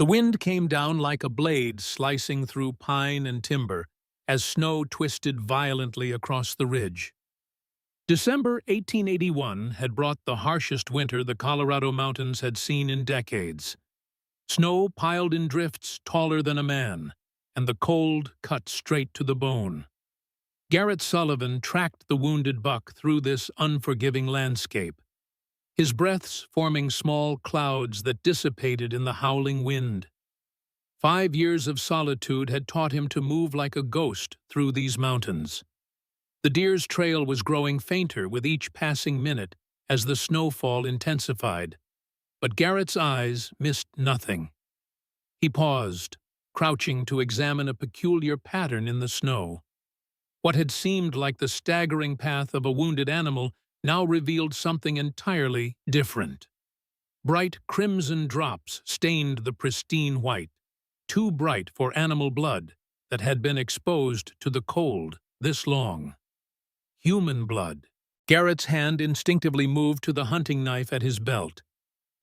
The wind came down like a blade slicing through pine and timber as snow twisted violently across the ridge. December 1881 had brought the harshest winter the Colorado mountains had seen in decades. Snow piled in drifts taller than a man, and the cold cut straight to the bone. Garrett Sullivan tracked the wounded buck through this unforgiving landscape, his breaths forming small clouds that dissipated in the howling wind. 5 years of solitude had taught him to move like a ghost through these mountains. The deer's trail was growing fainter with each passing minute as the snowfall intensified, but Garrett's eyes missed nothing. He paused, crouching to examine a peculiar pattern in the snow. What had seemed like the staggering path of a wounded animal now revealed something entirely different. Bright crimson drops stained the pristine white, too bright for animal blood that had been exposed to the cold this long. Human blood. Garrett's hand instinctively moved to the hunting knife at his belt.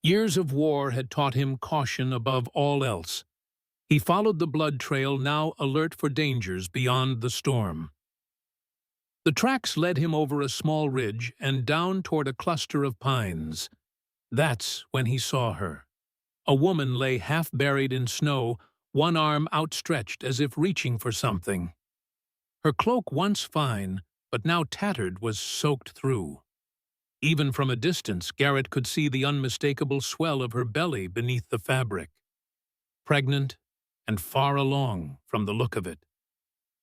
Years of war had taught him caution above all else. He followed the blood trail, now alert for dangers beyond the storm. The tracks led him over a small ridge and down toward a cluster of pines. That's when he saw her. A woman lay half buried in snow, one arm outstretched as if reaching for something. Her cloak, once fine, but now tattered, was soaked through. Even from a distance, Garrett could see the unmistakable swell of her belly beneath the fabric. Pregnant and far along from the look of it.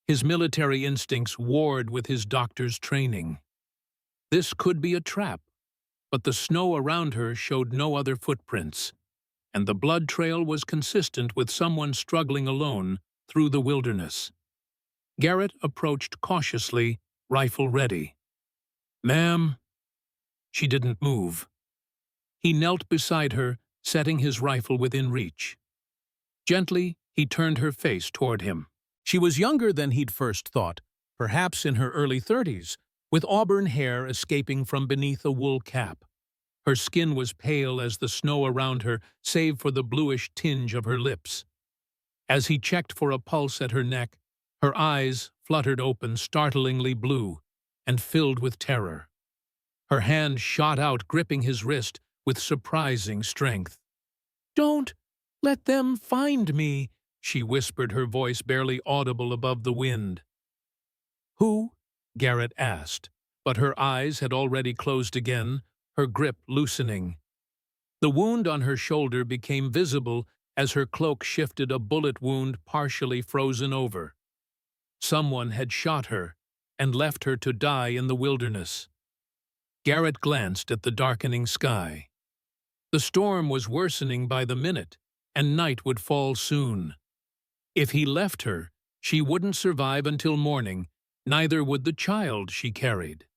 His military instincts warred with his doctor's training. This could be a trap, but the snow around her showed no other footprints, and the blood trail was consistent with someone struggling alone through the wilderness. Garrett approached cautiously, rifle ready. "Ma'am." She didn't move. He knelt beside her, setting his rifle within reach. Gently, he turned her face toward him. She was younger than he'd first thought, perhaps in her early 30s, with auburn hair escaping from beneath a wool cap. Her skin was pale as the snow around her, save for the bluish tinge of her lips. As he checked for a pulse at her neck, her eyes fluttered open, startlingly blue, and filled with terror. Her hand shot out, gripping his wrist with surprising strength. "Don't let them find me," she whispered, her voice barely audible above the wind. "Who?" Garrett asked, but her eyes had already closed again, her grip loosening. The wound on her shoulder became visible as her cloak shifted, a bullet wound partially frozen over. Someone had shot her and left her to die in the wilderness. Garrett glanced at the darkening sky. The storm was worsening by the minute, and night would fall soon. If he left her, she wouldn't survive until morning, neither would the child she carried.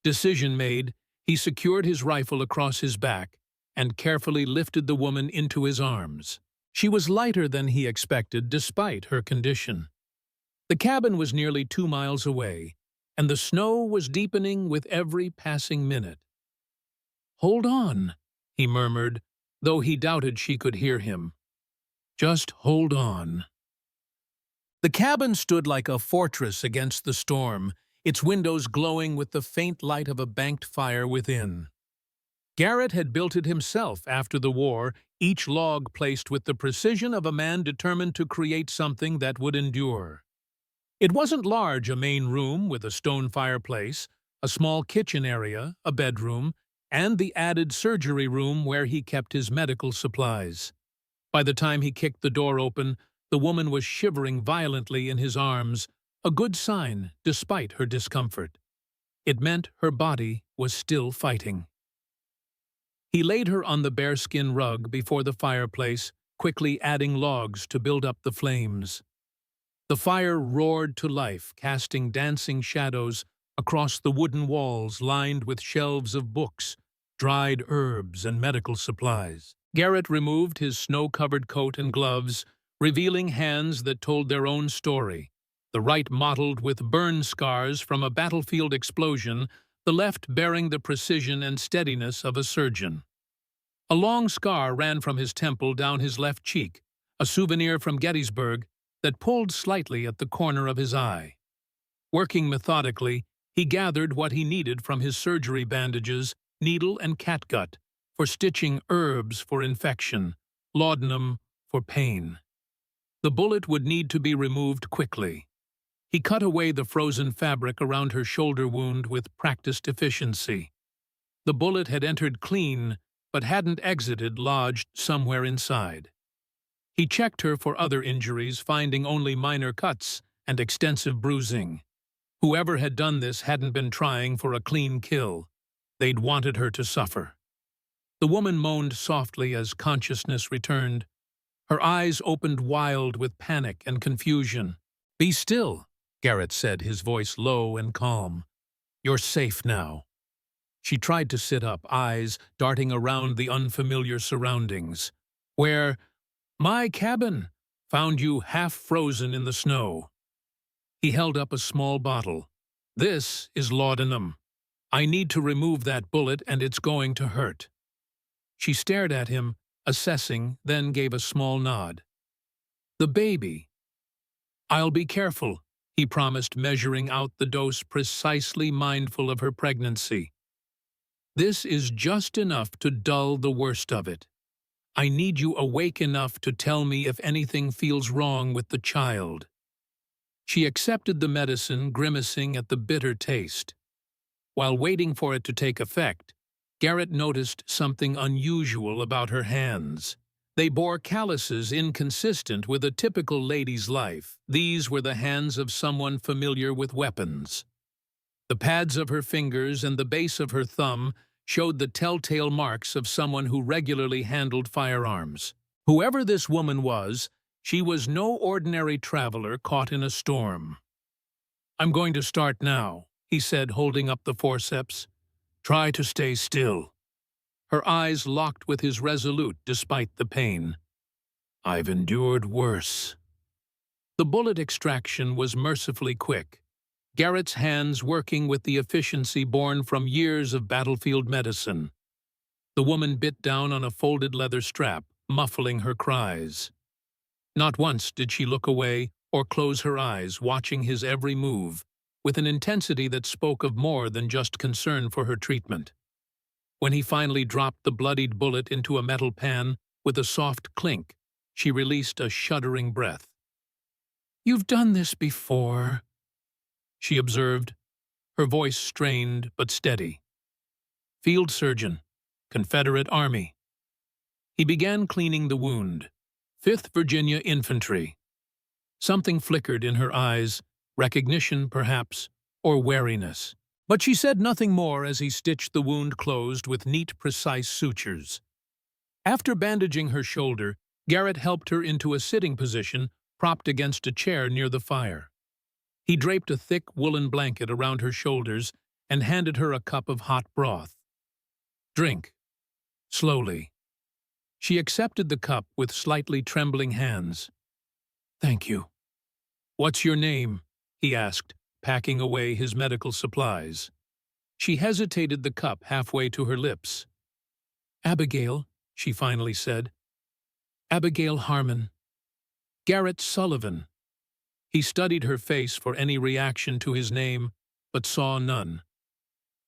Decision made, he secured his rifle across his back and carefully lifted the woman into his arms. She was lighter than he expected, despite her condition. The cabin was nearly 2 miles away, and the snow was deepening with every passing minute. "Hold on," he murmured, though he doubted she could hear him. "Just hold on." The cabin stood like a fortress against the storm, its windows glowing with the faint light of a banked fire within. Garrett had built it himself after the war, each log placed with the precision of a man determined to create something that would endure. It wasn't large, a main room with a stone fireplace, a small kitchen area, a bedroom, and the added surgery room where he kept his medical supplies. By the time he kicked the door open, the woman was shivering violently in his arms, a good sign despite her discomfort. It meant her body was still fighting. He laid her on the bearskin rug before the fireplace, quickly adding logs to build up the flames. The fire roared to life, casting dancing shadows across the wooden walls lined with shelves of books, dried herbs, and medical supplies. Garrett removed his snow-covered coat and gloves, revealing hands that told their own story, the right mottled with burn scars from a battlefield explosion, the left bearing the precision and steadiness of a surgeon. A long scar ran from his temple down his left cheek, a souvenir from Gettysburg that pulled slightly at the corner of his eye. Working methodically, he gathered what he needed from his surgery bandages, needle and catgut, for stitching, herbs for infection, laudanum for pain. The bullet would need to be removed quickly. He cut away the frozen fabric around her shoulder wound with practiced efficiency. The bullet had entered clean, but hadn't exited, lodged somewhere inside. He checked her for other injuries, finding only minor cuts and extensive bruising. Whoever had done this hadn't been trying for a clean kill. They'd wanted her to suffer. The woman moaned softly as consciousness returned. Her eyes opened wild with panic and confusion. "Be still," Garrett said, his voice low and calm. "You're safe now." She tried to sit up, eyes darting around the unfamiliar surroundings. "Where? My cabin. Found you half frozen in the snow." He held up a small bottle. "This is laudanum. I need to remove that bullet, and it's going to hurt." She stared at him, assessing, then gave a small nod. "The baby." "I'll be careful," he promised, measuring out the dose precisely, mindful of her pregnancy. "This is just enough to dull the worst of it. I need you awake enough to tell me if anything feels wrong with the child." She accepted the medicine, grimacing at the bitter taste. While waiting for it to take effect, Garrett noticed something unusual about her hands. They bore calluses inconsistent with a typical lady's life. These were the hands of someone familiar with weapons. The pads of her fingers and the base of her thumb showed the telltale marks of someone who regularly handled firearms. Whoever this woman was, she was no ordinary traveler caught in a storm. "I'm going to start now," he said, holding up the forceps. "Try to stay still." Her eyes locked with his, resolute despite the pain. "I've endured worse." The bullet extraction was mercifully quick, Garrett's hands working with the efficiency born from years of battlefield medicine. The woman bit down on a folded leather strap, muffling her cries. Not once did she look away or close her eyes, watching his every move, with an intensity that spoke of more than just concern for her treatment. When he finally dropped the bloodied bullet into a metal pan with a soft clink, she released a shuddering breath. "You've done this before," she observed, her voice strained but steady. "Field surgeon, Confederate Army." He began cleaning the wound. 5th Virginia Infantry. Something flickered in her eyes, recognition perhaps, or wariness. But she said nothing more as he stitched the wound closed with neat, precise sutures. After bandaging her shoulder, Garrett helped her into a sitting position, propped against a chair near the fire. He draped a thick woolen blanket around her shoulders and handed her a cup of hot broth. "Drink." Slowly. She accepted the cup with slightly trembling hands. "Thank you." "What's your name?" he asked, packing away his medical supplies. She hesitated, the cup halfway to her lips. "Abigail," she finally said. "Abigail Harmon." "Garrett Sullivan." He studied her face for any reaction to his name, but saw none.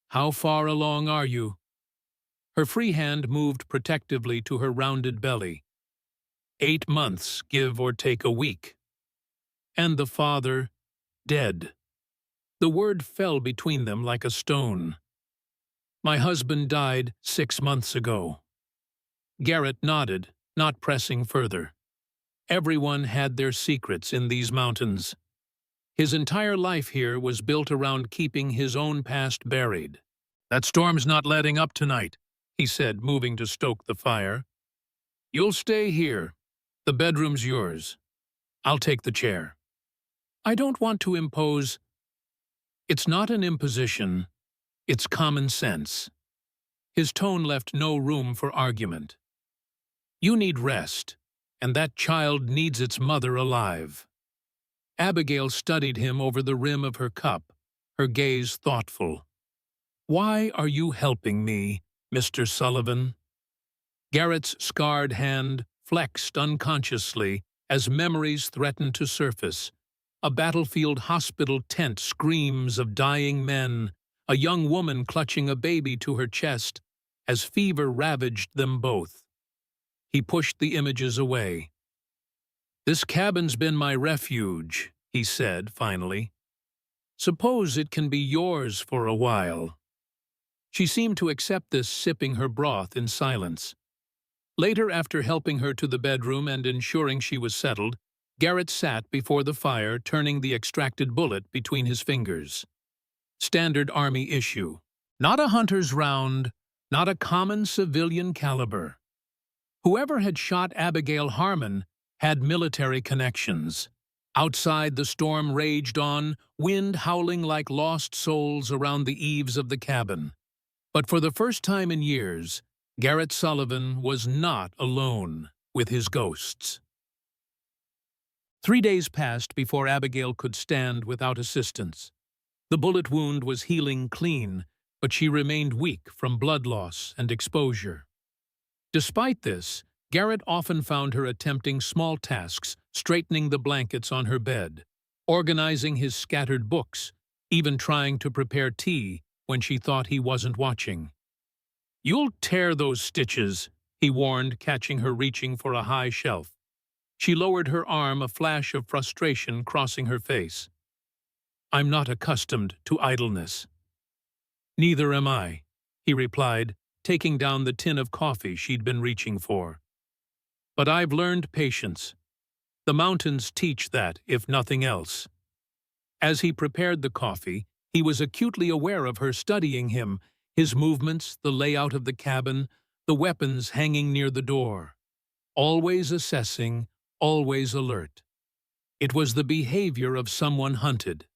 "How far along are you?" Her free hand moved protectively to her rounded belly. 8 months, give or take a week." "And the father, dead." The word fell between them like a stone. "My husband died 6 months ago." Garrett nodded, not pressing further. Everyone had their secrets in these mountains. His entire life here was built around keeping his own past buried. "That storm's not letting up tonight," he said, moving to stoke the fire. "You'll stay here. The bedroom's yours. I'll take the chair." "I don't want to impose." "It's not an imposition. It's common sense." His tone left no room for argument. "You need rest, and that child needs its mother alive." Abigail studied him over the rim of her cup, her gaze thoughtful. "Why are you helping me, Mr. Sullivan?" Garrett's scarred hand flexed unconsciously as memories threatened to surface. A battlefield hospital tent, screams of dying men, a young woman clutching a baby to her chest as fever ravaged them both. He pushed the images away. "This cabin's been my refuge," he said finally. "Suppose it can be yours for a while." She seemed to accept this, sipping her broth in silence. Later, after helping her to the bedroom and ensuring she was settled, Garrett sat before the fire, turning the extracted bullet between his fingers. Standard Army issue. Not a hunter's round, not a common civilian caliber. Whoever had shot Abigail Harmon had military connections. Outside, the storm raged on, wind howling like lost souls around the eaves of the cabin. But for the first time in years, Garrett Sullivan was not alone with his ghosts. 3 days passed before Abigail could stand without assistance. The bullet wound was healing clean, but she remained weak from blood loss and exposure. Despite this, Garrett often found her attempting small tasks, straightening the blankets on her bed, organizing his scattered books, even trying to prepare tea when she thought he wasn't watching. "You'll tear those stitches," he warned, catching her reaching for a high shelf. She lowered her arm, a flash of frustration crossing her face. "I'm not accustomed to idleness." "Neither am I," he replied, taking down the tin of coffee she'd been reaching for. "But I've learned patience. The mountains teach that, if nothing else." As he prepared the coffee, he was acutely aware of her studying him, his movements, the layout of the cabin, the weapons hanging near the door. Always assessing, always alert. It was the behavior of someone hunted.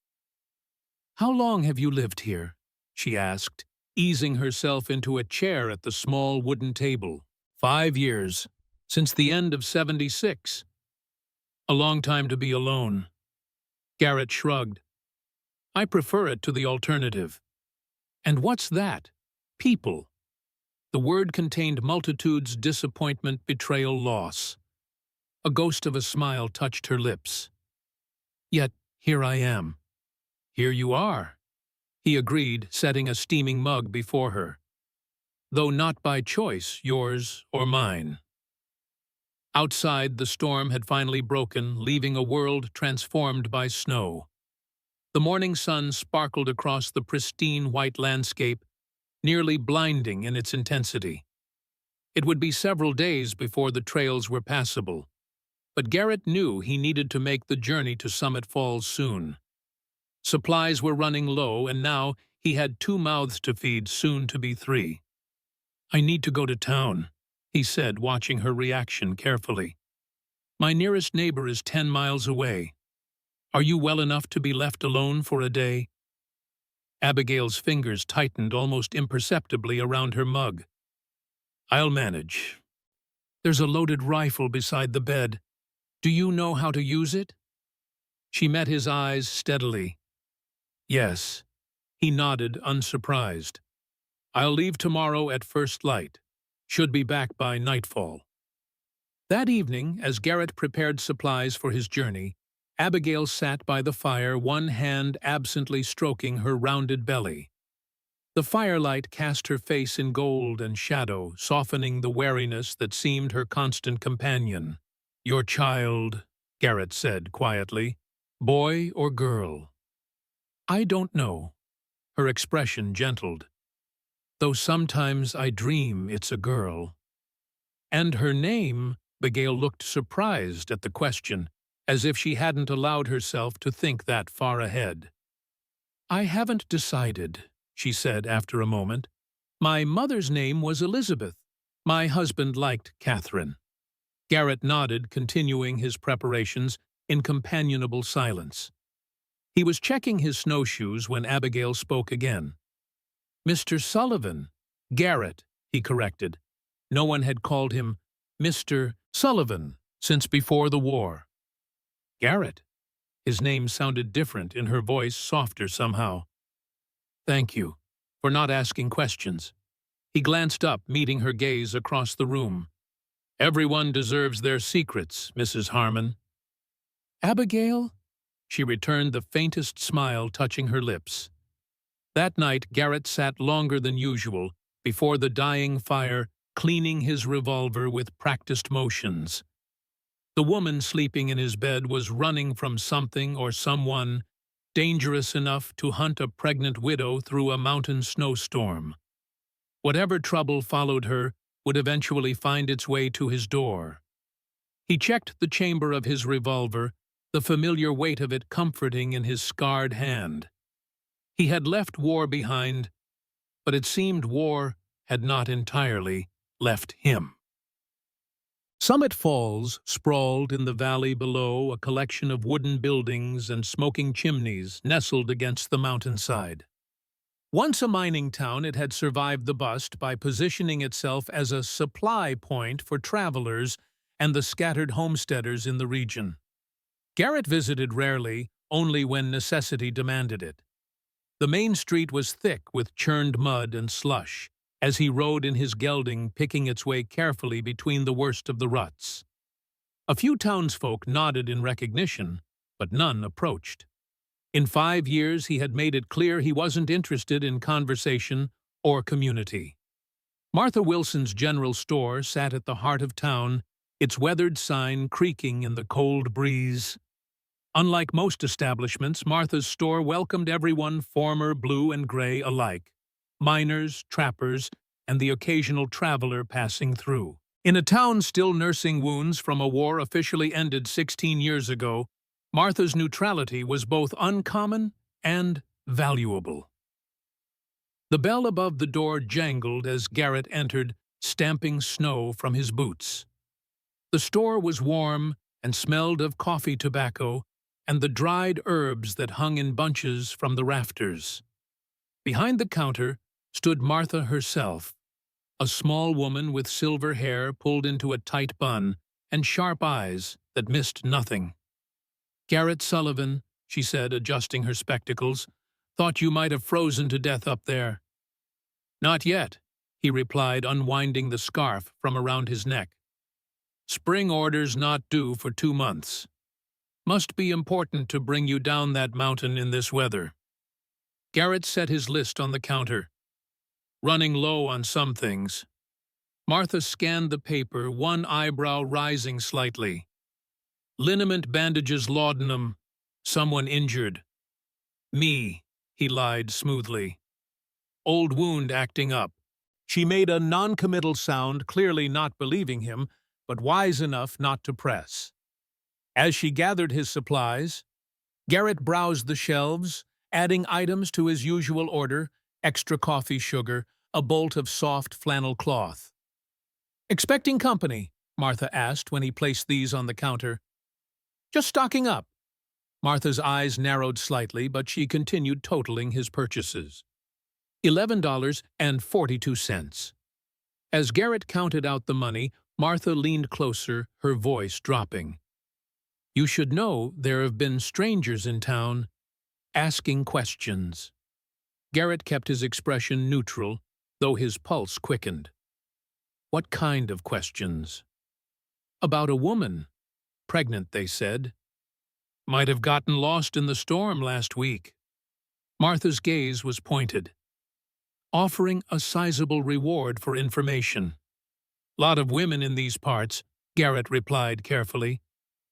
"How long have you lived here?" she asked, easing herself into a chair at the small wooden table. 5 years, since the end of '76. A long time to be alone. Garrett shrugged. "I prefer it to the alternative." "And what's that?" "People." The word contained multitudes, disappointment, betrayal, loss. A ghost of a smile touched her lips. "Yet here I am." "Here you are," he agreed, setting a steaming mug before her. "Though not by choice, yours or mine." Outside, the storm had finally broken, leaving a world transformed by snow. The morning sun sparkled across the pristine white landscape, nearly blinding in its intensity. It would be several days before the trails were passable, but Garrett knew he needed to make the journey to Summit Falls soon. Supplies were running low, and now he had 2 mouths to feed, soon to be 3. "I need to go to town," he said, watching her reaction carefully. "My nearest neighbor is 10 miles away. Are you well enough to be left alone for a day?" Abigail's fingers tightened almost imperceptibly around her mug. "I'll manage. There's a loaded rifle beside the bed. Do you know how to use it?" She met his eyes steadily. "Yes." He nodded, unsurprised. "I'll leave tomorrow at first light. Should be back by nightfall." That evening, as Garrett prepared supplies for his journey, Abigail sat by the fire, one hand absently stroking her rounded belly. The firelight cast her face in gold and shadow, softening the wariness that seemed her constant companion. "Your child," Garrett said quietly. "Boy or girl?" "I don't know." Her expression gentled. "Though sometimes I dream it's a girl." "And her name?" Abigail looked surprised at the question, as if she hadn't allowed herself to think that far ahead. "I haven't decided," she said after a moment. "My mother's name was Elizabeth. My husband liked Catherine." Garrett nodded, continuing his preparations in companionable silence. He was checking his snowshoes when Abigail spoke again. "Mr. Sullivan." "Garrett," he corrected. No one had called him Mr. Sullivan since before the war. "Garrett." His name sounded different in her voice, softer somehow. "Thank you for not asking questions." He glanced up, meeting her gaze across the room. "Everyone deserves their secrets, Mrs. Harmon." "Abigail?" She returned, the faintest smile touching her lips. That night, Garrett sat longer than usual before the dying fire, cleaning his revolver with practiced motions. The woman sleeping in his bed was running from something or someone dangerous enough to hunt a pregnant widow through a mountain snowstorm. Whatever trouble followed her would eventually find its way to his door. He checked the chamber of his revolver, the familiar weight of it comforting in his scarred hand. He had left war behind, but it seemed war had not entirely left him. Summit Falls sprawled in the valley below, a collection of wooden buildings and smoking chimneys nestled against the mountainside. Once a mining town, it had survived the bust by positioning itself as a supply point for travelers and the scattered homesteaders in the region. Garrett visited rarely, only when necessity demanded it. The main street was thick with churned mud and slush, as he rode in his gelding, picking its way carefully between the worst of the ruts. A few townsfolk nodded in recognition, but none approached. In 5 years, he had made it clear he wasn't interested in conversation or community. Martha Wilson's general store sat at the heart of town, its weathered sign creaking in the cold breeze. Unlike most establishments, Martha's store welcomed everyone, former blue and gray alike, miners, trappers, and the occasional traveler passing through. In a town still nursing wounds from a war officially ended 16 years ago, Martha's neutrality was both uncommon and valuable. The bell above the door jangled as Garrett entered, stamping snow from his boots. The store was warm and smelled of coffee tobacco and the dried herbs that hung in bunches from the rafters. Behind the counter stood Martha herself, a small woman with silver hair pulled into a tight bun and sharp eyes that missed nothing. "Garrett Sullivan," she said, adjusting her spectacles, "thought you might have frozen to death up there." "Not yet," he replied, unwinding the scarf from around his neck. "Spring orders not due for 2 months. Must be important to bring you down that mountain in this weather." Garrett set his list on the counter. "Running low on some things." Martha scanned the paper, one eyebrow rising slightly. "Liniment bandages, laudanum. Someone injured." "Me," he lied smoothly. "Old wound acting up." She made a non-committal sound, clearly not believing him, but wise enough not to press. As she gathered his supplies, Garrett browsed the shelves, adding items to his usual order: extra coffee sugar, a bolt of soft flannel cloth. "Expecting company?" Martha asked when he placed these on the counter. "Just stocking up." Martha's eyes narrowed slightly, but she continued totaling his purchases. $11.42. As Garrett counted out the money, Martha leaned closer, her voice dropping. "You should know there have been strangers in town, asking questions." Garrett kept his expression neutral, though his pulse quickened. "What kind of questions?" "About a woman. Pregnant, they said. Might have gotten lost in the storm last week." Martha's gaze was pointed. "Offering a sizable reward for information." "Lot of women in these parts," Garrett replied carefully.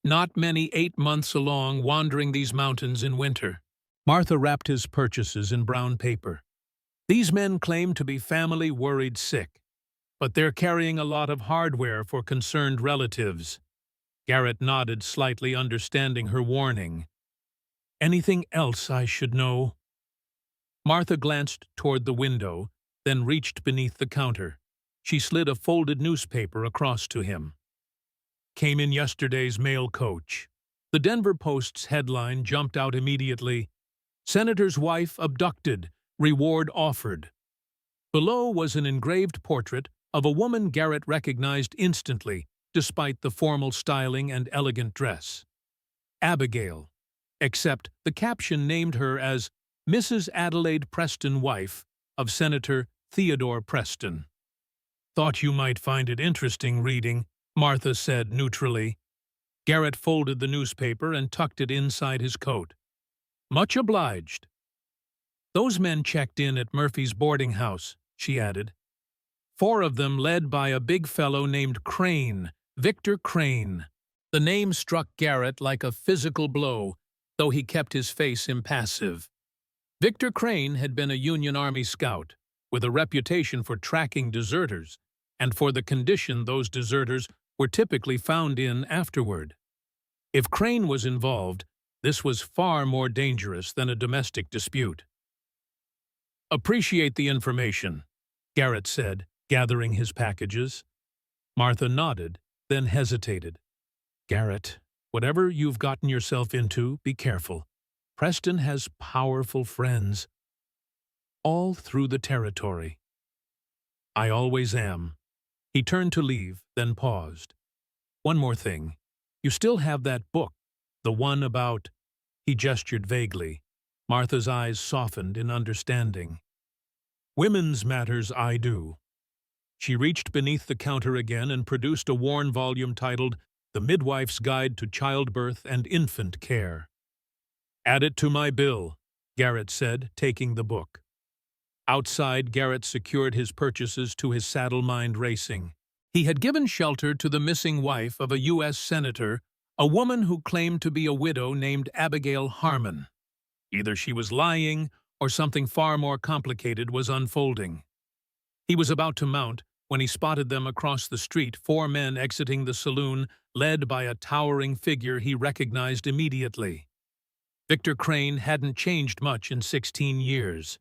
"Not many 8 months along, wandering these mountains in winter." Martha wrapped his purchases in brown paper. "These men claim to be family worried sick, but they're carrying a lot of hardware for concerned relatives." Garrett nodded, slightly understanding her warning. "Anything else I should know?" Martha glanced toward the window, then reached beneath the counter. She slid a folded newspaper across to him. "Came in yesterday's mail coach." The Denver Post's headline jumped out immediately. "Senator's wife abducted, reward offered." Below was an engraved portrait of a woman Garrett recognized instantly, despite the formal styling and elegant dress. Abigail, except the caption named her as Mrs. Adelaide Preston, wife of Senator Theodore Preston. "Thought you might find it interesting reading," Martha said neutrally. Garrett folded the newspaper and tucked it inside his coat. "Much obliged." "Those men checked in at Murphy's boarding house," she added. "4 of them led by a big fellow named Crane, Victor Crane." The name struck Garrett like a physical blow, though he kept his face impassive. Victor Crane had been a Union Army scout, with a reputation for tracking deserters, and for the condition those deserters were typically found in afterward. If Crane was involved, this was far more dangerous than a domestic dispute. "Appreciate the information," Garrett said, gathering his packages. Martha nodded, then hesitated. "Garrett, whatever you've gotten yourself into, be careful. Preston has powerful friends all through the territory." "I always am." He turned to leave, then paused. "One more thing. You still have that book, the one about—" He gestured vaguely. Martha's eyes softened in understanding. "Women's matters I do." She reached beneath the counter again and produced a worn volume titled The Midwife's Guide to Childbirth and Infant Care. "Add it to my bill," Garrett said, taking the book. Outside, Garrett secured his purchases to his saddle mind racing. He had given shelter to the missing wife of a U.S. senator, a woman who claimed to be a widow named Abigail Harmon. Either she was lying, or something far more complicated was unfolding. He was about to mount when he spotted them across the street, 4 men exiting the saloon, led by a towering figure he recognized immediately. Victor Crane hadn't changed much in 16 years.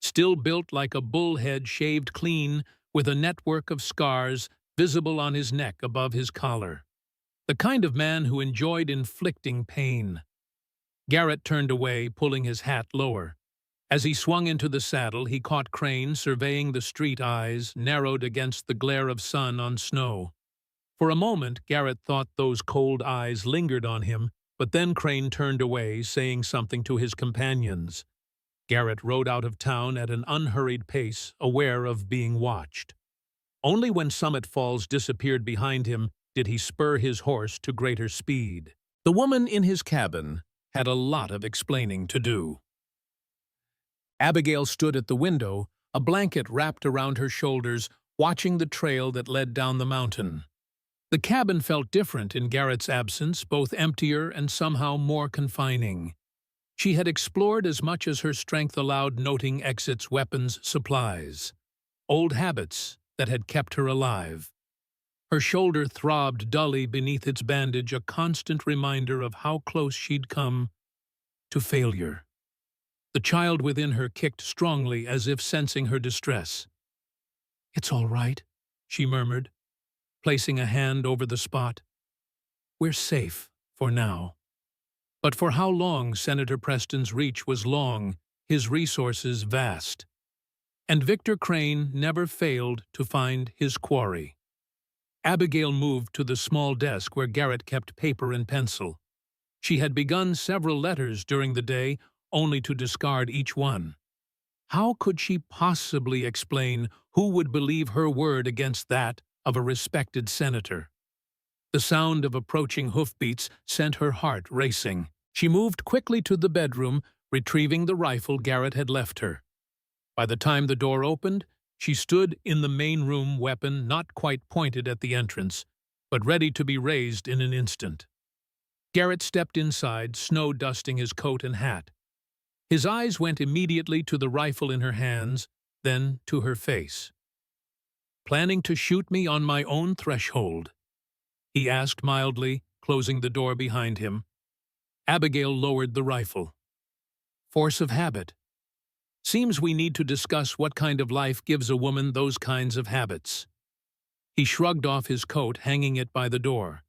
Still built like a bullhead shaved clean, with a network of scars visible on his neck above his collar. The kind of man who enjoyed inflicting pain. Garrett turned away, pulling his hat lower. As he swung into the saddle, he caught Crane surveying the street, eyes narrowed against the glare of sun on snow. For a moment, Garrett thought those cold eyes lingered on him, but then Crane turned away, saying something to his companions. Garrett rode out of town at an unhurried pace, aware of being watched. Only when Summit Falls disappeared behind him did he spur his horse to greater speed. The woman in his cabin had a lot of explaining to do. Abigail stood at the window, a blanket wrapped around her shoulders, watching the trail that led down the mountain. The cabin felt different in Garrett's absence, both emptier and somehow more confining. She had explored as much as her strength allowed, noting exits, weapons, supplies. Old habits that had kept her alive. Her shoulder throbbed dully beneath its bandage, a constant reminder of how close she'd come to failure. The child within her kicked strongly, as if sensing her distress. "It's all right," she murmured, placing a hand over the spot. "We're safe, for now." But for how long? Senator Preston's reach was long, his resources vast. And Victor Crane never failed to find his quarry. Abigail moved to the small desk where Garrett kept paper and pencil. She had begun several letters during the day, only to discard each one. How could she possibly explain who would believe her word against that of a respected senator? The sound of approaching hoofbeats sent her heart racing. She moved quickly to the bedroom, retrieving the rifle Garrett had left her. By the time the door opened, she stood in the main room, weapon not quite pointed at the entrance, but ready to be raised in an instant. Garrett stepped inside, snow dusting his coat and hat. His eyes went immediately to the rifle in her hands, then to her face. "Planning to shoot me on my own threshold?" he asked mildly, closing the door behind him. Abigail lowered the rifle. "Force of habit. Seems we need to discuss what kind of life gives a woman those kinds of habits." He shrugged off his coat, hanging it by the door.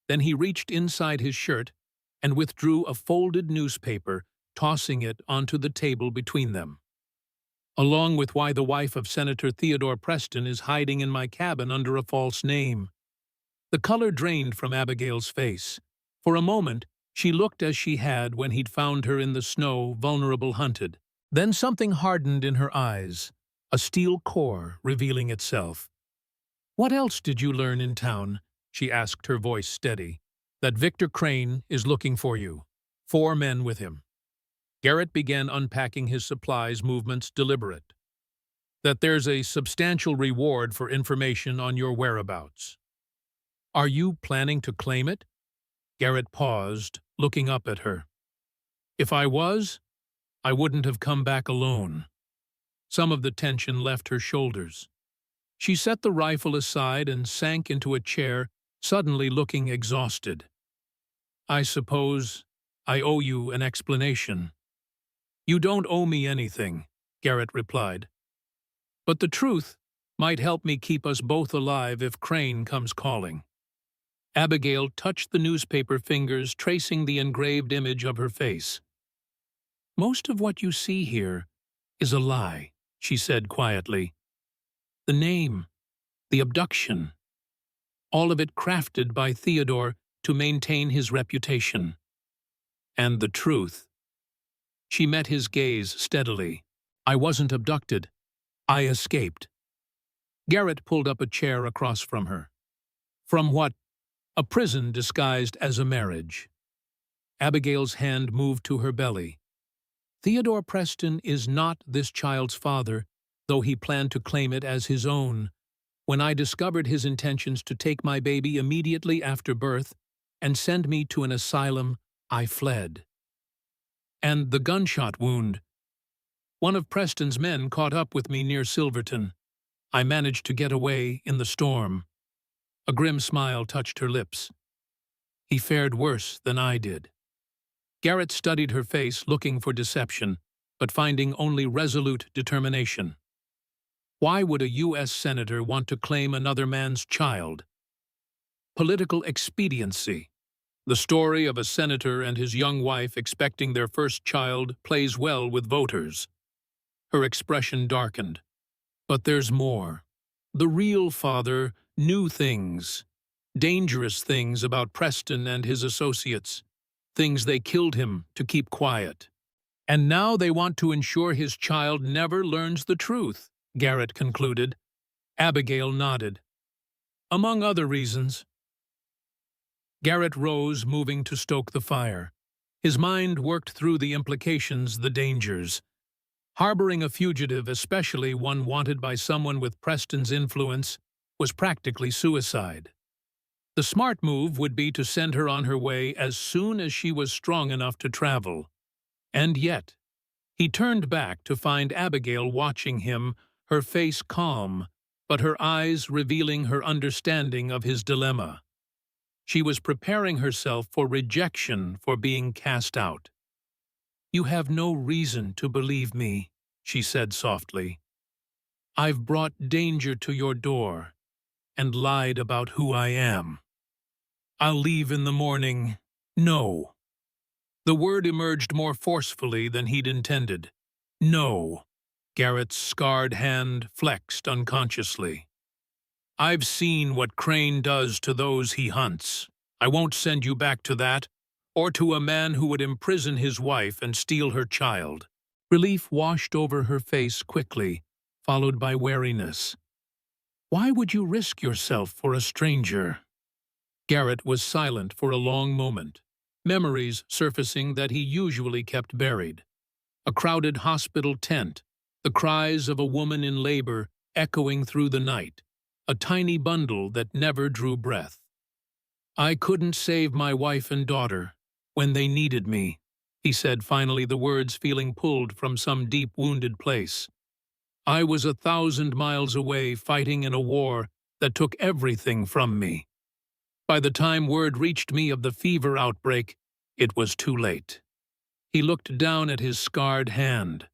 Then he reached inside his shirt and withdrew a folded newspaper, tossing it onto the table between them. "Along with why the wife of Senator Theodore Preston is hiding in my cabin under a false name." The color drained from Abigail's face. For a moment, she looked as she had when he'd found her in the snow, vulnerable, hunted. Then something hardened in her eyes, a steel core revealing itself. "What else did you learn in town?" she asked, her voice steady. "That Victor Crane is looking for you. 4 men with him." Garrett began unpacking his supplies, movements deliberate. "That there's a substantial reward for information on your whereabouts." "Are you planning to claim it?" Garrett paused, looking up at her. "If I was, I wouldn't have come back alone." Some of the tension left her shoulders. She set the rifle aside and sank into a chair, suddenly looking exhausted. "I suppose I owe you an explanation." "You don't owe me anything," Garrett replied. "But the truth might help me keep us both alive if Crane comes calling." Abigail touched the newspaper fingers, tracing the engraved image of her face. "Most of what you see here is a lie," she said quietly. "The name, the abduction, all of it crafted by Theodore to maintain his reputation. And the truth." She met his gaze steadily. "I wasn't abducted. I escaped." Garrett pulled up a chair across from her. "From what? A prison disguised as a marriage." Abigail's hand moved to her belly. "Theodore Preston is not this child's father, though he planned to claim it as his own. When I discovered his intentions to take my baby immediately after birth and send me to an asylum, I fled. And the gunshot wound. One of Preston's men caught up with me near Silverton. I managed to get away in the storm." A grim smile touched her lips. "He fared worse than I did." Garrett studied her face, looking for deception, but finding only resolute determination. "Why would a U.S. senator want to claim another man's child?" "Political expediency. The story of a senator and his young wife expecting their first child plays well with voters." Her expression darkened. "But there's more. The real father knew things, dangerous things about Preston and his associates, things they killed him to keep quiet. And now they want to ensure his child never learns the truth," Garrett concluded. Abigail nodded. "Among other reasons." Garrett rose, moving to stoke the fire. His mind worked through the implications, the dangers. Harboring a fugitive, especially one wanted by someone with Preston's influence, was practically suicide. The smart move would be to send her on her way as soon as she was strong enough to travel. And yet, he turned back to find Abigail watching him, her face calm, but her eyes revealing her understanding of his dilemma. She was preparing herself for rejection, for being cast out. "You have no reason to believe me," she said softly. "I've brought danger to your door and lied about who I am. I'll leave in the morning." "No." The word emerged more forcefully than he'd intended. "No." Garrett's scarred hand flexed unconsciously. "I've seen what Crane does to those he hunts. I won't send you back to that, or to a man who would imprison his wife and steal her child." Relief washed over her face quickly, followed by wariness. "Why would you risk yourself for a stranger?" Garrett was silent for a long moment, memories surfacing that he usually kept buried. A crowded hospital tent, the cries of a woman in labor echoing through the night, a tiny bundle that never drew breath. "I couldn't save my wife and daughter when they needed me," he said finally, the words feeling pulled from some deep wounded place. "I was 1,000 miles away fighting in a war that took everything from me. By the time word reached me of the fever outbreak, it was too late." He looked down at his scarred hand.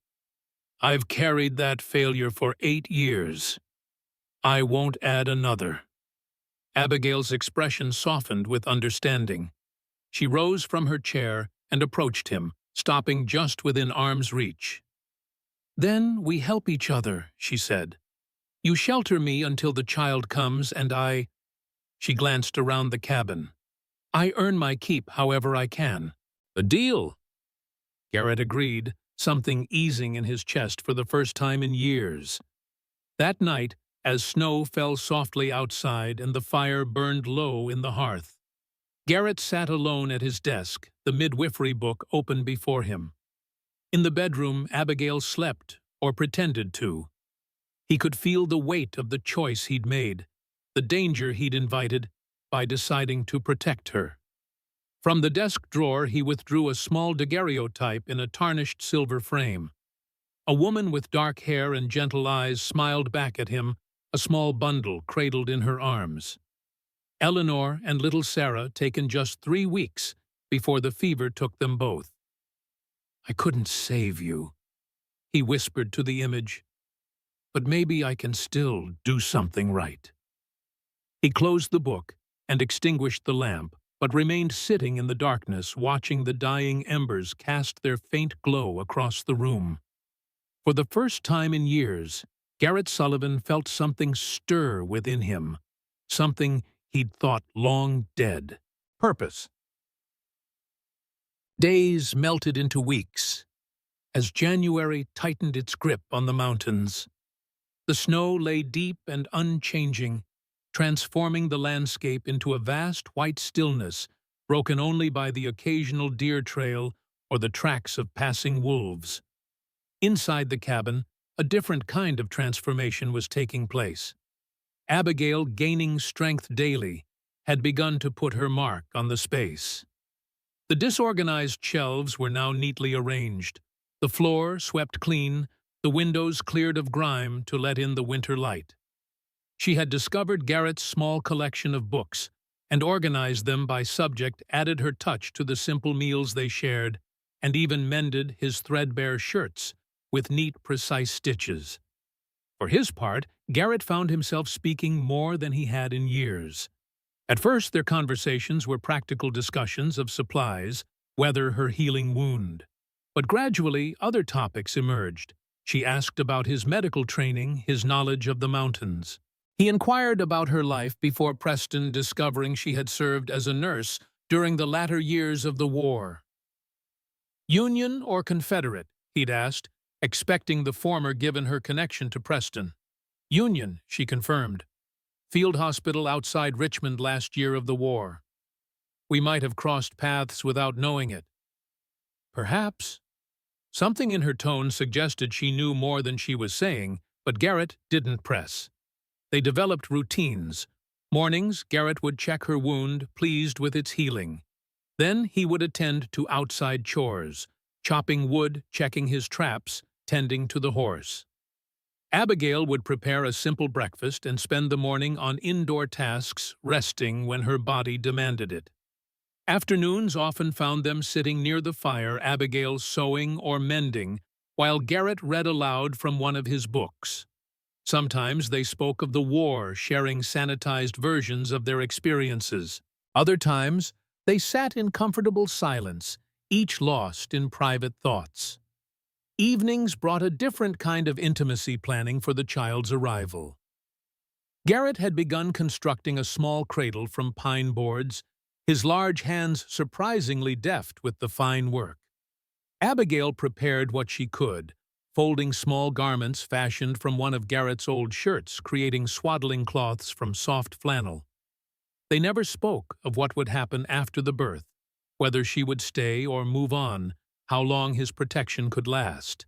"I've carried that failure for 8 years. I won't add another." Abigail's expression softened with understanding. She rose from her chair and approached him, stopping just within arm's reach. "Then we help each other," she said. "You shelter me until the child comes, and I—" She glanced around the cabin. "I earn my keep however I can." "A deal." Garrett agreed, something easing in his chest for the first time in years. That night, as snow fell softly outside and the fire burned low in the hearth. Garrett sat alone at his desk, the midwifery book open before him. In the bedroom, Abigail slept, or pretended to. He could feel the weight of the choice he'd made, the danger he'd invited, by deciding to protect her. From the desk drawer he withdrew a small daguerreotype in a tarnished silver frame. A woman with dark hair and gentle eyes smiled back at him, a small bundle cradled in her arms. Eleanor and little Sarah taken just 3 weeks before the fever took them both. "I couldn't save you," he whispered to the image, "but maybe I can still do something right." He closed the book and extinguished the lamp, but remained sitting in the darkness, watching the dying embers cast their faint glow across the room. For the first time in years, Garrett Sullivan felt something stir within him, something he'd thought long dead. Purpose. Days melted into weeks as January tightened its grip on the mountains. The snow lay deep and unchanging, transforming the landscape into a vast white stillness broken only by the occasional deer trail or the tracks of passing wolves. Inside the cabin, a different kind of transformation was taking place. Abigail, gaining strength daily, had begun to put her mark on the space. The disorganized shelves were now neatly arranged, the floor swept clean, the windows cleared of grime to let in the winter light. She had discovered Garrett's small collection of books and organized them by subject, added her touch to the simple meals they shared, and even mended his threadbare shirts with neat, precise stitches. For his part, Garrett found himself speaking more than he had in years. At first, their conversations were practical discussions of supplies, whether her healing wound. But gradually, other topics emerged. She asked about his medical training, his knowledge of the mountains. He inquired about her life before Preston, discovering she had served as a nurse during the latter years of the war. Union or Confederate, he'd asked, expecting the former given her connection to Preston. Union, she confirmed. Field hospital outside Richmond last year of the war. We might have crossed paths without knowing it. Perhaps. Something in her tone suggested she knew more than she was saying, but Garrett didn't press. They developed routines. Mornings, Garrett would check her wound, pleased with its healing. Then he would attend to outside chores, chopping wood, checking his traps, tending to the horse. Abigail would prepare a simple breakfast and spend the morning on indoor tasks, resting when her body demanded it. Afternoons often found them sitting near the fire, Abigail sewing or mending, while Garrett read aloud from one of his books. Sometimes they spoke of the war, sharing sanitized versions of their experiences. Other times, they sat in comfortable silence, each lost in private thoughts. Evenings brought a different kind of intimacy, planning for the child's arrival. Garrett had begun constructing a small cradle from pine boards, his large hands surprisingly deft with the fine work. Abigail prepared what she could, folding small garments fashioned from one of Garrett's old shirts, creating swaddling cloths from soft flannel. They never spoke of what would happen after the birth, whether she would stay or move on, how long his protection could last.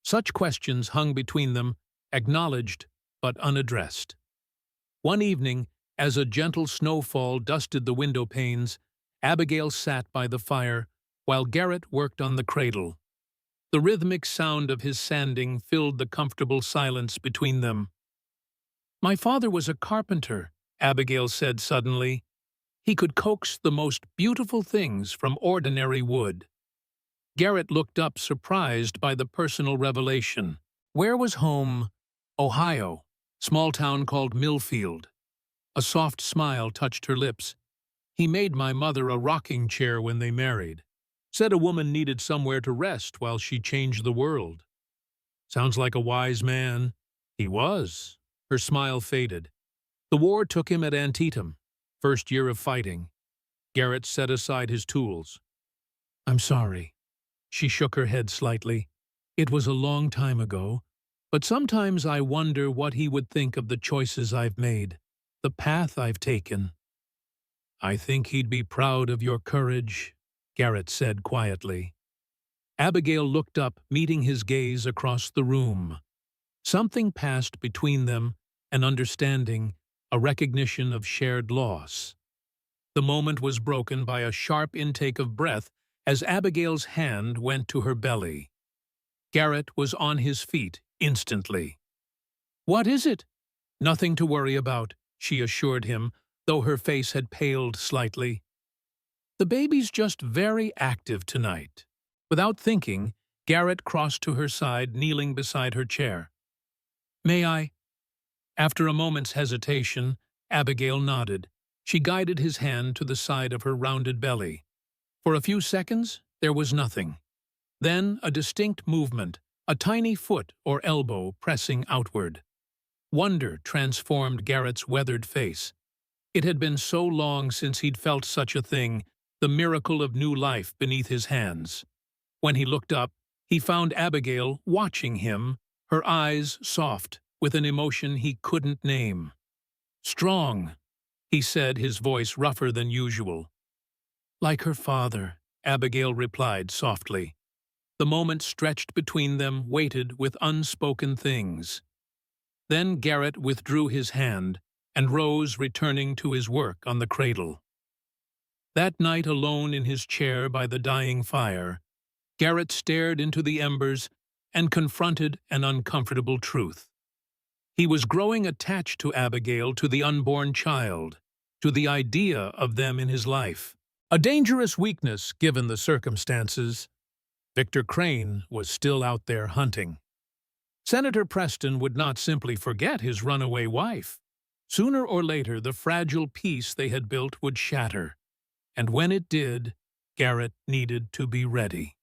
Such questions hung between them, acknowledged but unaddressed. One evening, as a gentle snowfall dusted the window panes, Abigail sat by the fire while Garrett worked on the cradle. The rhythmic sound of his sanding filled the comfortable silence between them. "My father was a carpenter," Abigail said suddenly. "He could coax the most beautiful things from ordinary wood." Garrett looked up, surprised by the personal revelation. Where was home? Ohio, small town called Millfield. A soft smile touched her lips. "He made my mother a rocking chair when they married. Said a woman needed somewhere to rest while she changed the world." "Sounds like a wise man." "He was." Her smile faded. "The war took him at Antietam, first year of fighting." Garrett set aside his tools. "I'm sorry." She shook her head slightly. "It was a long time ago, But sometimes I wonder what he would think of the choices I've made, the path I've taken. I think he'd be proud of your courage, Garrett said quietly. Abigail looked up, meeting his gaze across the room. Something passed between them, an understanding, a recognition of shared loss. The moment was broken by a sharp intake of breath as Abigail's hand went to her belly. Garrett was on his feet instantly. "What is it?" "Nothing to worry about," she assured him, though her face had paled slightly. "The baby's just very active tonight." Without thinking, Garrett crossed to her side, kneeling beside her chair. "May I?" After a moment's hesitation, Abigail nodded. She guided his hand to the side of her rounded belly. For a few seconds, there was nothing. Then a distinct movement, a tiny foot or elbow pressing outward. Wonder transformed Garrett's weathered face. It had been so long since he'd felt such a thing, the miracle of new life beneath his hands. When he looked up, he found Abigail watching him, her eyes soft, with an emotion he couldn't name. "Strong," he said, his voice rougher than usual. "Like her father," Abigail replied softly. The moment stretched between them, weighted with unspoken things. Then Garrett withdrew his hand and rose, returning to his work on the cradle. That night, alone in his chair by the dying fire, Garrett stared into the embers and confronted an uncomfortable truth. He was growing attached to Abigail, to the unborn child, to the idea of them in his life. A dangerous weakness, given the circumstances. Victor Crane was still out there hunting. Senator Preston would not simply forget his runaway wife. Sooner or later, the fragile peace they had built would shatter. And when it did, Garrett needed to be ready.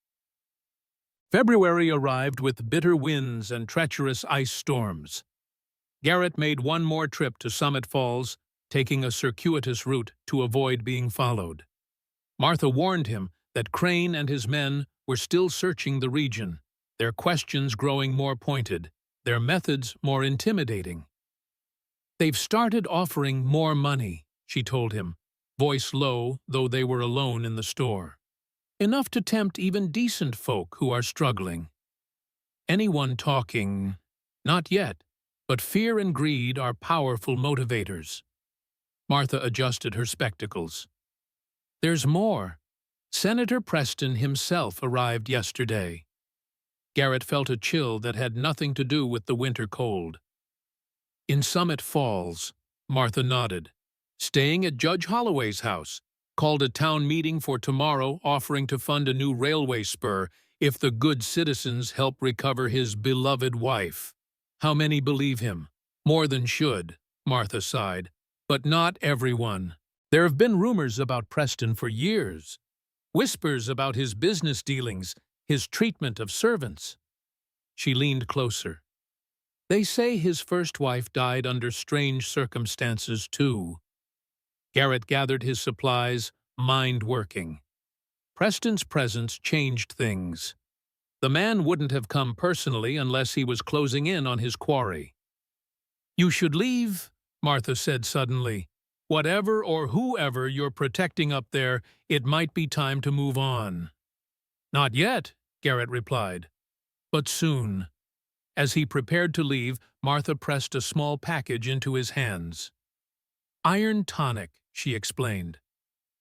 February arrived with bitter winds and treacherous ice storms. Garrett made one more trip to Summit Falls, taking a circuitous route to avoid being followed. Martha warned him that Crane and his men were still searching the region, their questions growing more pointed, their methods more intimidating. "They've started offering more money," she told him, voice low, though they were alone in the store. "Enough to tempt even decent folk who are struggling." "Anyone talking?" "Not yet, but fear and greed are powerful motivators." Martha adjusted her spectacles. "There's more. Senator Preston himself arrived yesterday." Garrett felt a chill that had nothing to do with the winter cold. "In Summit Falls," Martha nodded. "Staying at Judge Holloway's house. Called a town meeting for tomorrow, offering to fund a new railway spur if the good citizens help recover his beloved wife." "How many believe him?" "More than should," Martha sighed. "But not everyone. There have been rumors about Preston for years. Whispers about his business dealings, his treatment of servants." She leaned closer. "They say his first wife died under strange circumstances, too." Garrett gathered his supplies, mind working. Preston's presence changed things. The man wouldn't have come personally unless he was closing in on his quarry. "You should leave," Martha said suddenly. "Whatever or whoever you're protecting up there, it might be time to move on." "Not yet," Garrett replied. "But soon." As he prepared to leave, Martha pressed a small package into his hands. "Iron tonic," she explained,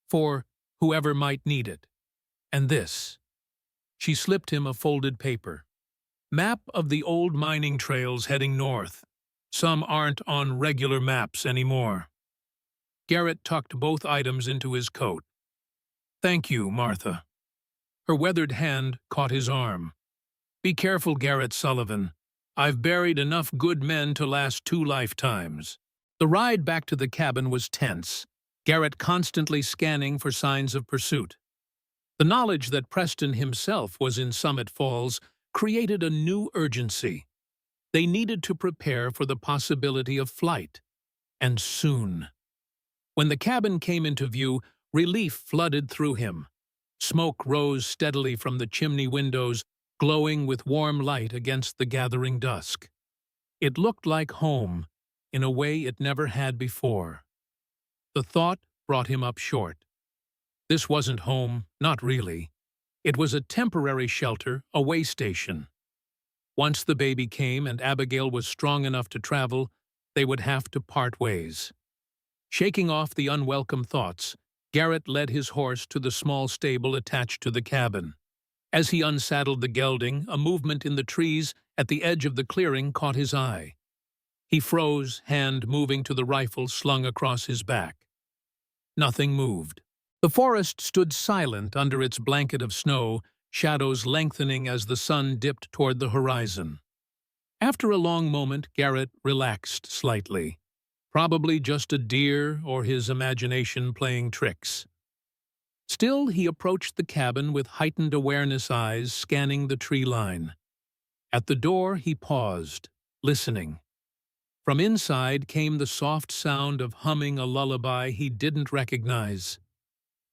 "for whoever might need it. And this." She slipped him a folded paper. "Map of the old mining trails heading north. Some aren't on regular maps anymore." Garrett tucked both items into his coat. "Thank you, Martha." Her weathered hand caught his arm. "Be careful, Garrett Sullivan. I've buried enough good men to last 2 lifetimes." The ride back to the cabin was tense, Garrett constantly scanning for signs of pursuit. The knowledge that Preston himself was in Summit Falls created a new urgency. They needed to prepare for the possibility of flight, and soon. When the cabin came into view, relief flooded through him. Smoke rose steadily from the chimney windows, glowing with warm light against the gathering dusk. It looked like home, in a way it never had before. The thought brought him up short. This wasn't home, not really. It was a temporary shelter, a way station. Once the baby came and Abigail was strong enough to travel, they would have to part ways. Shaking off the unwelcome thoughts, Garrett led his horse to the small stable attached to the cabin. As he unsaddled the gelding, a movement in the trees at the edge of the clearing caught his eye. He froze, hand moving to the rifle slung across his back. Nothing moved. The forest stood silent under its blanket of snow, shadows lengthening as the sun dipped toward the horizon. After a long moment, Garrett relaxed slightly. Probably just a deer or his imagination playing tricks. Still, he approached the cabin with heightened awareness eyes scanning the tree line. At the door, he paused, listening. From inside came the soft sound of humming a lullaby he didn't recognize.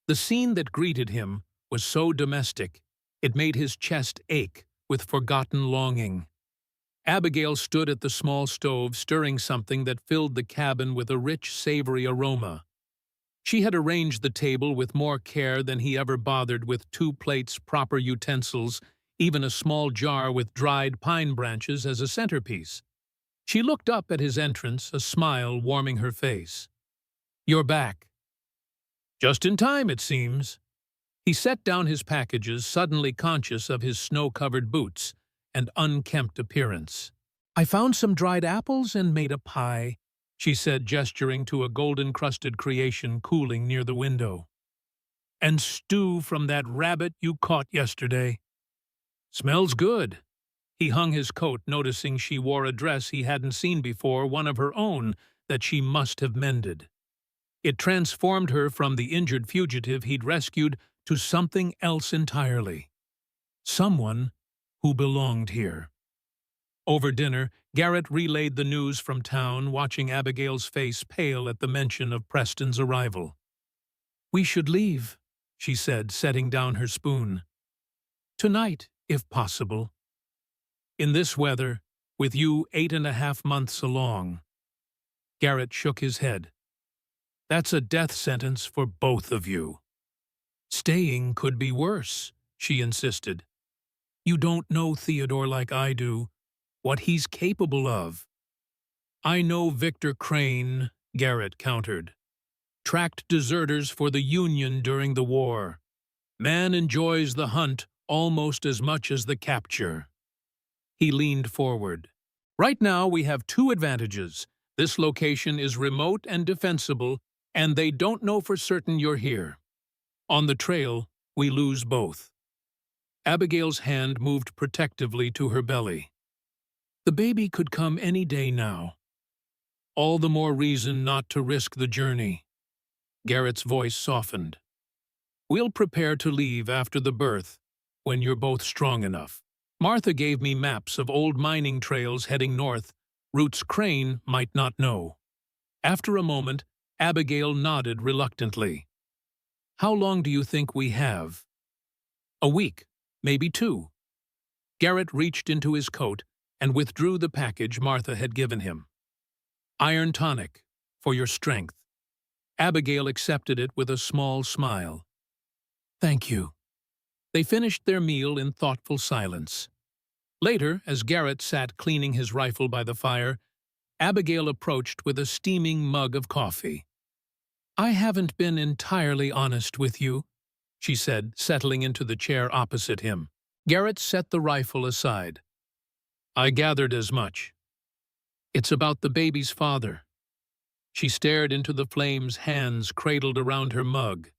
The scene that greeted him was so domestic, it made his chest ache with forgotten longing. Abigail stood at the small stove stirring something that filled the cabin with a rich, savory aroma. She had arranged the table with more care than he ever bothered, with 2 plates, proper utensils, even a small jar with dried pine branches as a centerpiece. She looked up at his entrance, a smile warming her face. "You're back." "Just in time, it seems." He set down his packages, suddenly conscious of his snow-covered boots and unkempt appearance. "I found some dried apples and made a pie," she said, gesturing to a golden-crusted creation cooling near the window. "And stew from that rabbit you caught yesterday. Smells good." He hung his coat, noticing she wore a dress he hadn't seen before, one of her own that she must have mended. It transformed her from the injured fugitive he'd rescued to something else entirely. Someone who belonged here. Over dinner, Garrett relayed the news from town, watching Abigail's face pale at the mention of Preston's arrival. "We should leave," she said, setting down her spoon. "Tonight, if possible. In this weather, with you 8.5 months along." Garrett shook his head. "That's a death sentence for both of you." "Staying could be worse," she insisted. "You don't know Theodore like I do, what he's capable of." "I know Victor Crane," Garrett countered. "Tracked deserters for the Union during the war. Man enjoys the hunt almost as much as the capture." He leaned forward. "Right now we have 2 advantages. This location is remote and defensible, and they don't know for certain you're here. On the trail, we lose both." Abigail's hand moved protectively to her belly. "The baby could come any day now." "All the more reason not to risk the journey." Garrett's voice softened. "We'll prepare to leave after the birth, when you're both strong enough. Martha gave me maps of old mining trails heading north, routes Crane might not know." After a moment, Abigail nodded reluctantly. "How long do you think we have?" "A week, maybe 2. Garrett reached into his coat and withdrew the package Martha had given him. "Iron tonic, for your strength." Abigail accepted it with a small smile. "Thank you." They finished their meal in thoughtful silence. Later, as Garrett sat cleaning his rifle by the fire, Abigail approached with a steaming mug of coffee. "I haven't been entirely honest with you," she said, settling into the chair opposite him. Garrett set the rifle aside. "I gathered as much. It's about the baby's father." She stared into the flames, hands cradled around her mug.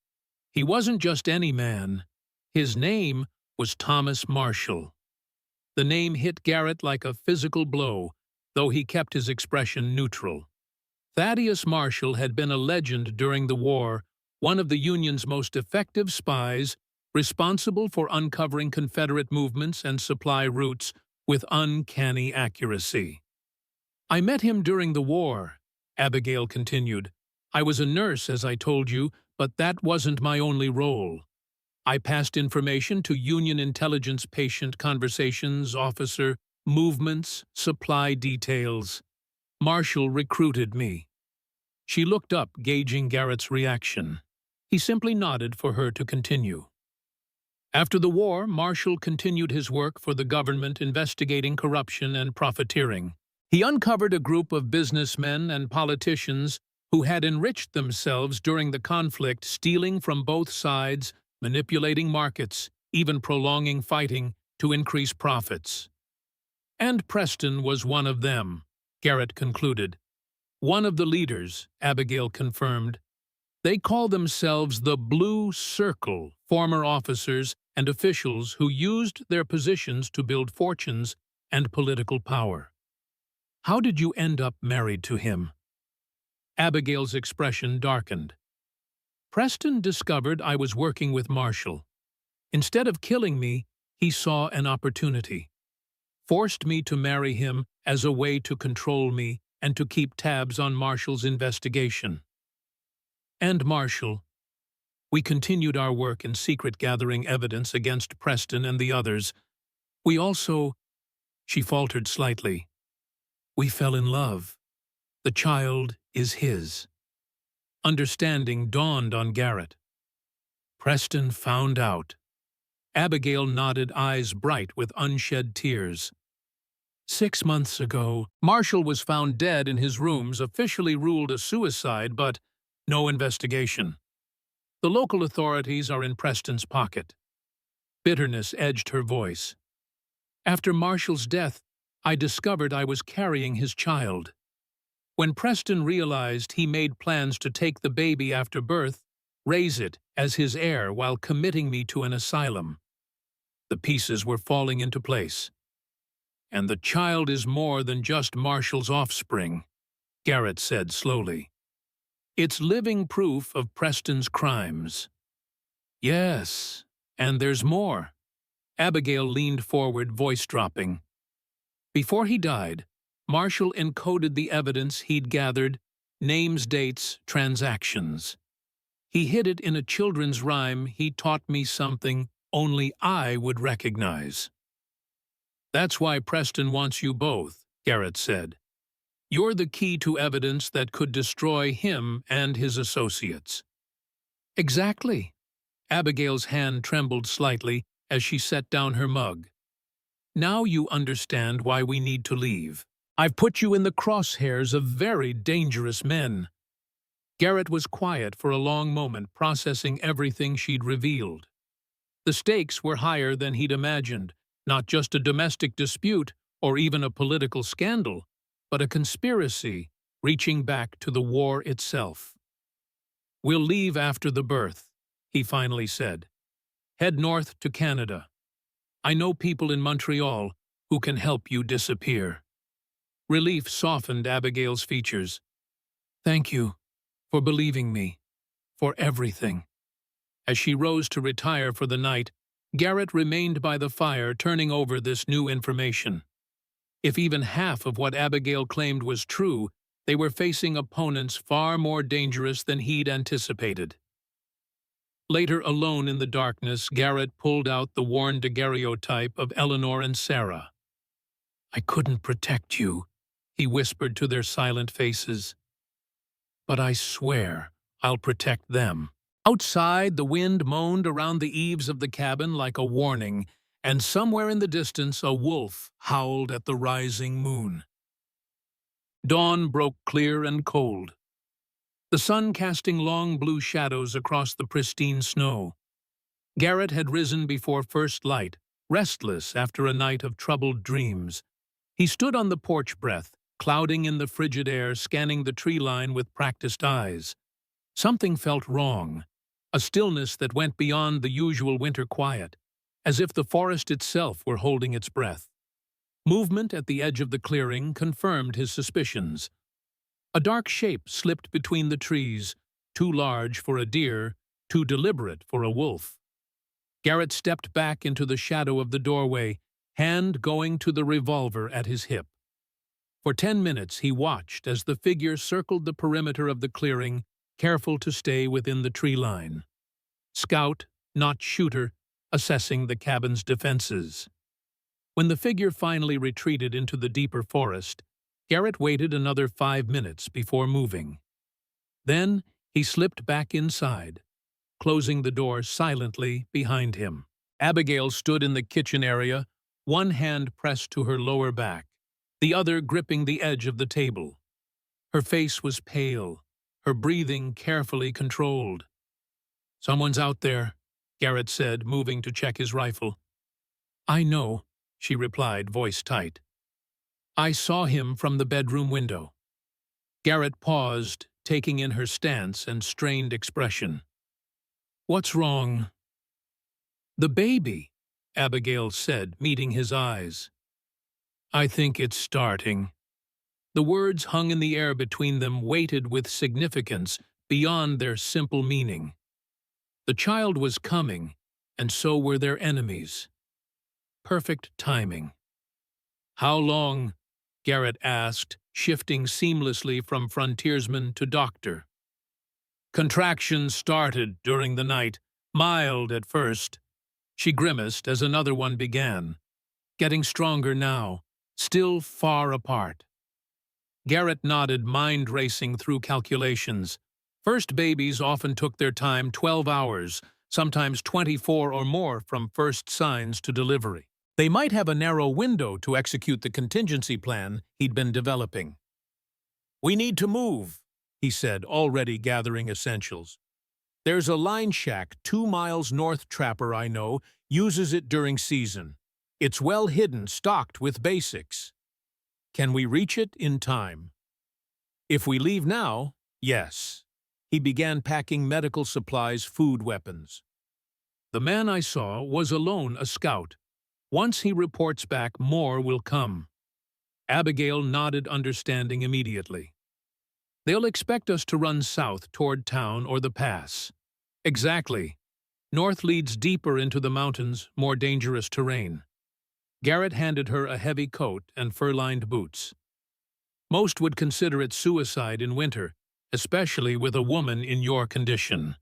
He wasn't just any man. His name was Thomas Marshall. The name hit Garrett like a physical blow, though he kept his expression neutral. Thaddeus Marshall had been a legend during the war, one of the Union's most effective spies, responsible for uncovering Confederate movements and supply routes with uncanny accuracy. "I met him during the war," Abigail continued. "I was a nurse, as I told you, but that wasn't my only role. I passed information to Union intelligence patient conversations officer movements, supply details. Marshall recruited me. She looked up, gauging Garrett's reaction. He simply nodded for her to continue. After the war, Marshall continued his work for the government investigating corruption and profiteering. He uncovered a group of businessmen and politicians who had enriched themselves during the conflict, stealing from both sides, manipulating markets, even prolonging fighting to increase profits. And Preston was one of them, Garrett concluded. One of the leaders, Abigail confirmed. They call themselves the Blue Circle, former officers and officials who used their positions to build fortunes and political power. How did you end up married to him? Abigail's expression darkened. Preston discovered I was working with Marshall. Instead of killing me, he saw an opportunity. Forced me to marry him as a way to control me and to keep tabs on Marshall's investigation. And Marshall. We continued our work in secret, gathering evidence against Preston and the others. We also, she faltered slightly, we fell in love. The child is his. Understanding dawned on Garrett. Preston found out. Abigail nodded, eyes bright with unshed tears. 6 months ago, Marshall was found dead in his rooms, officially ruled a suicide, but no investigation. The local authorities are in Preston's pocket. Bitterness edged her voice. After Marshall's death, I discovered I was carrying his child. When Preston realized, he made plans to take the baby after birth, raise it as his heir while committing me to an asylum. The pieces were falling into place. And the child is more than just Marshall's offspring, Garrett said slowly. It's living proof of Preston's crimes. Yes, and there's more. Abigail leaned forward, voice dropping. Before he died, Marshall encoded the evidence he'd gathered, names, dates, transactions. He hid it in a children's rhyme. He taught me something only I would recognize. That's why Preston wants you both, Garrett said. You're the key to evidence that could destroy him and his associates. Exactly. Abigail's hand trembled slightly as she set down her mug. Now you understand why we need to leave. I've put you in the crosshairs of very dangerous men. Garrett was quiet for a long moment, processing everything she'd revealed. The stakes were higher than he'd imagined, not just a domestic dispute or even a political scandal, but a conspiracy reaching back to the war itself. We'll leave after the birth, he finally said. Head north to Canada. I know people in Montreal who can help you disappear. Relief softened Abigail's features. Thank you for believing me, for everything. As she rose to retire for the night, Garrett remained by the fire, turning over this new information. If even half of what Abigail claimed was true, they were facing opponents far more dangerous than he'd anticipated. Later, alone in the darkness, Garrett pulled out the worn daguerreotype of Eleanor and Sarah. I couldn't protect you, he whispered to their silent faces. But I swear I'll protect them. Outside, the wind moaned around the eaves of the cabin like a warning, and somewhere in the distance a wolf howled at the rising moon. Dawn broke clear and cold, the sun casting long blue shadows across the pristine snow. Garrett had risen before first light, restless after a night of troubled dreams. He stood on the porch, breath clouding in the frigid air, scanning the tree line with practiced eyes. Something felt wrong, a stillness that went beyond the usual winter quiet, as if the forest itself were holding its breath. Movement at the edge of the clearing confirmed his suspicions. A dark shape slipped between the trees, too large for a deer, too deliberate for a wolf. Garrett stepped back into the shadow of the doorway, hand going to the revolver at his hip. For 10 minutes he watched as the figure circled the perimeter of the clearing, careful to stay within the tree line. Scout, not shooter, assessing the cabin's defenses. When the figure finally retreated into the deeper forest, Garrett waited another 5 minutes before moving. Then he slipped back inside, closing the door silently behind him. Abigail stood in the kitchen area, one hand pressed to her lower back, the other gripping the edge of the table. Her face was pale, her breathing carefully controlled. "Someone's out there," Garrett said, moving to check his rifle. "I know," she replied, voice tight. "I saw him from the bedroom window." Garrett paused, taking in her stance and strained expression. "What's wrong?" "The baby," Abigail said, meeting his eyes. "I think it's starting." The words hung in the air between them, weighted with significance beyond their simple meaning. The child was coming, and so were their enemies. Perfect timing. "How long?" Garrett asked, shifting seamlessly from frontiersman to doctor. "Contractions started during the night, mild at first." She grimaced as another one began, getting stronger now, still far apart. Garrett nodded, mind racing through calculations. First babies often took their time, 12 hours, sometimes 24 or more from first signs to delivery. They might have a narrow window to execute the contingency plan he'd been developing. "We need to move," he said, already gathering essentials. "There's a line shack 2 miles north. Trapper I know uses it during season. It's well hidden, stocked with basics. Can we reach it in time?" "If we leave now, yes." He began packing medical supplies, food, weapons. "The man I saw was alone, a scout. Once he reports back, more will come." Abigail nodded, understanding immediately. "They'll expect us to run south toward town or the pass." "Exactly. North leads deeper into the mountains, more dangerous terrain." Garrett handed her a heavy coat and fur-lined boots. "Most would consider it suicide in winter, especially with a woman in your condition."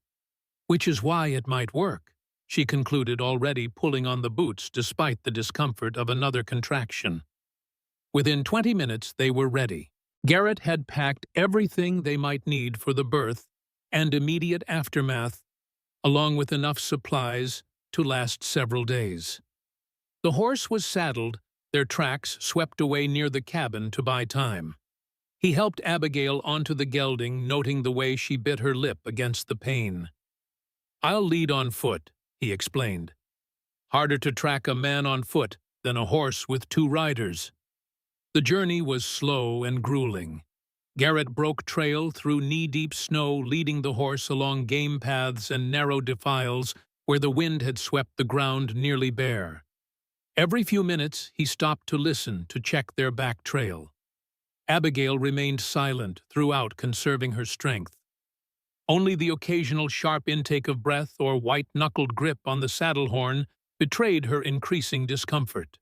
"Which is why it might work," she concluded, already pulling on the boots despite the discomfort of another contraction. Within 20 minutes they were ready. Garrett had packed everything they might need for the birth and immediate aftermath, along with enough supplies to last several days. The horse was saddled, their tracks swept away near the cabin to buy time. He helped Abigail onto the gelding, noting the way she bit her lip against the pain. "I'll lead on foot," he explained. "Harder to track a man on foot than a horse with 2 riders." The journey was slow and grueling. Garrett broke trail through knee-deep snow, leading the horse along game paths and narrow defiles where the wind had swept the ground nearly bare. Every few minutes he stopped to listen, to check their back trail. Abigail remained silent throughout, conserving her strength. Only the occasional sharp intake of breath or white-knuckled grip on the saddle horn betrayed her increasing discomfort.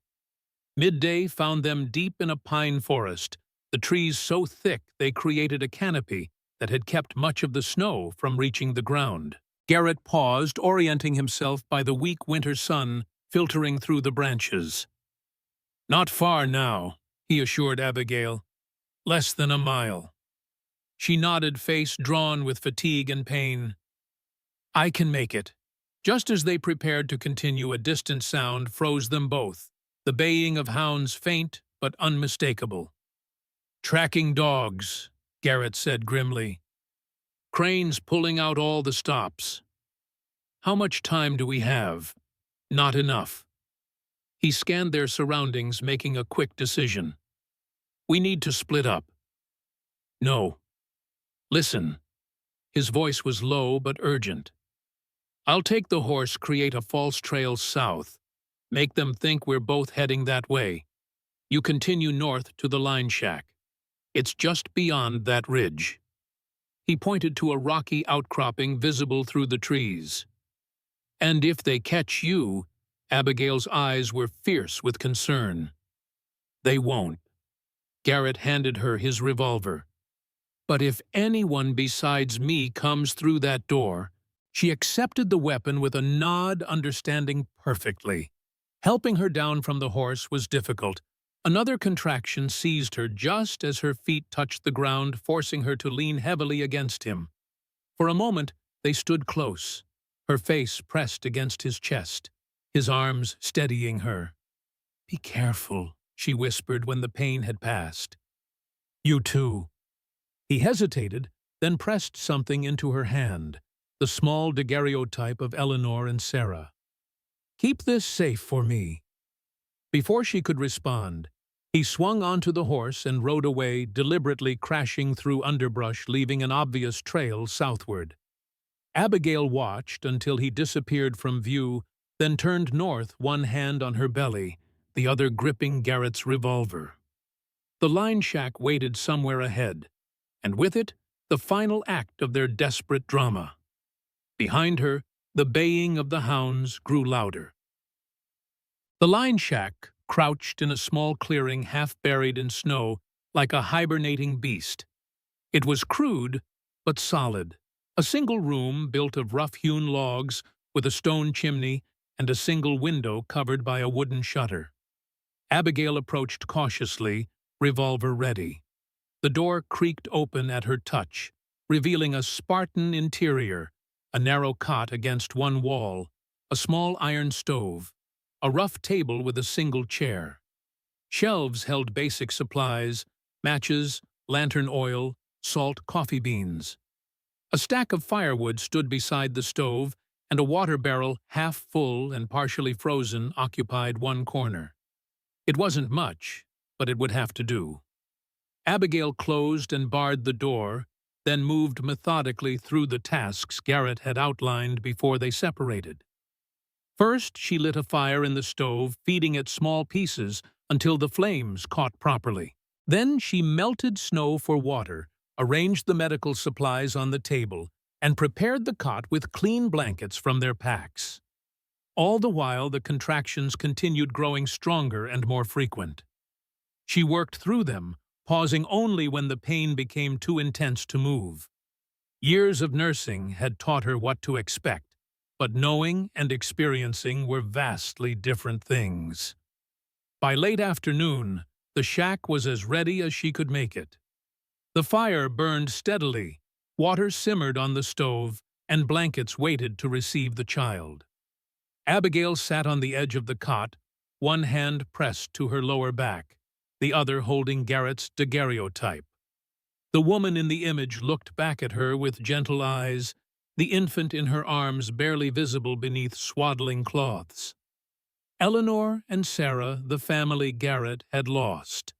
Midday found them deep in a pine forest, the trees so thick they created a canopy that had kept much of the snow from reaching the ground. Garrett paused, orienting himself by the weak winter sun filtering through the branches. "Not far now," he assured Abigail. "Less than a mile." She nodded, face drawn with fatigue and pain. "I can make it." Just as they prepared to continue, a distant sound froze them both, the baying of hounds, faint but unmistakable. "Tracking dogs," Garrett said grimly. "Cranes pulling out all the stops." "How much time do we have?" "Not enough." He scanned their surroundings, making a quick decision. "We need to split up." "No. Listen." His voice was low but urgent. "I'll take the horse, create a false trail south. Make them think we're both heading that way. You continue north to the line shack. It's just beyond that ridge." He pointed to a rocky outcropping visible through the trees. "And if they catch you," Abigail's eyes were fierce with concern. "They won't." Garrett handed her his revolver. "But if anyone besides me comes through that door," she accepted the weapon with a nod, understanding perfectly. Helping her down from the horse was difficult. Another contraction seized her just as her feet touched the ground, forcing her to lean heavily against him. For a moment, they stood close, her face pressed against his chest, his arms steadying her. "Be careful," she whispered when the pain had passed. "You too." He hesitated, then pressed something into her hand, the small daguerreotype of Eleanor and Sarah. "Keep this safe for me." Before she could respond, he swung onto the horse and rode away, deliberately crashing through underbrush, leaving an obvious trail southward. Abigail watched until he disappeared from view, then turned north, one hand on her belly, the other gripping Garrett's revolver. The line shack waited somewhere ahead, and with it, the final act of their desperate drama. Behind her, the baying of the hounds grew louder. The line shack crouched in a small clearing half buried in snow like a hibernating beast. It was crude, but solid. A single room built of rough-hewn logs with a stone chimney and a single window covered by a wooden shutter. Abigail approached cautiously, revolver ready. The door creaked open at her touch, revealing a Spartan interior, a narrow cot against one wall, a small iron stove, a rough table with a single chair. Shelves held basic supplies, matches, lantern oil, salt, coffee beans. A stack of firewood stood beside the stove, and a water barrel, half full and partially frozen, occupied one corner. It wasn't much, but it would have to do. Abigail closed and barred the door, then moved methodically through the tasks Garrett had outlined before they separated. First, she lit a fire in the stove, feeding it small pieces until the flames caught properly. Then she melted snow for water, arranged the medical supplies on the table, and prepared the cot with clean blankets from their packs. All the while, the contractions continued growing stronger and more frequent. She worked through them, pausing only when the pain became too intense to move. Years of nursing had taught her what to expect, but knowing and experiencing were vastly different things. By late afternoon, the shack was as ready as she could make it. The fire burned steadily, water simmered on the stove, and blankets waited to receive the child. Abigail sat on the edge of the cot, one hand pressed to her lower back, the other holding Garrett's daguerreotype. The woman in the image looked back at her with gentle eyes, the infant in her arms barely visible beneath swaddling cloths. Eleanor and Sarah, the family Garrett had lost.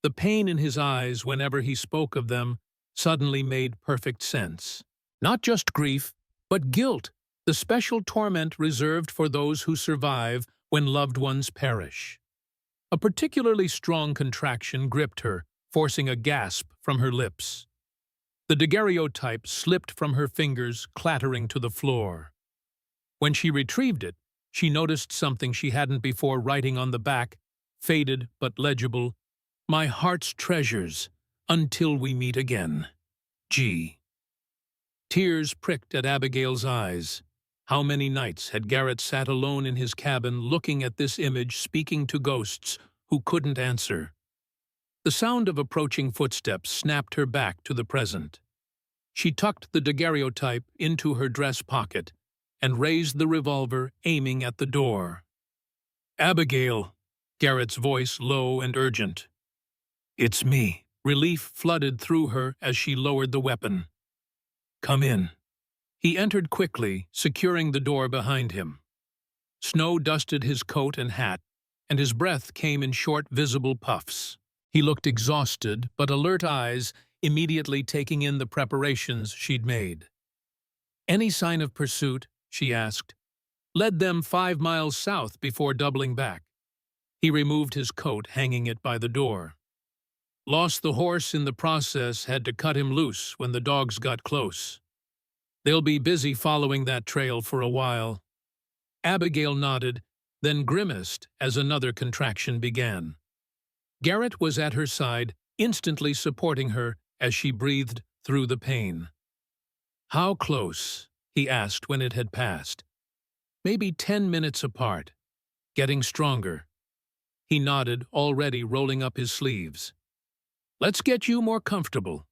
The pain in his eyes whenever he spoke of them suddenly made perfect sense. Not just grief, but guilt, the special torment reserved for those who survive when loved ones perish. A particularly strong contraction gripped her, forcing a gasp from her lips. The daguerreotype slipped from her fingers, clattering to the floor. When she retrieved it, she noticed something she hadn't before, writing on the back, faded but legible, "My heart's treasures, until we meet again. G." Tears pricked at Abigail's eyes. How many nights had Garrett sat alone in his cabin looking at this image, speaking to ghosts who couldn't answer? The sound of approaching footsteps snapped her back to the present. She tucked the daguerreotype into her dress pocket and raised the revolver, aiming at the door. "Abigail," Garrett's voice low and urgent. "It's me." Relief flooded through her as she lowered the weapon. "Come in." He entered quickly, securing the door behind him. Snow dusted his coat and hat, and his breath came in short, visible puffs. He looked exhausted, but alert eyes, immediately taking in the preparations she'd made. "Any sign of pursuit?" she asked. "Led them 5 miles south before doubling back." He removed his coat, hanging it by the door. "Lost the horse in the process, had to cut him loose when the dogs got close. They'll be busy following that trail for a while." Abigail nodded, then grimaced as another contraction began. Garrett was at her side, instantly supporting her as she breathed through the pain. "How close?" he asked when it had passed. "Maybe 10 minutes apart." getting stronger. He nodded, already rolling up his sleeves. Let's get you more comfortable.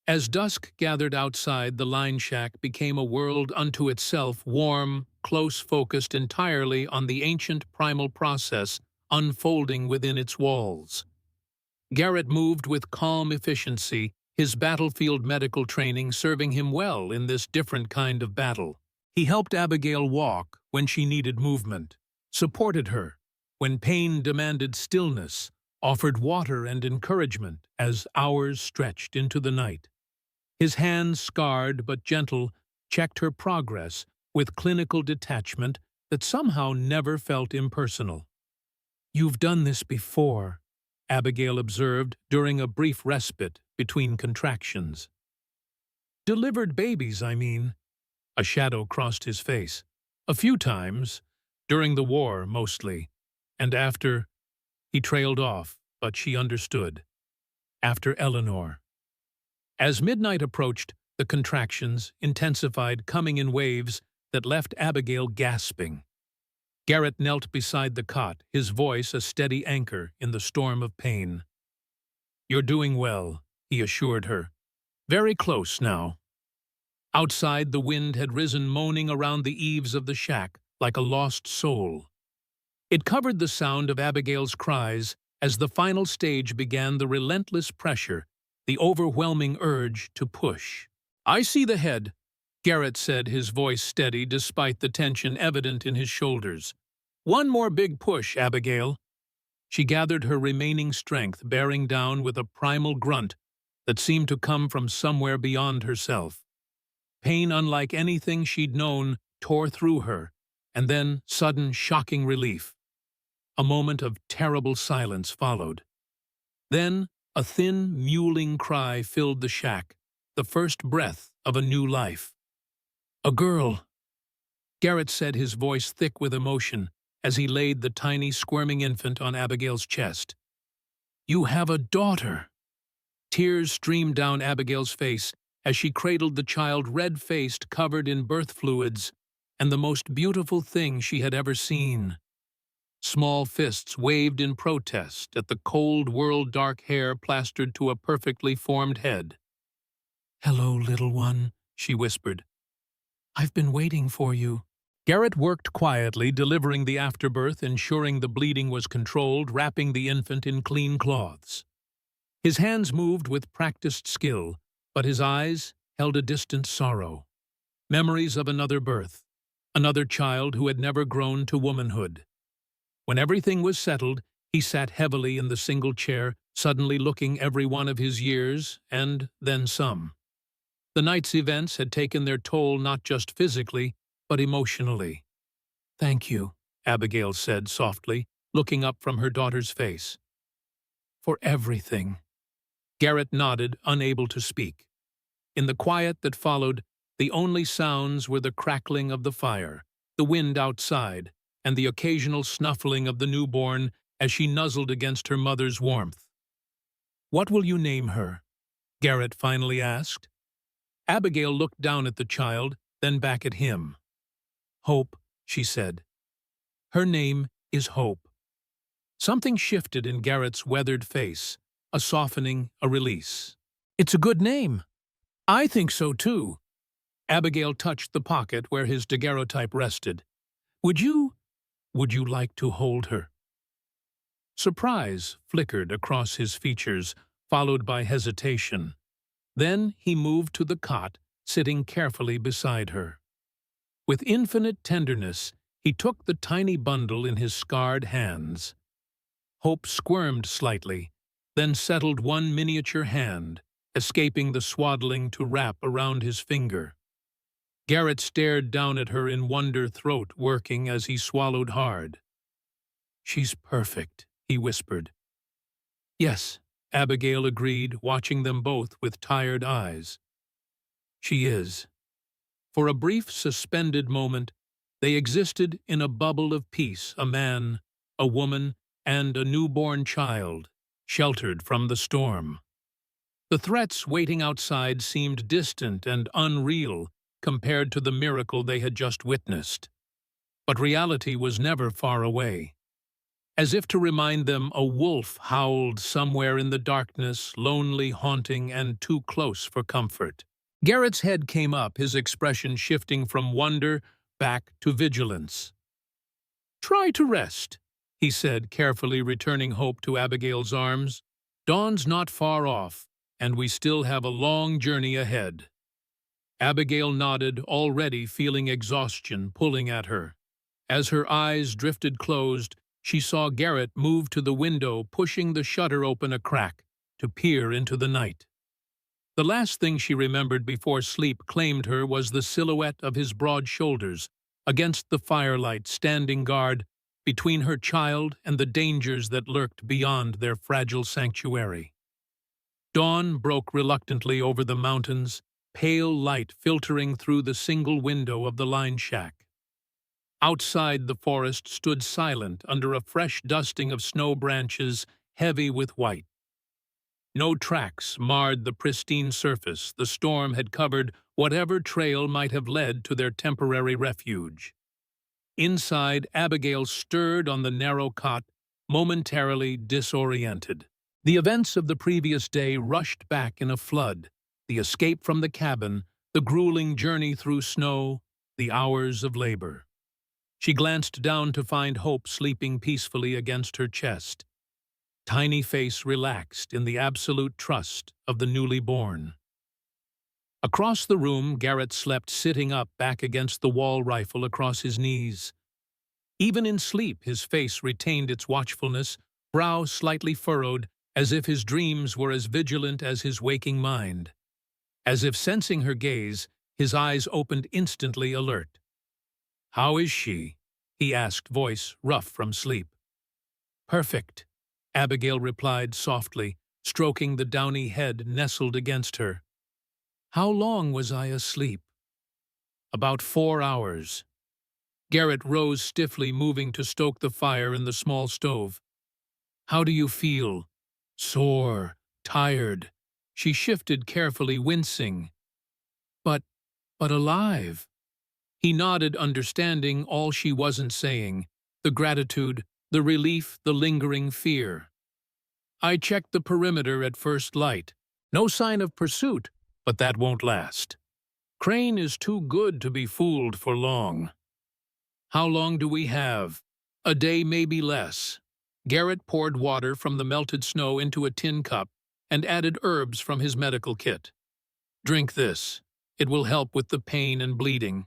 As dusk gathered outside, the line shack became a world unto itself, warm, close, focused entirely on the ancient primal process unfolding within its walls. Garrett moved with calm efficiency, his battlefield medical training serving him well in this different kind of battle. He helped Abigail walk when she needed movement, supported her when pain demanded stillness, offered water and encouragement as hours stretched into the night. His hands, scarred but gentle, checked her progress with clinical detachment that somehow never felt impersonal. "You've done this before," Abigail observed during a brief respite between contractions. "Delivered babies, I mean." A shadow crossed his face. "A few times, during the war mostly, and after—" He trailed off, but she understood. "After Eleanor." As midnight approached, the contractions intensified, coming in waves that left Abigail gasping. Garrett knelt beside the cot, his voice a steady anchor in the storm of pain. "You're doing well," he assured her. "Very close now." Outside, the wind had risen, moaning around the eaves of the shack like a lost soul. It covered the sound of Abigail's cries as the final stage began, the relentless pressure, the overwhelming urge to push. "I see the head," Garrett said, his voice steady despite the tension evident in his shoulders. "One more big push, Abigail." She gathered her remaining strength, bearing down with a primal grunt that seemed to come from somewhere beyond herself. Pain unlike anything she'd known tore through her, and then sudden, shocking relief. A moment of terrible silence followed. Then a thin, mewling cry filled the shack, the first breath of a new life. "A girl," Garrett said, his voice thick with emotion, as he laid the tiny, squirming infant on Abigail's chest. "You have a daughter." Tears streamed down Abigail's face as she cradled the child, red-faced, covered in birth fluids, and the most beautiful thing she had ever seen. Small fists waved in protest at the cold, world-dark hair plastered to a perfectly formed head. "Hello, little one," she whispered. "I've been waiting for you." Garrett worked quietly, delivering the afterbirth, ensuring the bleeding was controlled, wrapping the infant in clean cloths. His hands moved with practiced skill, but his eyes held a distant sorrow. Memories of another birth, another child who had never grown to womanhood. When everything was settled, he sat heavily in the single chair, suddenly looking every one of his years, and then some. The night's events had taken their toll not just physically, but emotionally. "Thank you," Abigail said softly, looking up from her daughter's face. "For everything." Garrett nodded, unable to speak. In the quiet that followed, the only sounds were the crackling of the fire, the wind outside, and the occasional snuffling of the newborn as she nuzzled against her mother's warmth. "What will you name her?" Garrett finally asked. Abigail looked down at the child, then back at him. "Hope," she said. "Her name is Hope." Something shifted in Garrett's weathered face, a softening, a release. "It's a good name." "I think so, too." Abigail touched the pocket where his daguerreotype rested. Would you like to hold her?" Surprise flickered across his features, followed by hesitation. Then he moved to the cot, sitting carefully beside her. With infinite tenderness, he took the tiny bundle in his scarred hands. Hope squirmed slightly, then settled one miniature hand, escaping the swaddling to wrap around his finger. Garrett stared down at her in wonder, throat working as he swallowed hard. "She's perfect," he whispered. "Yes," Abigail agreed, watching them both with tired eyes. "She is." For a brief, suspended moment, they existed in a bubble of peace, a man, a woman, and a newborn child, sheltered from the storm. The threats waiting outside seemed distant and unreal compared to the miracle they had just witnessed. but reality was never far away. As if to remind them, a wolf howled somewhere in the darkness, lonely, haunting, and too close for comfort. Garrett's head came up, his expression shifting from wonder back to vigilance. "Try to rest," he said, carefully returning hope to Abigail's arms. "Dawn's not far off, and we still have a long journey ahead." Abigail nodded, already feeling exhaustion pulling at her. As her eyes drifted closed, she saw Garrett move to the window, pushing the shutter open a crack to peer into the night. The last thing she remembered before sleep claimed her was the silhouette of his broad shoulders against the firelight, standing guard between her child and the dangers that lurked beyond their fragile sanctuary. Dawn broke reluctantly over the mountains, pale light filtering through the single window of the line shack. Outside, the forest stood silent under a fresh dusting of snow branches heavy with white. No tracks marred the pristine surface. The storm had covered whatever trail might have led to their temporary refuge. Inside, Abigail stirred on the narrow cot, momentarily disoriented. The events of the previous day rushed back in a flood: the escape from the cabin, the grueling journey through snow, the hours of labor. She glanced down to find Hope sleeping peacefully against her chest, tiny face relaxed in the absolute trust of the newly born. Across the room, Garrett slept sitting up, back against the wall, rifle across his knees. Even in sleep, his face retained its watchfulness, brow slightly furrowed, as if his dreams were as vigilant as his waking mind. As if sensing her gaze, his eyes opened instantly, alert. "How is she?" he asked, voice rough from sleep. "Perfect," Abigail replied softly, stroking the downy head nestled against her. "How long was I asleep?" "About 4 hours." Garrett rose stiffly, moving to stoke the fire in the small stove. "How do you feel?" "Sore, tired." She shifted carefully, wincing. But alive." He nodded, understanding all she wasn't saying, the gratitude, the relief, the lingering fear. "I checked the perimeter at first light. No sign of pursuit, but that won't last. Crane is too good to be fooled for long." "How long do we have?" "A day, maybe less." Garrett poured water from the melted snow into a tin cup and added herbs from his medical kit. "Drink this. It will help with the pain and bleeding."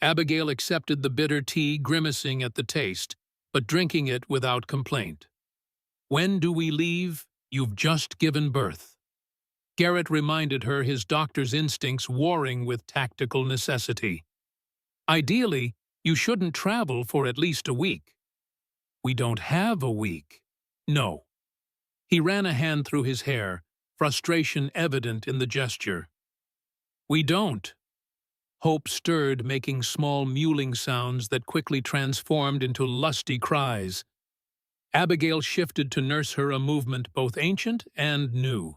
Abigail accepted the bitter tea, grimacing at the taste, but drinking it without complaint. "When do we leave? You've just given birth." Garrett reminded her, his doctor's instincts warring with tactical necessity. "Ideally, you shouldn't travel for at least a week." "We don't have a week." "No." He ran a hand through his hair, frustration evident in the gesture. "We don't." Hope stirred, making small mewling sounds that quickly transformed into lusty cries. Abigail shifted to nurse her, a movement both ancient and new.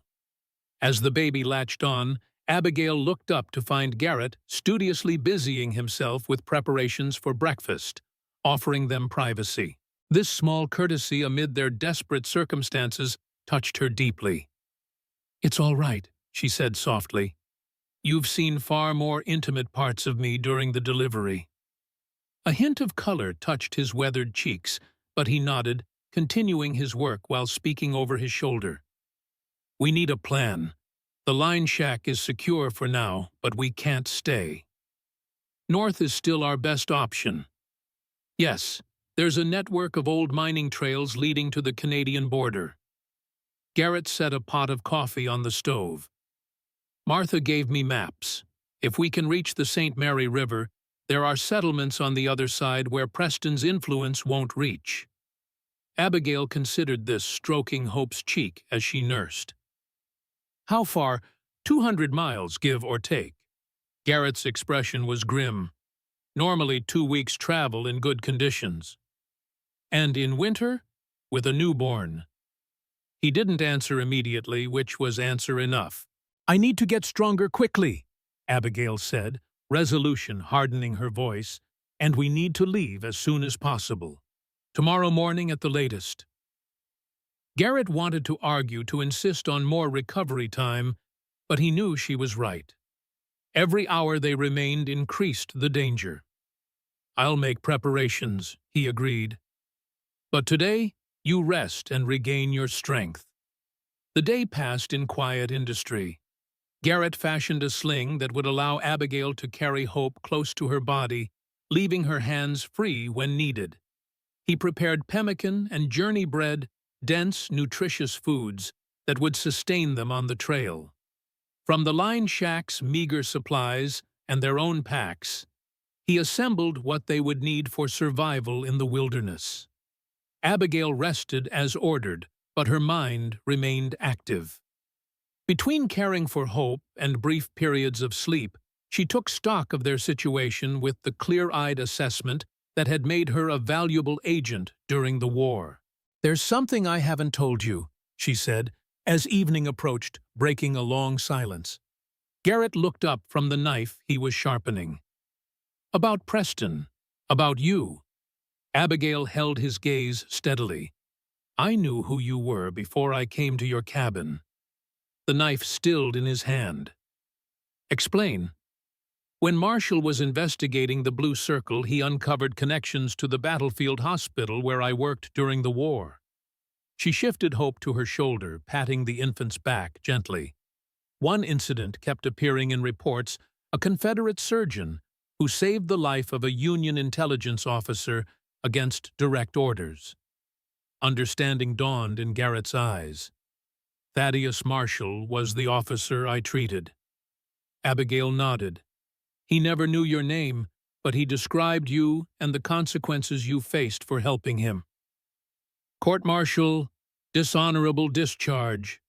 As the baby latched on, Abigail looked up to find Garrett studiously busying himself with preparations for breakfast, offering them privacy. This small courtesy amid their desperate circumstances touched her deeply. "It's all right," she said softly. "You've seen far more intimate parts of me during the delivery." A hint of color touched his weathered cheeks, but he nodded, continuing his work while speaking over his shoulder. "We need a plan. The line shack is secure for now, but we can't stay. North is still our best option. Yes, there's a network of old mining trails leading to the Canadian border." Garrett set a pot of coffee on the stove. "Martha gave me maps. If we can reach the St. Mary River, there are settlements on the other side where Preston's influence won't reach." Abigail considered this, stroking Hope's cheek as she nursed. "How far?" 200 miles, give or take." Garrett's expression was grim. "Normally 2 weeks' travel in good conditions." "And in winter? With a newborn." He didn't answer immediately, which was answer enough. "I need to get stronger quickly," Abigail said, resolution hardening her voice. and we need to leave as soon as possible. Tomorrow morning at the latest." Garrett wanted to argue to insist on more recovery time, but he knew she was right. Every hour they remained increased the danger. "I'll make preparations," he agreed. "But today, you rest and regain your strength." The day passed in quiet industry. Garrett fashioned a sling that would allow Abigail to carry Hope close to her body, leaving her hands free when needed. He prepared pemmican and journey bread, dense, nutritious foods that would sustain them on the trail. From the line shack's meager supplies and their own packs, he assembled what they would need for survival in the wilderness. Abigail rested as ordered, but her mind remained active. Between caring for Hope and brief periods of sleep, she took stock of their situation with the clear-eyed assessment that had made her a valuable agent during the war. "There's something I haven't told you," she said, as evening approached, breaking a long silence. Garrett looked up from the knife he was sharpening. "About Preston. About you." Abigail held his gaze steadily. "I knew who you were before I came to your cabin." The knife stilled in his hand. "Explain." "When Marshall was investigating the Blue Circle, he uncovered connections to the battlefield hospital where I worked during the war." She shifted Hope to her shoulder, patting the infant's back gently. One incident kept appearing in reports: a Confederate surgeon who saved the life of a Union intelligence officer against direct orders. Understanding dawned in Garrett's eyes. "Thaddeus Marshall was the officer I treated." Abigail nodded. "He never knew your name, but he described you and the consequences you faced for helping him." "Court-martial, dishonorable discharge."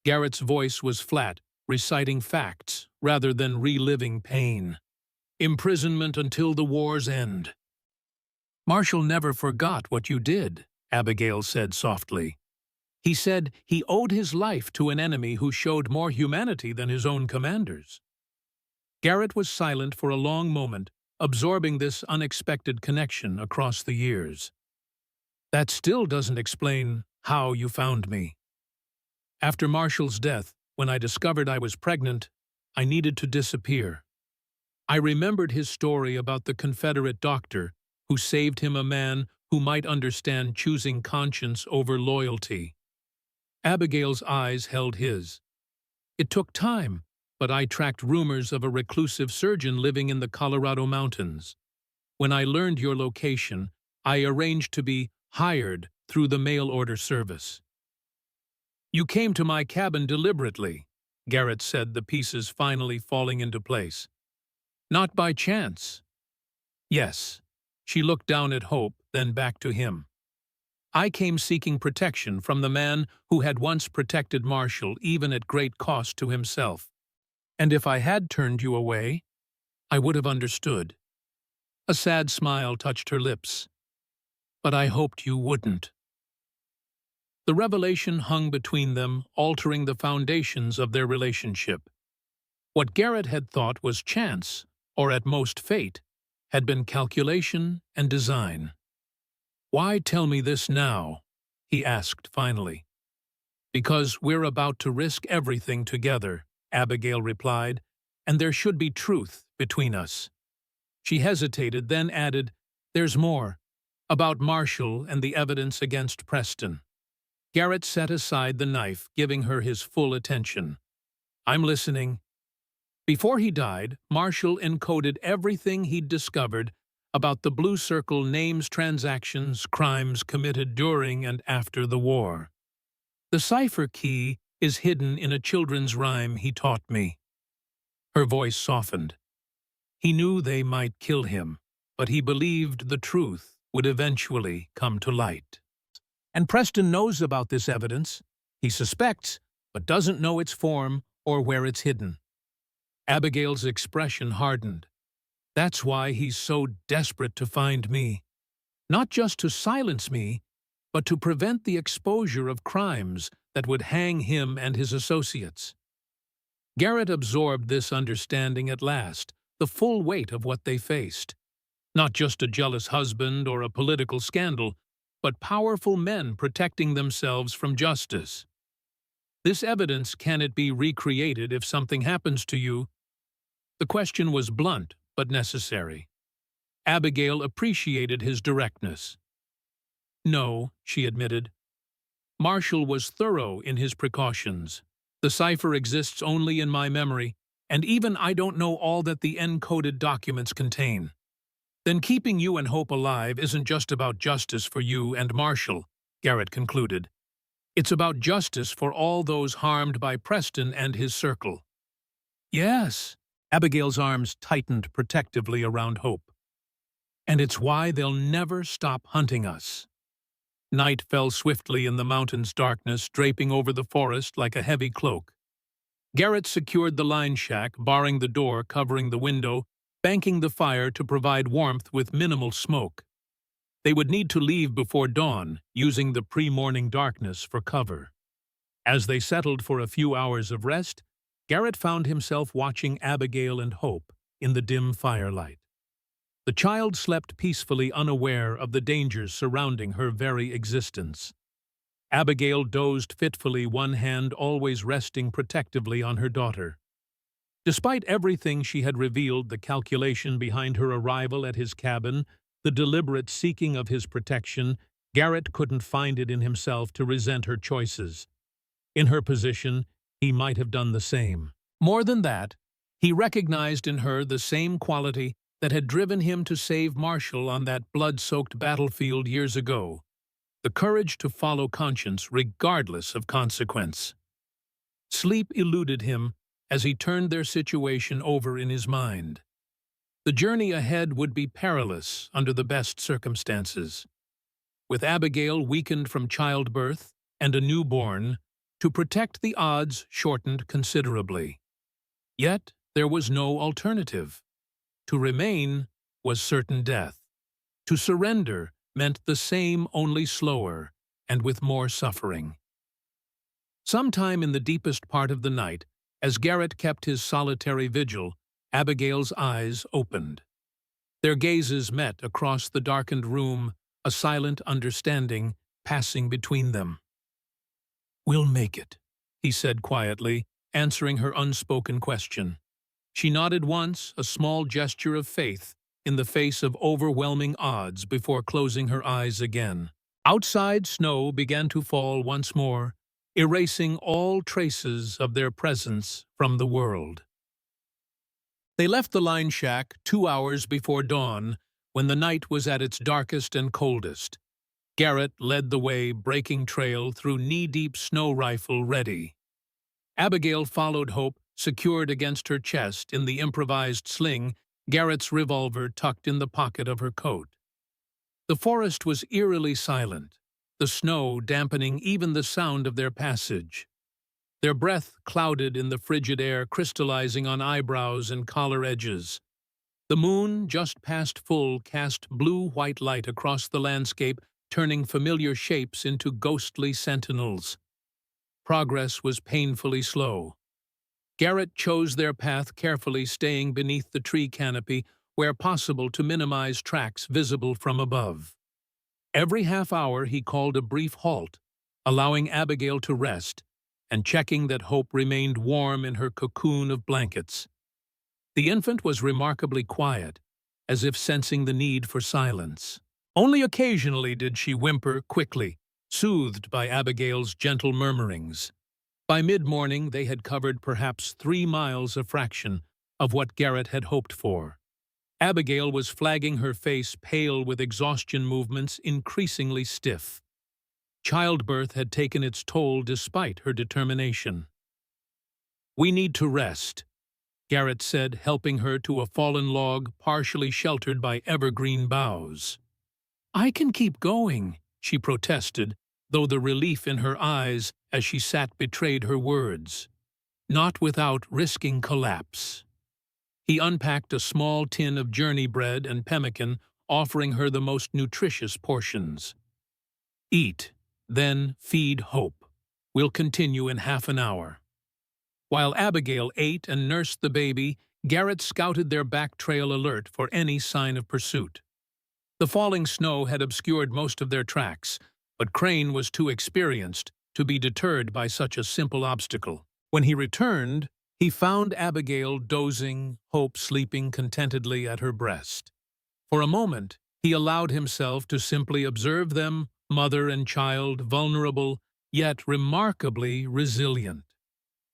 Garrett's voice was flat, reciting facts rather than reliving pain. "Imprisonment until the war's end." "Marshall never forgot what you did," Abigail said softly. "He said he owed his life to an enemy who showed more humanity than his own commanders." Garrett was silent for a long moment, absorbing this unexpected connection across the years. "That still doesn't explain how you found me." "After Marshall's death, when I discovered I was pregnant, I needed to disappear. I remembered his story about the Confederate doctor who saved him, a man who might understand choosing conscience over loyalty." Abigail's eyes held his. "It took time, but I tracked rumors of a reclusive surgeon living in the Colorado mountains. When I learned your location, I arranged to be hired through the mail-order service." "You came to my cabin deliberately," Garrett said, the pieces finally falling into place. "Not by chance." "Yes." She looked down at Hope, then back to him. "I came seeking protection from the man who had once protected Marshall, even at great cost to himself. And if I had turned you away, I would have understood." A sad smile touched her lips. "But I hoped you wouldn't." The revelation hung between them, altering the foundations of their relationship. What Garrett had thought was chance, or at most fate, had been calculation and design. "Why tell me this now?" he asked finally. "Because we're about to risk everything together," Abigail replied, "and there should be truth between us." She hesitated, then added, "There's more, about Marshall and the evidence against Preston." Garrett set aside the knife, giving her his full attention. "I'm listening." Before he died, Marshall encoded everything he'd discovered about the Blue Circle: names, transactions, crimes committed during and after the war. "The cipher key is hidden in a children's rhyme he taught me." Her voice softened. He knew they might kill him, but he believed the truth would eventually come to light. "And Preston knows about this evidence. He suspects, but doesn't know its form or where it's hidden." Abigail's expression hardened. "That's why he's so desperate to find me. Not just to silence me, but to prevent the exposure of crimes that would hang him and his associates." Garrett absorbed this understanding at last, the full weight of what they faced. Not just a jealous husband or a political scandal, but powerful men protecting themselves from justice. This evidence, can it be recreated if something happens to you? The question was blunt, but necessary. Abigail appreciated his directness. No, she admitted. Marshall was thorough in his precautions. The cipher exists only in my memory, and even I don't know all that the encoded documents contain. Then keeping you and Hope alive isn't just about justice for you and Marshall, Garrett concluded. It's about justice for all those harmed by Preston and his circle. Yes, Abigail's arms tightened protectively around Hope. And it's why they'll never stop hunting us. Night fell swiftly in the mountain's darkness, draping over the forest like a heavy cloak. Garrett secured the line shack, barring the door, covering the window, banking the fire to provide warmth with minimal smoke. They would need to leave before dawn, using the pre-morning darkness for cover. As they settled for a few hours of rest, Garrett found himself watching Abigail and Hope in the dim firelight. The child slept peacefully, unaware of the dangers surrounding her very existence. Abigail dozed fitfully, one hand always resting protectively on her daughter. Despite everything she had revealed, the calculation behind her arrival at his cabin, the deliberate seeking of his protection, Garrett couldn't find it in himself to resent her choices. In her position, he might have done the same. More than that, he recognized in her the same quality that had driven him to save Marshall on that blood-soaked battlefield years ago: the courage to follow conscience regardless of consequence. Sleep eluded him as he turned their situation over in his mind. The journey ahead would be perilous under the best circumstances. With Abigail weakened from childbirth and a newborn, to protect the odds shortened considerably. Yet there was no alternative. To remain was certain death. To surrender meant the same, only slower, and with more suffering. Sometime in the deepest part of the night, as Garrett kept his solitary vigil, Abigail's eyes opened. Their gazes met across the darkened room, a silent understanding passing between them. "We'll make it," he said quietly, answering her unspoken question. She nodded once, a small gesture of faith, in the face of overwhelming odds, before closing her eyes again. Outside, snow began to fall once more, erasing all traces of their presence from the world. They left the line shack 2 hours before dawn, when the night was at its darkest and coldest. Garrett led the way, breaking trail through knee-deep snow, rifle ready. Abigail followed Hope, secured against her chest in the improvised sling, Garrett's revolver tucked in the pocket of her coat. The forest was eerily silent, the snow dampening even the sound of their passage. Their breath clouded in the frigid air, crystallizing on eyebrows and collar edges. The moon, just past full, cast blue-white light across the landscape, turning familiar shapes into ghostly sentinels. Progress was painfully slow. Garrett chose their path carefully, staying beneath the tree canopy where possible to minimize tracks visible from above. Every half hour he called a brief halt, allowing Abigail to rest, and checking that Hope remained warm in her cocoon of blankets. The infant was remarkably quiet, as if sensing the need for silence. Only occasionally did she whimper quickly, soothed by Abigail's gentle murmurings. By mid-morning they had covered perhaps 3 miles, a fraction of what Garrett had hoped for. Abigail was flagging, her face pale with exhaustion, movements increasingly stiff. Childbirth had taken its toll despite her determination. "We need to rest," Garrett said, helping her to a fallen log partially sheltered by evergreen boughs. "I can keep going," she protested, though the relief in her eyes as she sat betrayed her words. "Not without risking collapse." He unpacked a small tin of journey bread and pemmican, offering her the most nutritious portions. "Eat, then feed Hope. We'll continue in half an hour." While Abigail ate and nursed the baby, Garrett scouted their back trail alert for any sign of pursuit. The falling snow had obscured most of their tracks, but Crane was too experienced to be deterred by such a simple obstacle. When he returned, he found Abigail dozing, Hope sleeping contentedly at her breast. For a moment, he allowed himself to simply observe them, mother and child, vulnerable, yet remarkably resilient.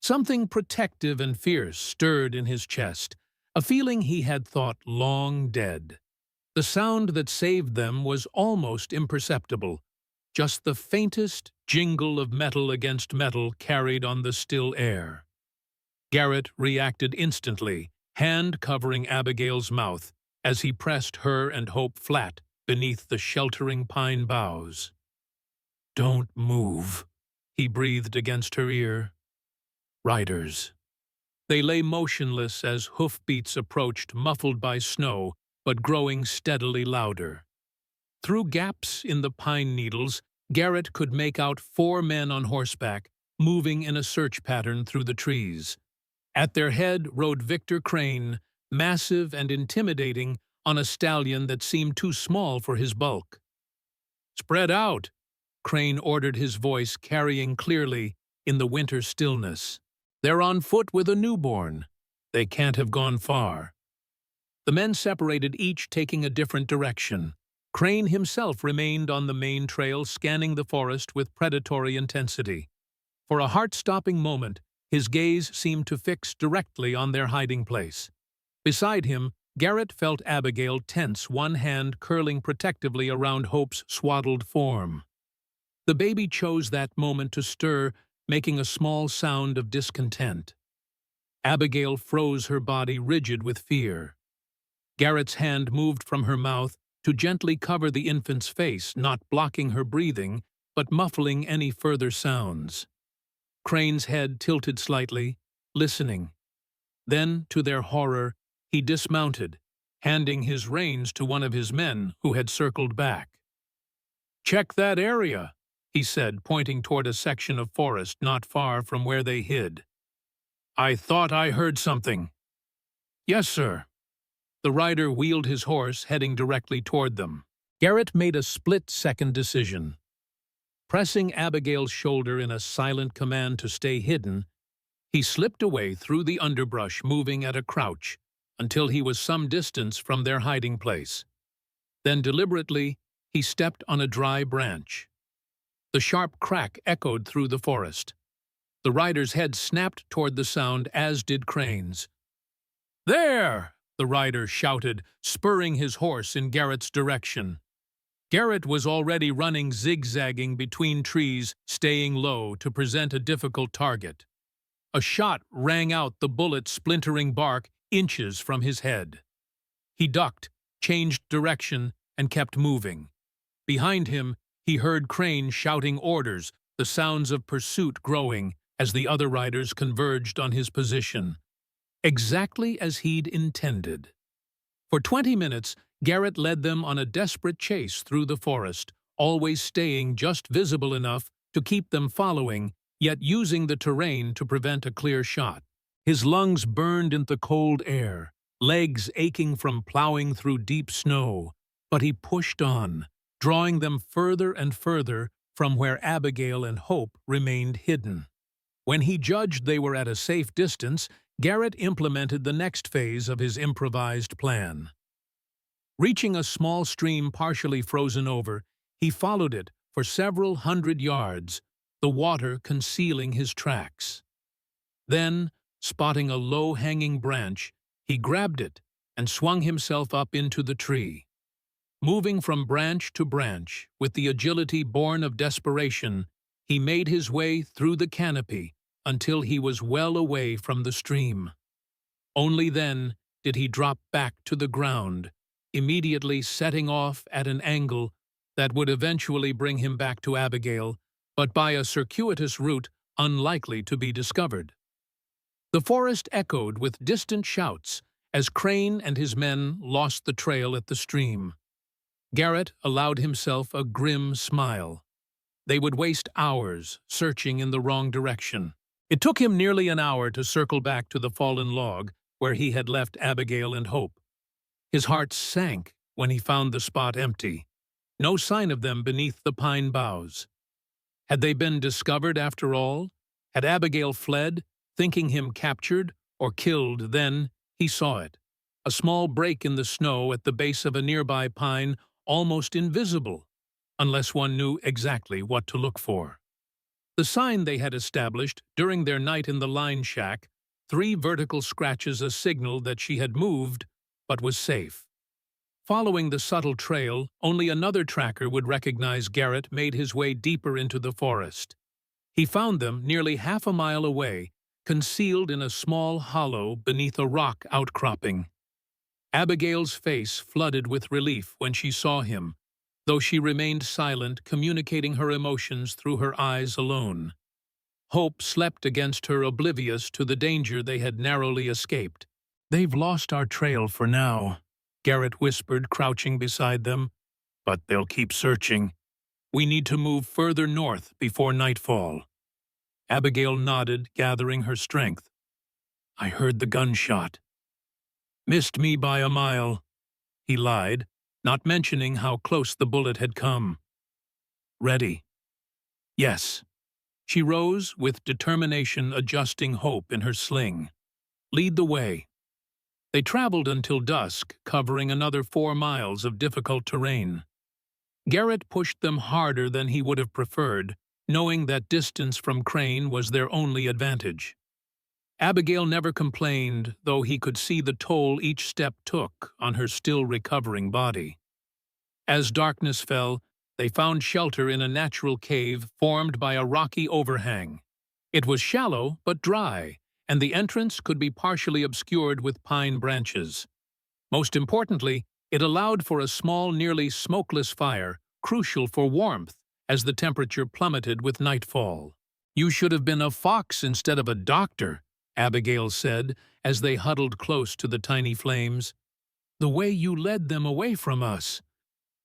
Something protective and fierce stirred in his chest, a feeling he had thought long dead. The sound that saved them was almost imperceptible, just the faintest jingle of metal against metal carried on the still air. Garrett reacted instantly, hand covering Abigail's mouth as he pressed her and Hope flat beneath the sheltering pine boughs. "Don't move," he breathed against her ear. "Riders." They lay motionless as hoofbeats approached, muffled by snow, but growing steadily louder. Through gaps in the pine needles, Garrett could make out 4 men on horseback, moving in a search pattern through the trees. At their head rode Victor Crane, massive and intimidating, on a stallion that seemed too small for his bulk. "Spread out," Crane ordered, his voice carrying clearly in the winter stillness. "They're on foot with a newborn. They can't have gone far." The men separated, each taking a different direction. Crane himself remained on the main trail, scanning the forest with predatory intensity. For a heart-stopping moment, his gaze seemed to fix directly on their hiding place. Beside him, Garrett felt Abigail tense, one hand curling protectively around Hope's swaddled form. The baby chose that moment to stir, making a small sound of discontent. Abigail froze, her body rigid with fear. Garrett's hand moved from her mouth to gently cover the infant's face, not blocking her breathing, but muffling any further sounds. Crane's head tilted slightly, listening. Then, to their horror, he dismounted, handing his reins to one of his men who had circled back. "Check that area," he said, pointing toward a section of forest not far from where they hid. "I thought I heard something." "Yes, sir." The rider wheeled his horse, heading directly toward them. Garrett made a split-second decision. Pressing Abigail's shoulder in a silent command to stay hidden, he slipped away through the underbrush, moving at a crouch, until he was some distance from their hiding place. Then deliberately, he stepped on a dry branch. The sharp crack echoed through the forest. The rider's head snapped toward the sound, as did Crane's. "There!" the rider shouted, spurring his horse in Garrett's direction. Garrett was already running, zigzagging between trees, staying low to present a difficult target. A shot rang out, the bullet splintering bark inches from his head. He ducked, changed direction, and kept moving. Behind him, he heard Crane shouting orders, the sounds of pursuit growing as the other riders converged on his position. Exactly as he'd intended. For 20 minutes, Garrett led them on a desperate chase through the forest, always staying just visible enough to keep them following, yet using the terrain to prevent a clear shot. His lungs burned in the cold air, legs aching from plowing through deep snow, but he pushed on, drawing them further and further from where Abigail and Hope remained hidden. When he judged they were at a safe distance, Garrett implemented the next phase of his improvised plan. Reaching a small stream partially frozen over, he followed it for several hundred yards, the water concealing his tracks. Then, spotting a low-hanging branch, he grabbed it and swung himself up into the tree. Moving from branch to branch, with the agility born of desperation, he made his way through the canopy until he was well away from the stream. Only then did he drop back to the ground, immediately setting off at an angle that would eventually bring him back to Abigail, but by a circuitous route unlikely to be discovered. The forest echoed with distant shouts as Crane and his men lost the trail at the stream. Garrett allowed himself a grim smile. They would waste hours searching in the wrong direction. It took him nearly an hour to circle back to the fallen log, where he had left Abigail and Hope. His heart sank when he found the spot empty. No sign of them beneath the pine boughs. Had they been discovered after all? Had Abigail fled, thinking him captured or killed? Then he saw it. A small break in the snow at the base of a nearby pine, almost invisible, unless one knew exactly what to look for. The sign they had established during their night in the line shack, 3 vertical scratches, a signal that she had moved but was safe. Following the subtle trail, only another tracker would recognize Garrett made his way deeper into the forest. He found them nearly half a mile away, concealed in a small hollow beneath a rock outcropping. Abigail's face flooded with relief when she saw him, though she remained silent, communicating her emotions through her eyes alone. Hope slept against her, oblivious to the danger they had narrowly escaped. "They've lost our trail for now," Garrett whispered, crouching beside them. "But they'll keep searching. We need to move further north before nightfall." Abigail nodded, gathering her strength. "I heard the gunshot." "Missed me by a mile," he lied, not mentioning how close the bullet had come. "Ready?" "Yes." She rose, with determination adjusting Hope in her sling. "Lead the way." They traveled until dusk, covering another 4 miles of difficult terrain. Garrett pushed them harder than he would have preferred, knowing that distance from Crane was their only advantage. Abigail never complained, though he could see the toll each step took on her still recovering body. As darkness fell, they found shelter in a natural cave formed by a rocky overhang. It was shallow but dry, and the entrance could be partially obscured with pine branches. Most importantly, it allowed for a small, nearly smokeless fire, crucial for warmth as the temperature plummeted with nightfall. "You should have been a fox instead of a doctor," Abigail said as they huddled close to the tiny flames. "The way you led them away from us."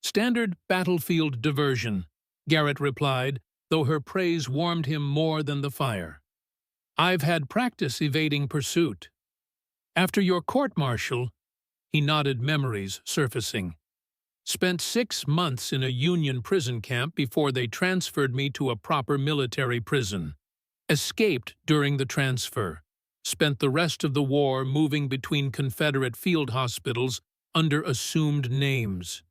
"Standard battlefield diversion," Garrett replied, though her praise warmed him more than the fire. "I've had practice evading pursuit. After your court-martial," he nodded, memories surfacing. "Spent 6 months in a Union prison camp before they transferred me to a proper military prison. Escaped during the transfer. Spent the rest of the war moving between Confederate field hospitals under assumed names."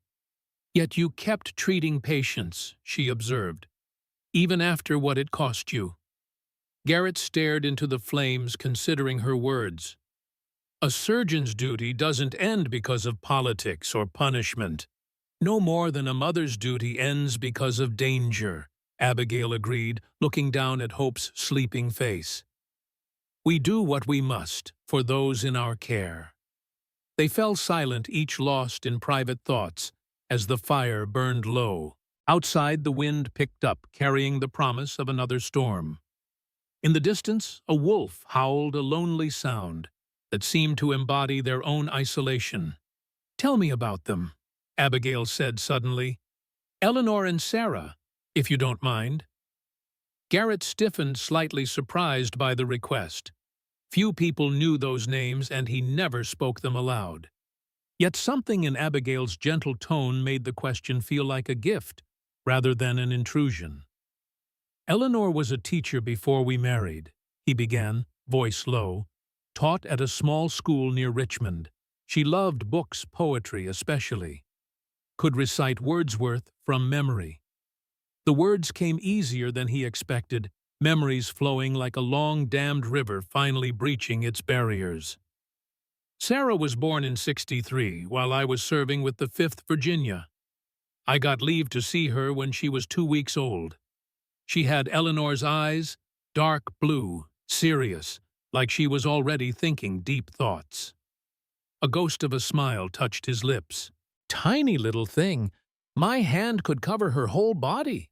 "Yet you kept treating patients," she observed, "even after what it cost you." Garrett stared into the flames, considering her words. "A surgeon's duty doesn't end because of politics or punishment. No more than a mother's duty ends because of danger," Abigail agreed, looking down at Hope's sleeping face. "We do what we must for those in our care." They fell silent, each lost in private thoughts, as the fire burned low. Outside, the wind picked up, carrying the promise of another storm. In the distance, a wolf howled, a lonely sound that seemed to embody their own isolation. "Tell me about them," Abigail said suddenly. "Eleanor and Sarah, if you don't mind." Garrett stiffened, slightly surprised by the request. Few people knew those names, and he never spoke them aloud. Yet something in Abigail's gentle tone made the question feel like a gift, rather than an intrusion. "Eleanor was a teacher before we married," he began, voice low. "Taught at a small school near Richmond. She loved books, poetry especially. Could recite Wordsworth from memory." The words came easier than he expected, memories flowing like a long dammed river finally breaching its barriers. "Sarah was born in '63 while I was serving with the 5th Virginia. I got leave to see her when she was 2 weeks old. She had Eleanor's eyes, dark blue, serious, like she was already thinking deep thoughts." A ghost of a smile touched his lips. "Tiny little thing. My hand could cover her whole body."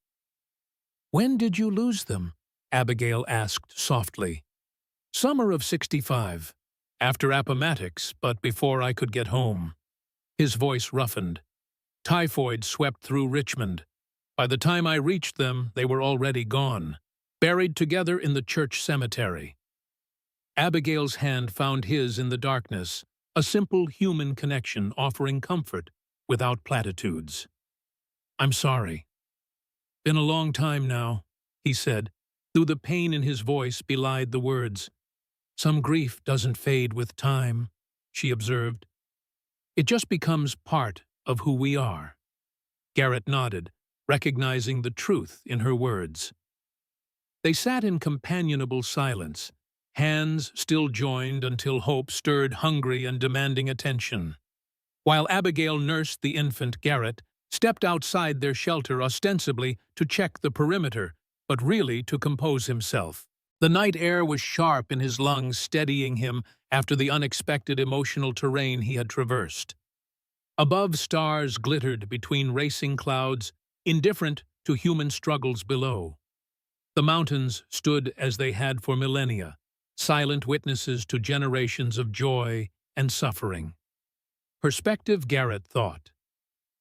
"When did you lose them?" Abigail asked softly. "Summer of '65. After Appomattox, but before I could get home." His voice roughened. "Typhoid swept through Richmond. By the time I reached them, they were already gone, buried together in the church cemetery." Abigail's hand found his in the darkness, a simple human connection offering comfort without platitudes. "I'm sorry. Been a long time now," he said, though the pain in his voice belied the words. "Some grief doesn't fade with time," she observed. "It just becomes part of who we are." Garrett nodded, recognizing the truth in her words. They sat in companionable silence, hands still joined until hope stirred hungry and demanding attention. While Abigail nursed the infant, Garrett stepped outside their shelter ostensibly to check the perimeter, but really to compose himself. The night air was sharp in his lungs, steadying him after the unexpected emotional terrain he had traversed. Above, stars glittered between racing clouds, indifferent to human struggles below. The mountains stood as they had for millennia, silent witnesses to generations of joy and suffering. Perspective, Garrett thought.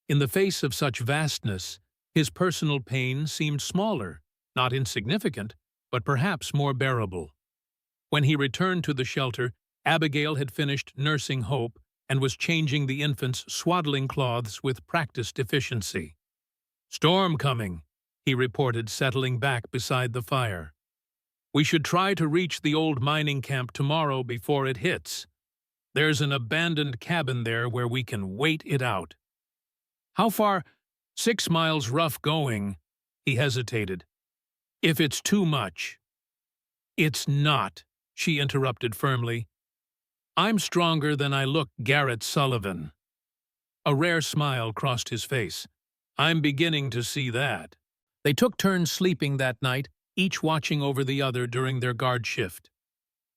In the face of such vastness, his personal pain seemed smaller, not insignificant, but perhaps more bearable. When he returned to the shelter, Abigail had finished nursing Hope and was changing the infant's swaddling cloths with practiced efficiency. "Storm coming," he reported, settling back beside the fire. "We should try to reach the old mining camp tomorrow before it hits. There's an abandoned cabin there where we can wait it out." "How far?" "6 miles rough going," he hesitated. "If it's too much." "It's not," she interrupted firmly. "I'm stronger than I look, Garrett Sullivan." A rare smile crossed his face. "I'm beginning to see that." They took turns sleeping that night, each watching over the other during their guard shift.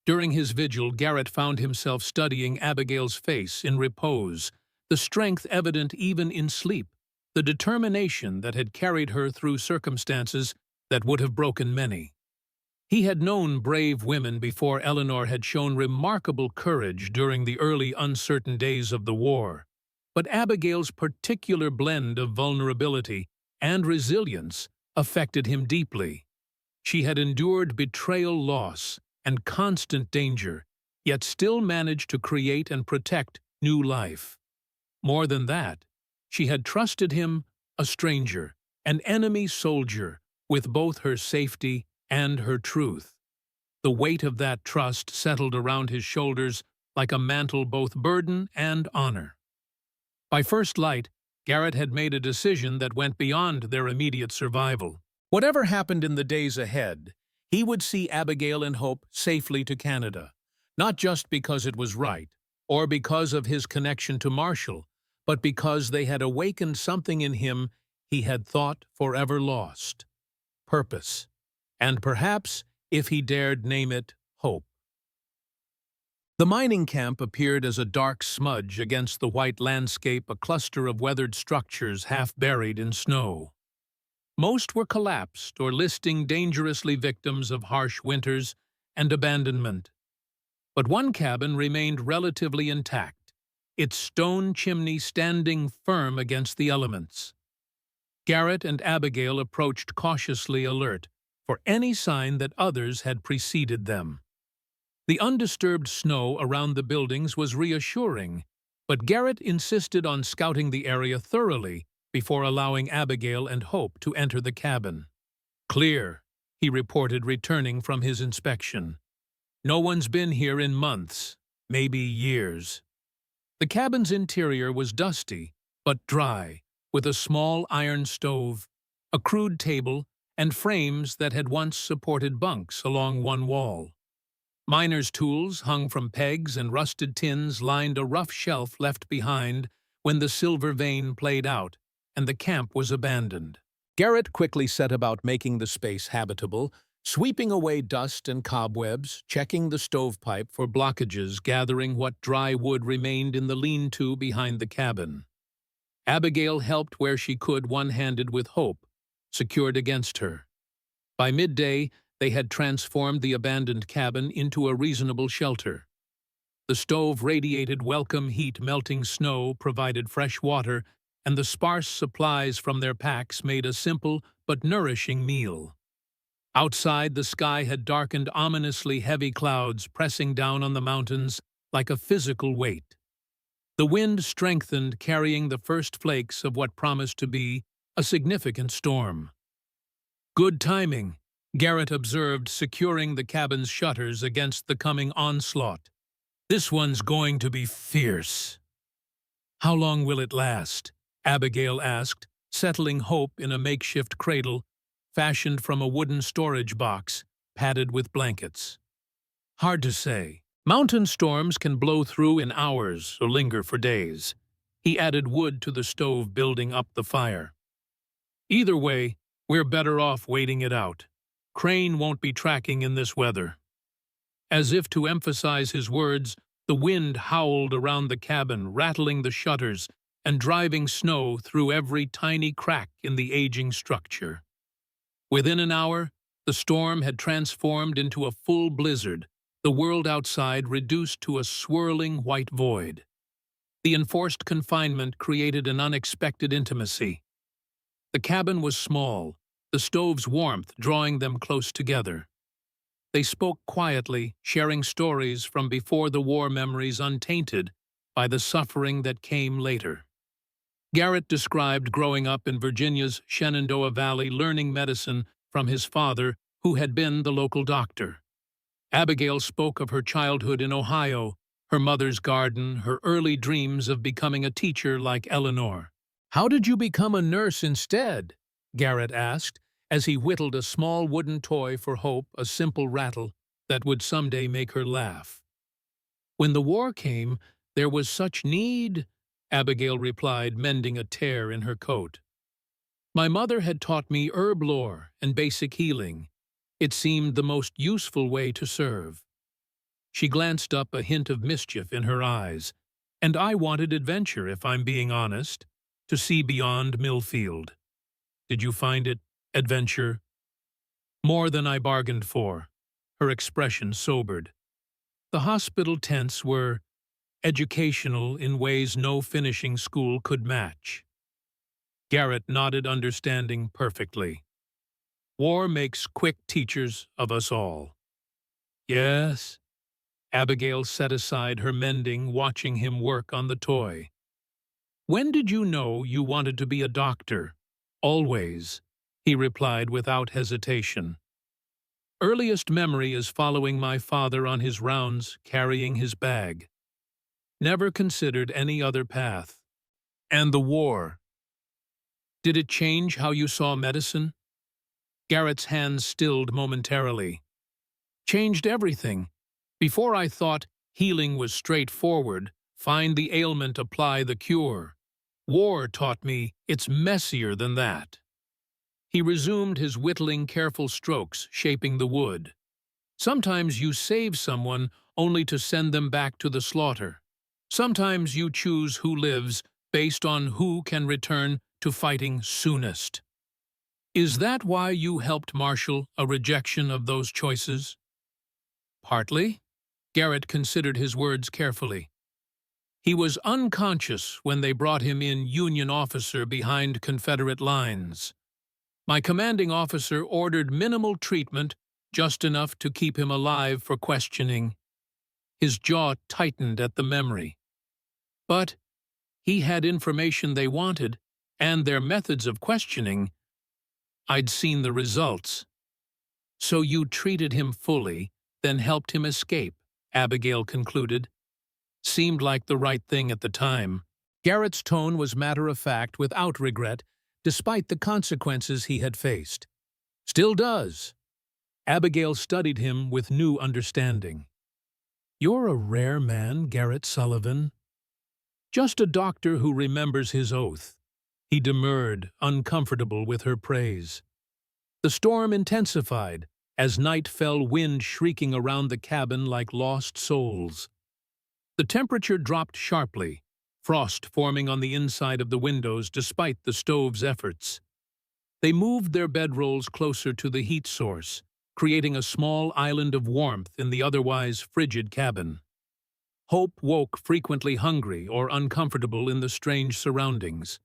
During his vigil, Garrett found himself studying Abigail's face in repose, the strength evident even in sleep, the determination that had carried her through circumstances that would have broken many. He had known brave women before Eleanor had shown remarkable courage during the early uncertain days of the war, but Abigail's particular blend of vulnerability and resilience affected him deeply. She had endured betrayal, loss, and constant danger, yet still managed to create and protect new life. More than that, she had trusted him, a stranger, an enemy soldier, with both her safety and her truth. The weight of that trust settled around his shoulders like a mantle, both burden and honor. By first light, Garrett had made a decision that went beyond their immediate survival. Whatever happened in the days ahead, he would see Abigail and Hope safely to Canada, not just because it was right, or because of his connection to Marshall, but because they had awakened something in him he had thought forever lost: purpose, and perhaps, if he dared name it, hope. The mining camp appeared as a dark smudge against the white landscape, a cluster of weathered structures half buried in snow. Most were collapsed or listing dangerously victims of harsh winters and abandonment. But one cabin remained relatively intact, its stone chimney standing firm against the elements. Garrett and Abigail approached cautiously, alert for any sign that others had preceded them. The undisturbed snow around the buildings was reassuring, but Garrett insisted on scouting the area thoroughly before allowing Abigail and Hope to enter the cabin. "Clear," he reported, returning from his inspection. "No one's been here in months, maybe years." The cabin's interior was dusty, but dry, with a small iron stove, a crude table, and frames that had once supported bunks along one wall. Miners' tools hung from pegs, and rusted tins lined a rough shelf left behind when the silver vein played out and the camp was abandoned. Garrett quickly set about making the space habitable, sweeping away dust and cobwebs, checking the stovepipe for blockages, gathering what dry wood remained in the lean-to behind the cabin. Abigail helped where she could, one-handed, with Hope secured against her. By midday, they had transformed the abandoned cabin into a reasonable shelter. The stove radiated welcome heat, melting snow provided fresh water, and the sparse supplies from their packs made a simple but nourishing meal. Outside, the sky had darkened ominously, heavy clouds pressing down on the mountains like a physical weight. The wind strengthened, carrying the first flakes of what promised to be a significant storm. "Good timing," Garrett observed, securing the cabin's shutters against the coming onslaught. "This one's going to be fierce." "How long will it last?" Abigail asked, settling Hope in a makeshift cradle fashioned from a wooden storage box padded with blankets. "Hard to say. Mountain storms can blow through in hours or linger for days." He added wood to the stove, building up the fire. "Either way, we're better off waiting it out. Crane won't be tracking in this weather." As if to emphasize his words, the wind howled around the cabin, rattling the shutters and driving snow through every tiny crack in the aging structure. Within an hour, the storm had transformed into a full blizzard, the world outside reduced to a swirling white void. The enforced confinement created an unexpected intimacy. The cabin was small, the stove's warmth drawing them close together. They spoke quietly, sharing stories from before the war, memories untainted by the suffering that came later. Garrett described growing up in Virginia's Shenandoah Valley, learning medicine from his father, who had been the local doctor. Abigail spoke of her childhood in Ohio, her mother's garden, her early dreams of becoming a teacher like Eleanor. "How did you become a nurse instead?" Garrett asked, as he whittled a small wooden toy for Hope, a simple rattle that would someday make her laugh. "When the war came, there was such need," Abigail replied, mending a tear in her coat. "My mother had taught me herb lore and basic healing. It seemed the most useful way to serve." She glanced up, a hint of mischief in her eyes. "And I wanted adventure, if I'm being honest, to see beyond Millfield." "Did you find it adventure?" "More than I bargained for." Her expression sobered. "The hospital tents were educational in ways no finishing school could match." Garrett nodded, understanding perfectly. "War makes quick teachers of us all." "Yes." Abigail set aside her mending, watching him work on the toy. "When did you know you wanted to be a doctor?" "Always," he replied without hesitation. "Earliest memory is following my father on his rounds, carrying his bag. Never considered any other path." "And the war? Did it change how you saw medicine?" Garrett's hands stilled momentarily. "Changed everything. Before I thought healing was straightforward, find the ailment, apply the cure. War taught me it's messier than that." He resumed his whittling, careful strokes, shaping the wood. "Sometimes you save someone only to send them back to the slaughter. Sometimes you choose who lives based on who can return to fighting soonest. Is that why you helped marshal a rejection of those choices?" "Partly." Garrett considered his words carefully. "He was unconscious when they brought him in, Union officer behind Confederate lines. My commanding officer ordered minimal treatment, just enough to keep him alive for questioning." His jaw tightened at the memory. "But he had information they wanted, and their methods of questioning. I'd seen the results." "So you treated him fully, then helped him escape," Abigail concluded. "Seemed like the right thing at the time." Garrett's tone was matter-of-fact, without regret, despite the consequences he had faced. "Still does." Abigail studied him with new understanding. "You're a rare man, Garrett Sullivan." "Just a doctor who remembers his oath." He demurred, uncomfortable with her praise. The storm intensified, as night fell, wind shrieking around the cabin like lost souls. The temperature dropped sharply, frost forming on the inside of the windows despite the stove's efforts. They moved their bedrolls closer to the heat source, creating a small island of warmth in the otherwise frigid cabin. Hope woke frequently hungry or uncomfortable in the strange surroundings.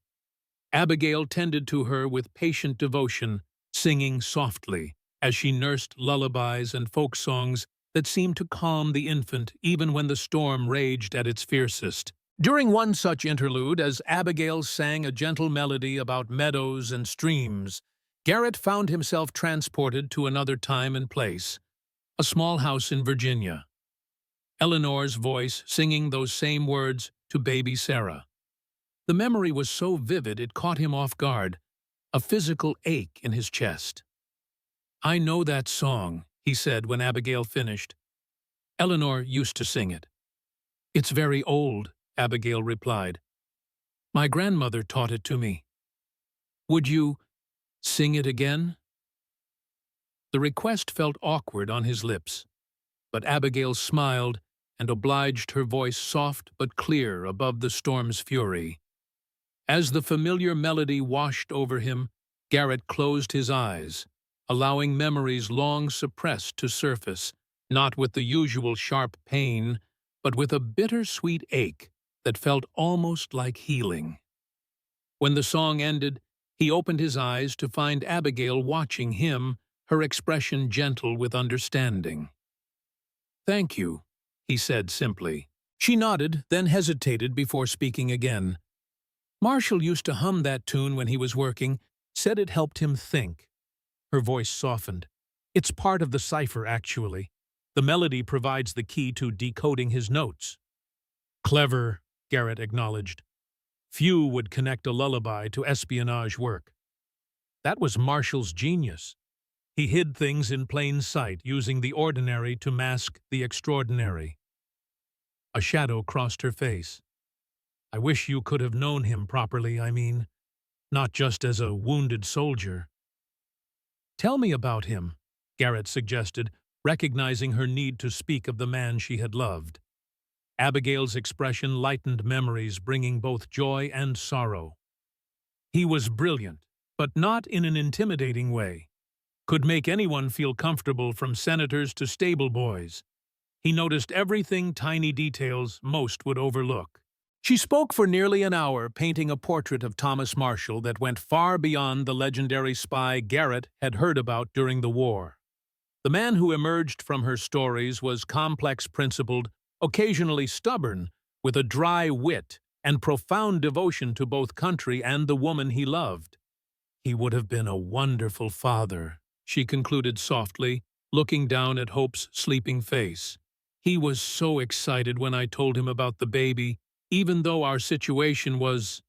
Abigail tended to her with patient devotion, singing softly, as she nursed lullabies and folk songs that seemed to calm the infant even when the storm raged at its fiercest. During one such interlude, as Abigail sang a gentle melody about meadows and streams, Garrett found himself transported to another time and place, a small house in Virginia. Eleanor's voice singing those same words to baby Sarah. The memory was so vivid it caught him off guard, a physical ache in his chest. "I know that song," he said when Abigail finished. "Eleanor used to sing it." "It's very old," Abigail replied. "My grandmother taught it to me." "Would you sing it again?" The request felt awkward on his lips, but Abigail smiled and obliged, her voice soft but clear above the storm's fury. As the familiar melody washed over him, Garrett closed his eyes, allowing memories long suppressed to surface, not with the usual sharp pain, but with a bittersweet ache that felt almost like healing. When the song ended, he opened his eyes to find Abigail watching him, her expression gentle with understanding. "Thank you," he said simply. She nodded, then hesitated before speaking again. "Marshall used to hum that tune when he was working, said it helped him think." Her voice softened. "It's part of the cipher, actually. The melody provides the key to decoding his notes." "Clever," Garrett acknowledged. "Few would connect a lullaby to espionage work." "That was Marshall's genius. He hid things in plain sight, using the ordinary to mask the extraordinary." A shadow crossed her face. "I wish you could have known him properly, I mean, not just as a wounded soldier." "Tell me about him," Garrett suggested, recognizing her need to speak of the man she had loved. Abigail's expression lightened memories, bringing both joy and sorrow. "He was brilliant, but not in an intimidating way. Could make anyone feel comfortable, from senators to stable boys. He noticed everything, tiny details most would overlook." She spoke for nearly an hour, painting a portrait of Thomas Marshall that went far beyond the legendary spy Garrett had heard about during the war. The man who emerged from her stories was complex-principled, occasionally stubborn, with a dry wit and profound devotion to both country and the woman he loved. "He would have been a wonderful father," she concluded softly, looking down at Hope's sleeping face. "He was so excited when I told him about the baby, even though our situation was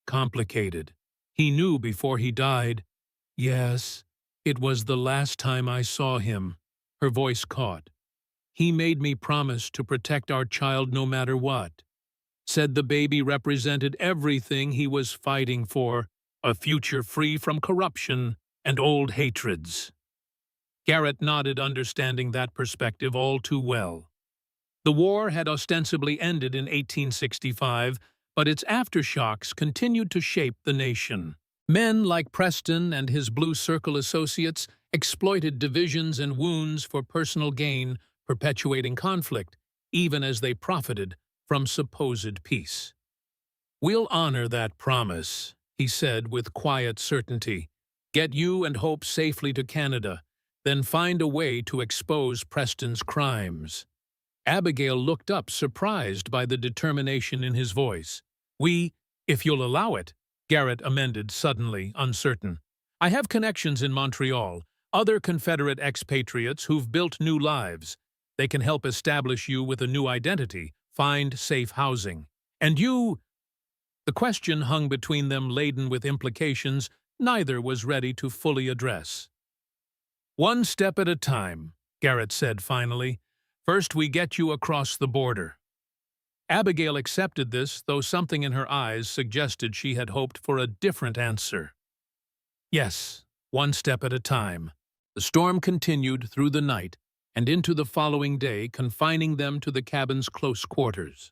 complicated. He knew before he died." "Yes, it was the last time I saw him," her voice caught. "He made me promise to protect our child no matter what. Said the baby represented everything he was fighting for, a future free from corruption and old hatreds." Garrett nodded, understanding that perspective all too well. The war had ostensibly ended in 1865, but its aftershocks continued to shape the nation. Men like Preston and his Blue Circle associates exploited divisions and wounds for personal gain, perpetuating conflict, even as they profited from supposed peace. "We'll honor that promise," he said with quiet certainty. "Get you and Hope safely to Canada, then find a way to expose Preston's crimes." Abigail looked up, surprised by the determination in his voice. If you'll allow it," Garrett amended suddenly, uncertain. "I have connections in Montreal, other Confederate expatriates who've built new lives. They can help establish you with a new identity, find safe housing. And you—" The question hung between them, laden with implications neither was ready to fully address. "One step at a time," Garrett said finally. "First we get you across the border." Abigail accepted this, though something in her eyes suggested she had hoped for a different answer. "Yes, one step at a time." The storm continued through the night and into the following day, confining them to the cabin's close quarters.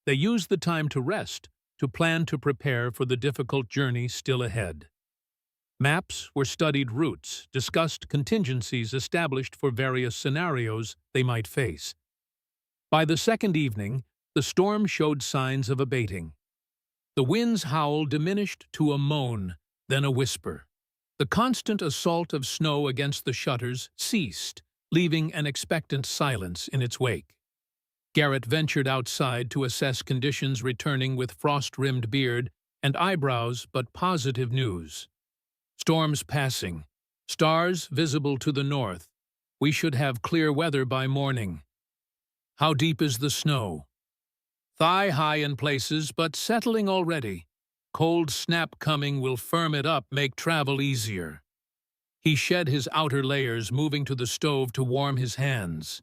They used the time to rest, to plan to prepare for the difficult journey still ahead. Maps were studied routes, discussed contingencies established for various scenarios they might face. By the second evening, the storm showed signs of abating. The wind's howl diminished to a moan, then a whisper. The constant assault of snow against the shutters ceased, leaving an expectant silence in its wake. Garrett ventured outside to assess conditions, returning with frost-rimmed beard and eyebrows, but positive news. Storms passing. Stars visible to the north. We should have clear weather by morning. How deep is the snow? Thigh-high in places, but settling already. Cold snap coming will firm it up, make travel easier. He shed his outer layers, moving to the stove to warm his hands.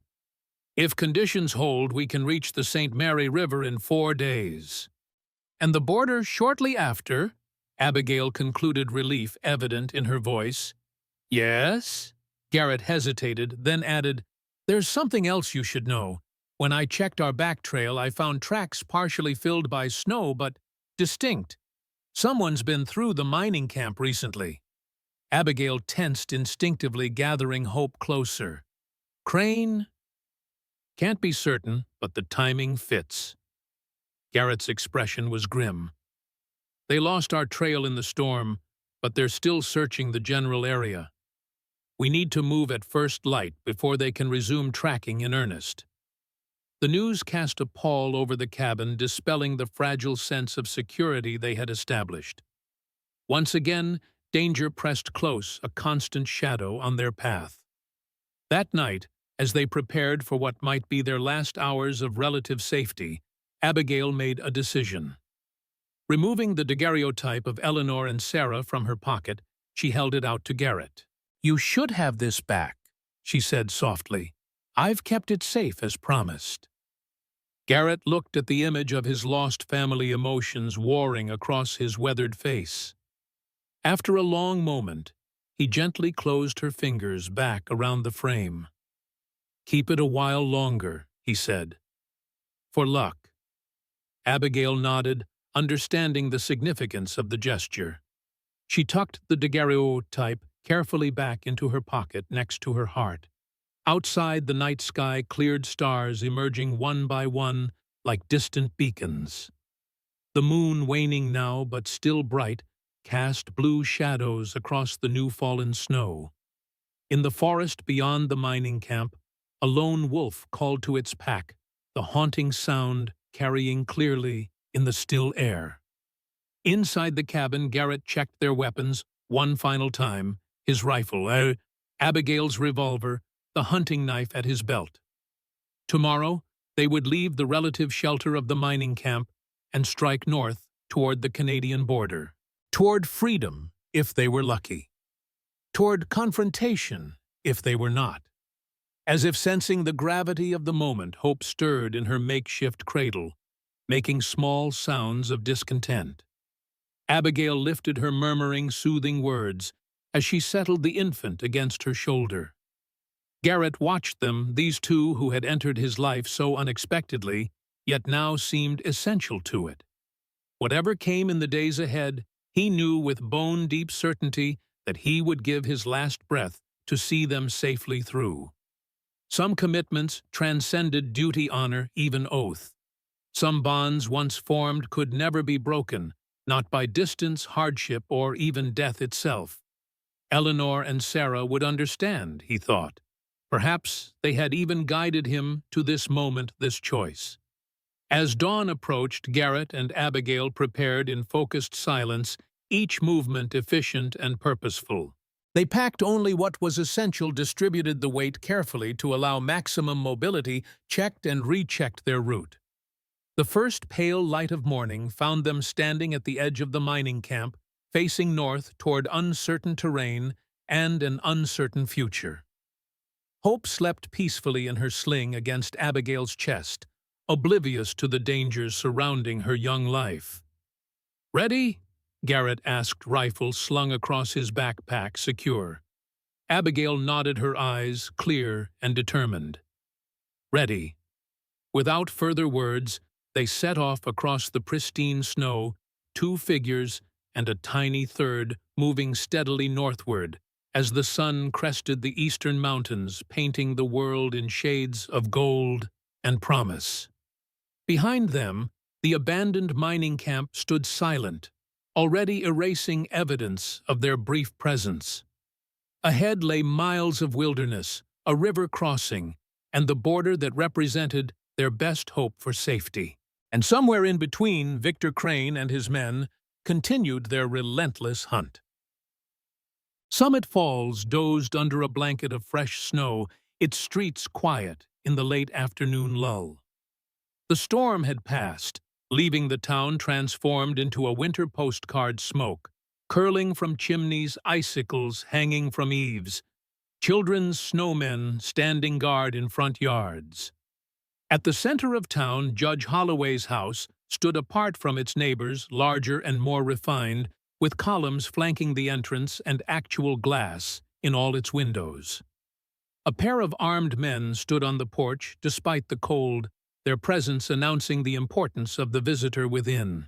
If conditions hold, we can reach the St. Mary River in 4 days. And the border shortly after, Abigail concluded, relief evident in her voice. Yes? Garrett hesitated, then added, There's something else you should know. When I checked our back trail, I found tracks partially filled by snow, but distinct. Someone's been through the mining camp recently. Abigail tensed instinctively, gathering hope closer. Crane? Can't be certain, but the timing fits. Garrett's expression was grim. They lost our trail in the storm, but they're still searching the general area. We need to move at first light before they can resume tracking in earnest. The news cast a pall over the cabin, dispelling the fragile sense of security they had established. Once again, danger pressed close, a constant shadow on their path. That night, as they prepared for what might be their last hours of relative safety, Abigail made a decision. Removing the daguerreotype of Eleanor and Sarah from her pocket, she held it out to Garrett. You should have this back, she said softly. I've kept it safe as promised. Garrett looked at the image of his lost family, emotions warring across his weathered face. After a long moment, he gently closed her fingers back around the frame. Keep it a while longer, he said. For luck. Abigail nodded, understanding the significance of the gesture. She tucked the daguerreotype carefully back into her pocket next to her heart. Outside, the night sky cleared, stars emerging one by one like distant beacons. The moon, waning now but still bright, cast blue shadows across the new-fallen snow. In the forest beyond the mining camp, a lone wolf called to its pack, the haunting sound carrying clearly in the still air. Inside the cabin, Garrett checked their weapons one final time, his rifle, Abigail's revolver, the hunting knife at his belt. Tomorrow, they would leave the relative shelter of the mining camp and strike north toward the Canadian border. Toward freedom, if they were lucky. Toward confrontation, if they were not. As if sensing the gravity of the moment, hope stirred in her makeshift cradle, making small sounds of discontent. Abigail lifted her, murmuring soothing words as she settled the infant against her shoulder. Garrett watched them, these two who had entered his life so unexpectedly, yet now seemed essential to it. Whatever came in the days ahead, he knew with bone-deep certainty that he would give his last breath to see them safely through. Some commitments transcended duty, honor, even oath. Some bonds once formed could never be broken, not by distance, hardship, or even death itself. Eleanor and Sarah would understand, he thought. Perhaps they had even guided him to this moment, this choice. As dawn approached, Garrett and Abigail prepared in focused silence, each movement efficient and purposeful. They packed only what was essential, distributed the weight carefully to allow maximum mobility, checked and rechecked their route. The first pale light of morning found them standing at the edge of the mining camp, facing north toward uncertain terrain and an uncertain future. Hope slept peacefully in her sling against Abigail's chest, oblivious to the dangers surrounding her young life. "Ready?" Garrett asked, rifle slung across his backpack, secure. Abigail nodded, her eyes clear and determined. "Ready." Without further words, they set off across the pristine snow, two figures and a tiny third moving steadily northward as the sun crested the eastern mountains, painting the world in shades of gold and promise. Behind them, the abandoned mining camp stood silent, already erasing evidence of their brief presence. Ahead lay miles of wilderness, a river crossing, and the border that represented their best hope for safety. And somewhere in between, Victor Crane and his men continued their relentless hunt. Summit Falls dozed under a blanket of fresh snow, its streets quiet in the late afternoon lull. The storm had passed, leaving the town transformed into a winter postcard smoke, curling from chimneys, icicles hanging from eaves, children's snowmen standing guard in front yards. At the center of town, Judge Holloway's house stood apart from its neighbors, larger and more refined, with columns flanking the entrance and actual glass in all its windows. A pair of armed men stood on the porch despite the cold, their presence announcing the importance of the visitor within.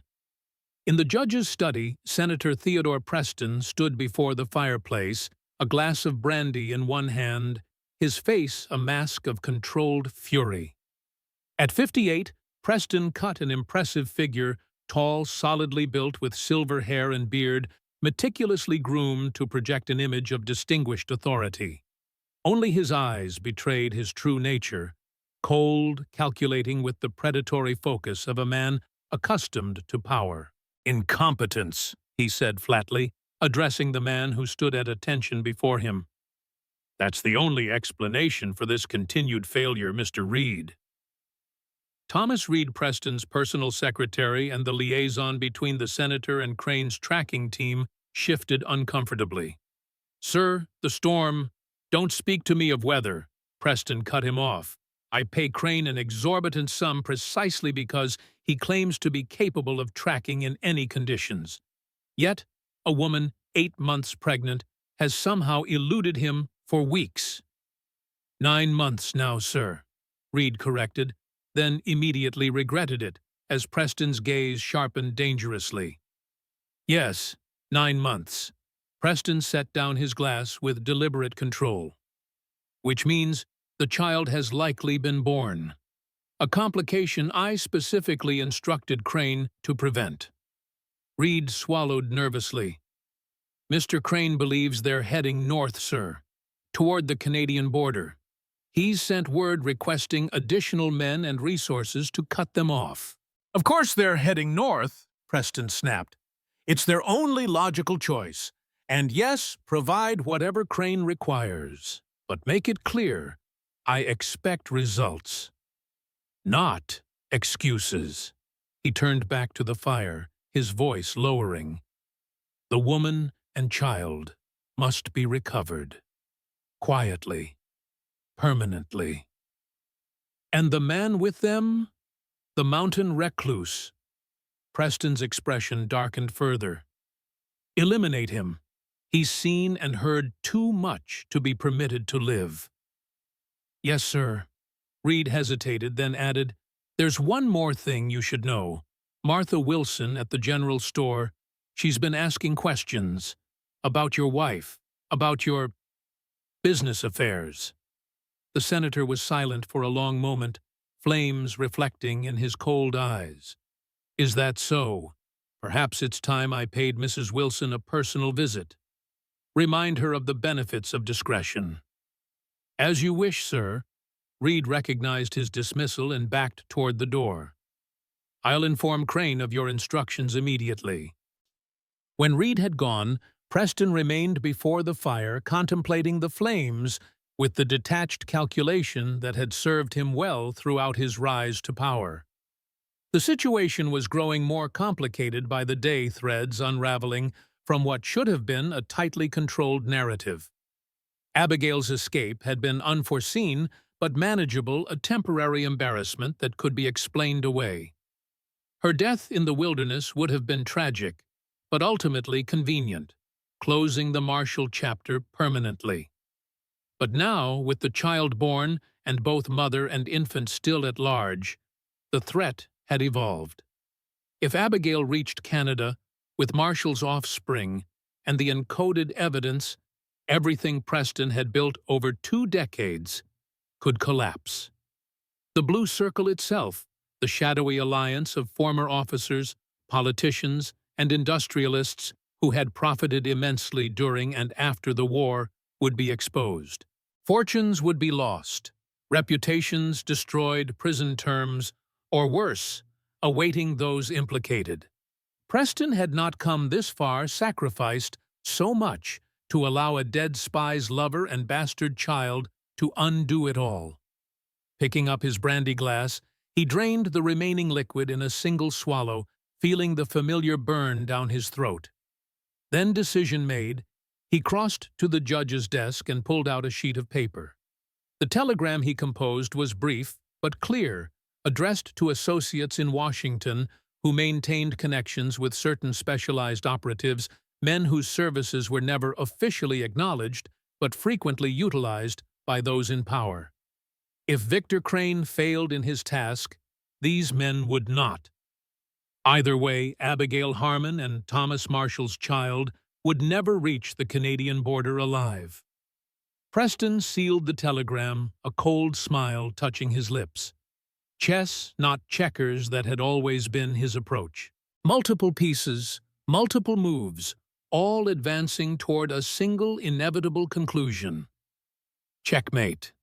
In the judge's study, Senator Theodore Preston stood before the fireplace, a glass of brandy in one hand, his face a mask of controlled fury. At 58, Preston cut an impressive figure, tall, solidly built with silver hair and beard, meticulously groomed to project an image of distinguished authority. Only his eyes betrayed his true nature, cold, calculating with the predatory focus of a man accustomed to power. "Incompetence," he said flatly, addressing the man who stood at attention before him. "That's the only explanation for this continued failure, Mr. Reed." Thomas Reed Preston's personal secretary and the liaison between the senator and Crane's tracking team shifted uncomfortably. "Sir, the storm—" "Don't speak to me of weather," Preston cut him off. "I pay Crane an exorbitant sum precisely because he claims to be capable of tracking in any conditions. Yet, a woman 8 months pregnant has somehow eluded him for weeks." "9 months now, sir," Reed corrected, then immediately regretted it, as Preston's gaze sharpened dangerously. "Yes, 9 months." Preston set down his glass with deliberate control. "Which means the child has likely been born. A complication I specifically instructed Crane to prevent." Reed swallowed nervously. "Mr. Crane believes they're heading north, sir, toward the Canadian border. He's sent word requesting additional men and resources to cut them off." "Of course they're heading north," Preston snapped. "It's their only logical choice. And yes, provide whatever Crane requires. But make it clear, I expect results. Not excuses." He turned back to the fire, his voice lowering. "The woman and child must be recovered. Quietly. Permanently. And the man with them? The mountain recluse." Preston's expression darkened further. "Eliminate him. He's seen and heard too much to be permitted to live." "Yes, sir." Reed hesitated, then added, "There's one more thing you should know. Martha Wilson at the general store, she's been asking questions about your wife, about your business affairs." The senator was silent for a long moment, flames reflecting in his cold eyes. "Is that so? Perhaps it's time I paid Mrs. Wilson a personal visit. Remind her of the benefits of discretion." "As you wish, sir." Reed recognized his dismissal and backed toward the door. "I'll inform Crane of your instructions immediately." When Reed had gone, Preston remained before the fire contemplating the flames with the detached calculation that had served him well throughout his rise to power. The situation was growing more complicated by the day, threads unraveling from what should have been a tightly controlled narrative. Abigail's escape had been unforeseen but manageable, a temporary embarrassment that could be explained away. Her death in the wilderness would have been tragic, but ultimately convenient, closing the Marshall chapter permanently. But now, with the child born and both mother and infant still at large, the threat had evolved. If Abigail reached Canada with Marshall's offspring and the encoded evidence, everything Preston had built over 2 decades could collapse. The Blue Circle itself, the shadowy alliance of former officers, politicians, and industrialists who had profited immensely during and after the war would be exposed. Fortunes would be lost, reputations destroyed, prison terms, or worse, awaiting those implicated. Preston had not come this far, sacrificed so much to allow a dead spy's lover and bastard child to undo it all. Picking up his brandy glass, he drained the remaining liquid in a single swallow, feeling the familiar burn down his throat. Then, decision made, he crossed to the judge's desk and pulled out a sheet of paper. The telegram he composed was brief but clear, addressed to associates in Washington who maintained connections with certain specialized operatives, men whose services were never officially acknowledged but frequently utilized by those in power. If Victor Crane failed in his task, these men would not. Either way, Abigail Harmon and Thomas Marshall's child would never reach the Canadian border alive. Preston sealed the telegram, a cold smile touching his lips. Chess, not checkers, that had always been his approach. Multiple pieces, multiple moves, all advancing toward a single inevitable conclusion. Checkmate.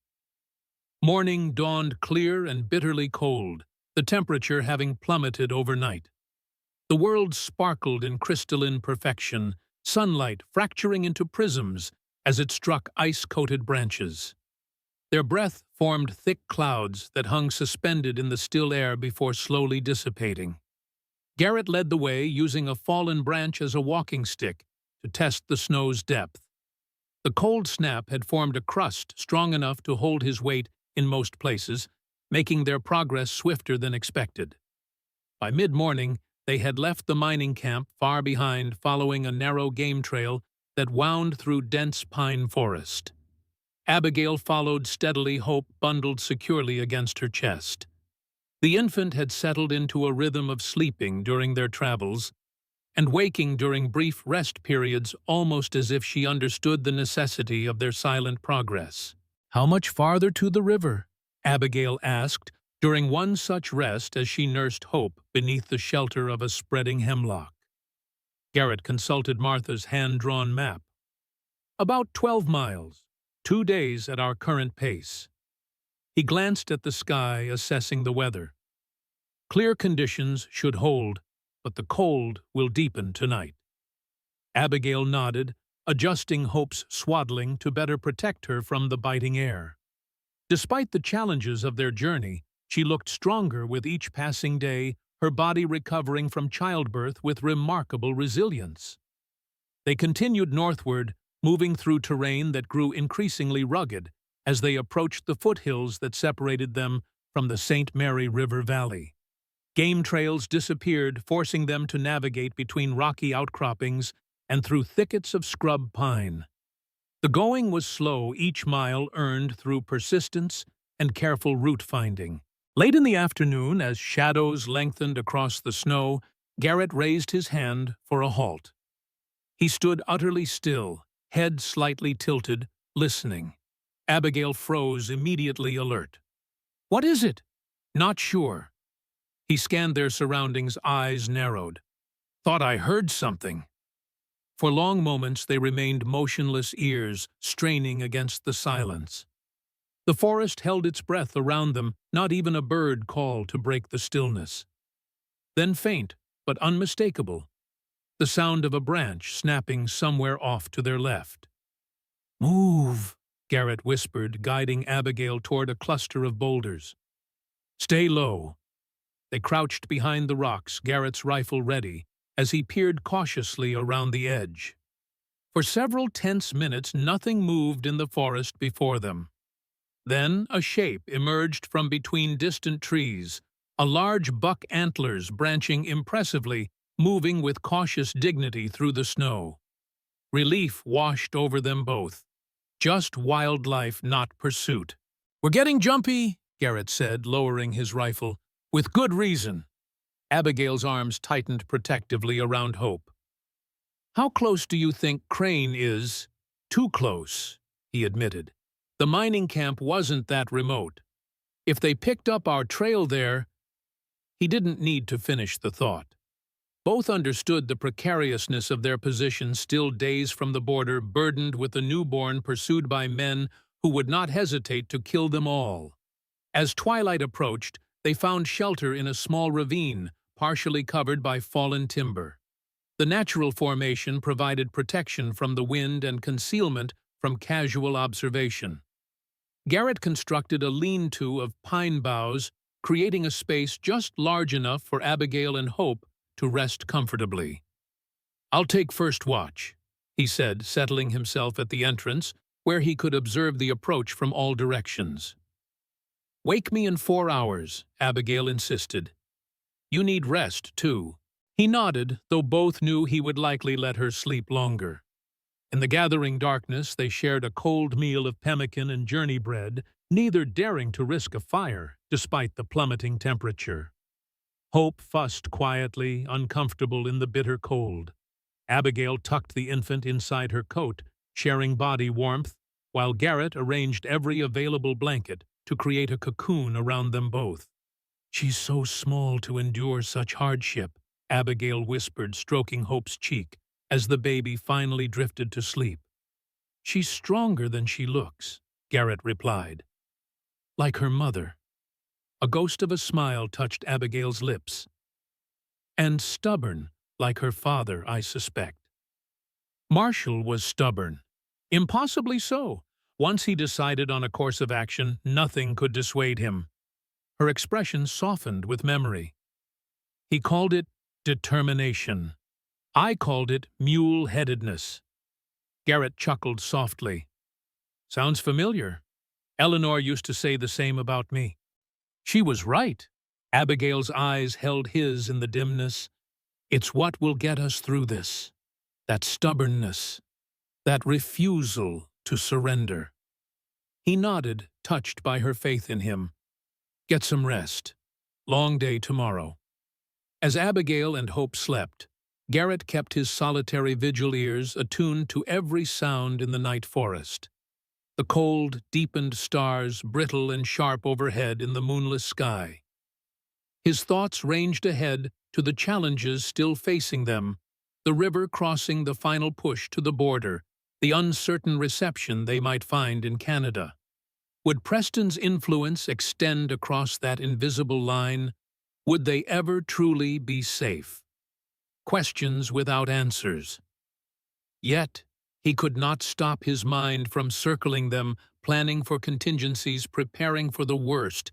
Morning dawned clear and bitterly cold, the temperature having plummeted overnight. The world sparkled in crystalline perfection, sunlight fracturing into prisms as it struck ice-coated branches. Their breath formed thick clouds that hung suspended in the still air before slowly dissipating. Garrett led the way, using a fallen branch as a walking stick to test the snow's depth. The cold snap had formed a crust strong enough to hold his weight in most places, making their progress swifter than expected. By mid-morning, they had left the mining camp far behind, following a narrow game trail that wound through dense pine forest. Abigail followed steadily, hope bundled securely against her chest. The infant had settled into a rhythm of sleeping during their travels and waking during brief rest periods, almost as if she understood the necessity of their silent progress. "How much farther to the river?" Abigail asked during one such rest as she nursed Hope beneath the shelter of a spreading hemlock. Garrett consulted Martha's hand-drawn map. "About 12 miles. 2 days at our current pace." He glanced at the sky, assessing the weather. Clear conditions should hold, but the cold will deepen tonight. Abigail nodded, adjusting Hope's swaddling to better protect her from the biting air. Despite the challenges of their journey, she looked stronger with each passing day, her body recovering from childbirth with remarkable resilience. They continued northward, moving through terrain that grew increasingly rugged as they approached the foothills that separated them from the St. Mary River Valley. Game trails disappeared, forcing them to navigate between rocky outcroppings and through thickets of scrub pine. The going was slow, each mile earned through persistence and careful route finding. Late in the afternoon, as shadows lengthened across the snow, Garrett raised his hand for a halt. He stood utterly still, head slightly tilted, listening. Abigail froze, immediately alert. "What is it?" "Not sure." He scanned their surroundings, eyes narrowed. "Thought I heard something." For long moments they remained motionless, ears straining against the silence. The forest held its breath around them, not even a bird called to break the stillness. Then faint, but unmistakable, the sound of a branch snapping somewhere off to their left. "Move," Garrett whispered, guiding Abigail toward a cluster of boulders. "Stay low." They crouched behind the rocks, Garrett's rifle ready, as he peered cautiously around the edge. For several tense minutes nothing moved in the forest before them. Then a shape emerged from between distant trees, a large buck antlers branching impressively, moving with cautious dignity through the snow. Relief washed over them both. Just wildlife, not pursuit. "We're getting jumpy," Garrett said, lowering his rifle. "With good reason." Abigail's arms tightened protectively around Hope. "How close do you think Crane is?" "Too close," he admitted. "The mining camp wasn't that remote. If they picked up our trail there—" He didn't need to finish the thought. Both understood the precariousness of their position, still days from the border, burdened with the newborn, pursued by men who would not hesitate to kill them all. As twilight approached, they found shelter in a small ravine, partially covered by fallen timber. The natural formation provided protection from the wind and concealment from casual observation. Garrett constructed a lean-to of pine boughs, creating a space just large enough for Abigail and Hope to rest comfortably. "I'll take first watch," he said, settling himself at the entrance, where he could observe the approach from all directions. "Wake me in 4 hours," Abigail insisted. "You need rest, too." He nodded, though both knew he would likely let her sleep longer. In the gathering darkness, they shared a cold meal of pemmican and journey bread, neither daring to risk a fire, despite the plummeting temperature. Hope fussed quietly, uncomfortable in the bitter cold. Abigail tucked the infant inside her coat, sharing body warmth, while Garrett arranged every available blanket to create a cocoon around them both. "She's so small to endure such hardship," Abigail whispered, stroking Hope's cheek, as the baby finally drifted to sleep. "She's stronger than she looks," Garrett replied. "Like her mother." A ghost of a smile touched Abigail's lips. "And stubborn, like her father, I suspect." Marshall was stubborn. Impossibly so. Once he decided on a course of action, nothing could dissuade him. Her expression softened with memory. He called it determination. I called it mule-headedness. Garrett chuckled softly. "Sounds familiar. Eleanor used to say the same about me." She was right. Abigail's eyes held his in the dimness. "It's what will get us through this. That stubbornness. That refusal to surrender." He nodded, touched by her faith in him. "Get some rest. Long day tomorrow." As Abigail and Hope slept, Garrett kept his solitary vigil ears attuned to every sound in the night forest. The cold, deepened stars, brittle and sharp overhead in the moonless sky. His thoughts ranged ahead to the challenges still facing them, the river crossing the final push to the border, the uncertain reception they might find in Canada. Would Preston's influence extend across that invisible line? Would they ever truly be safe? Questions without answers. Yet, he could not stop his mind from circling them, planning for contingencies, preparing for the worst,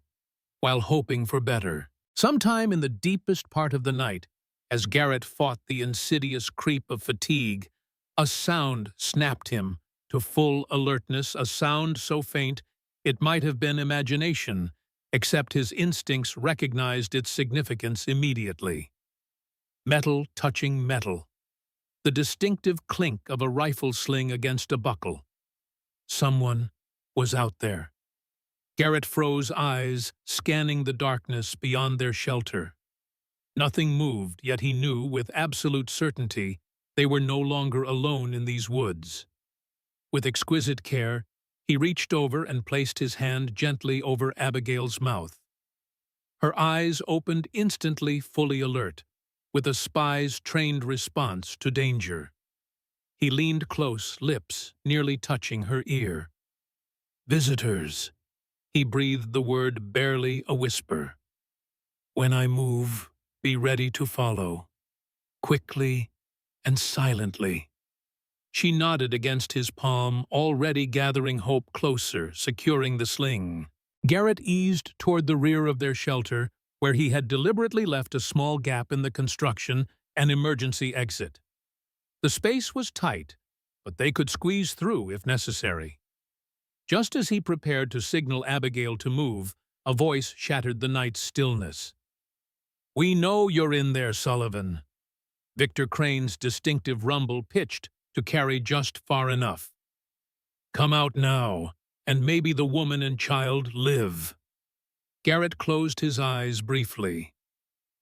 while hoping for better. Sometime in the deepest part of the night, as Garrett fought the insidious creep of fatigue, a sound snapped him to full alertness, a sound so faint it might have been imagination, except his instincts recognized its significance immediately. Metal touching metal. The distinctive clink of a rifle sling against a buckle. Someone was out there. Garrett froze, eyes scanning the darkness beyond their shelter. Nothing moved, yet he knew with absolute certainty they were no longer alone in these woods. With exquisite care, he reached over and placed his hand gently over Abigail's mouth. Her eyes opened instantly, fully alert, with a spy's trained response to danger. He leaned close, lips nearly touching her ear. "Visitors," he breathed the word barely a whisper. "When I move, be ready to follow, quickly and silently." She nodded against his palm, already gathering Hope closer, securing the sling. Garrett eased toward the rear of their shelter, where he had deliberately left a small gap in the construction, an emergency exit. The space was tight, but they could squeeze through if necessary. Just as he prepared to signal Abigail to move, a voice shattered the night's stillness. "We know you're in there, Sullivan." Victor Crane's distinctive rumble pitched to carry just far enough. "Come out now, and maybe the woman and child live." Garrett closed his eyes briefly.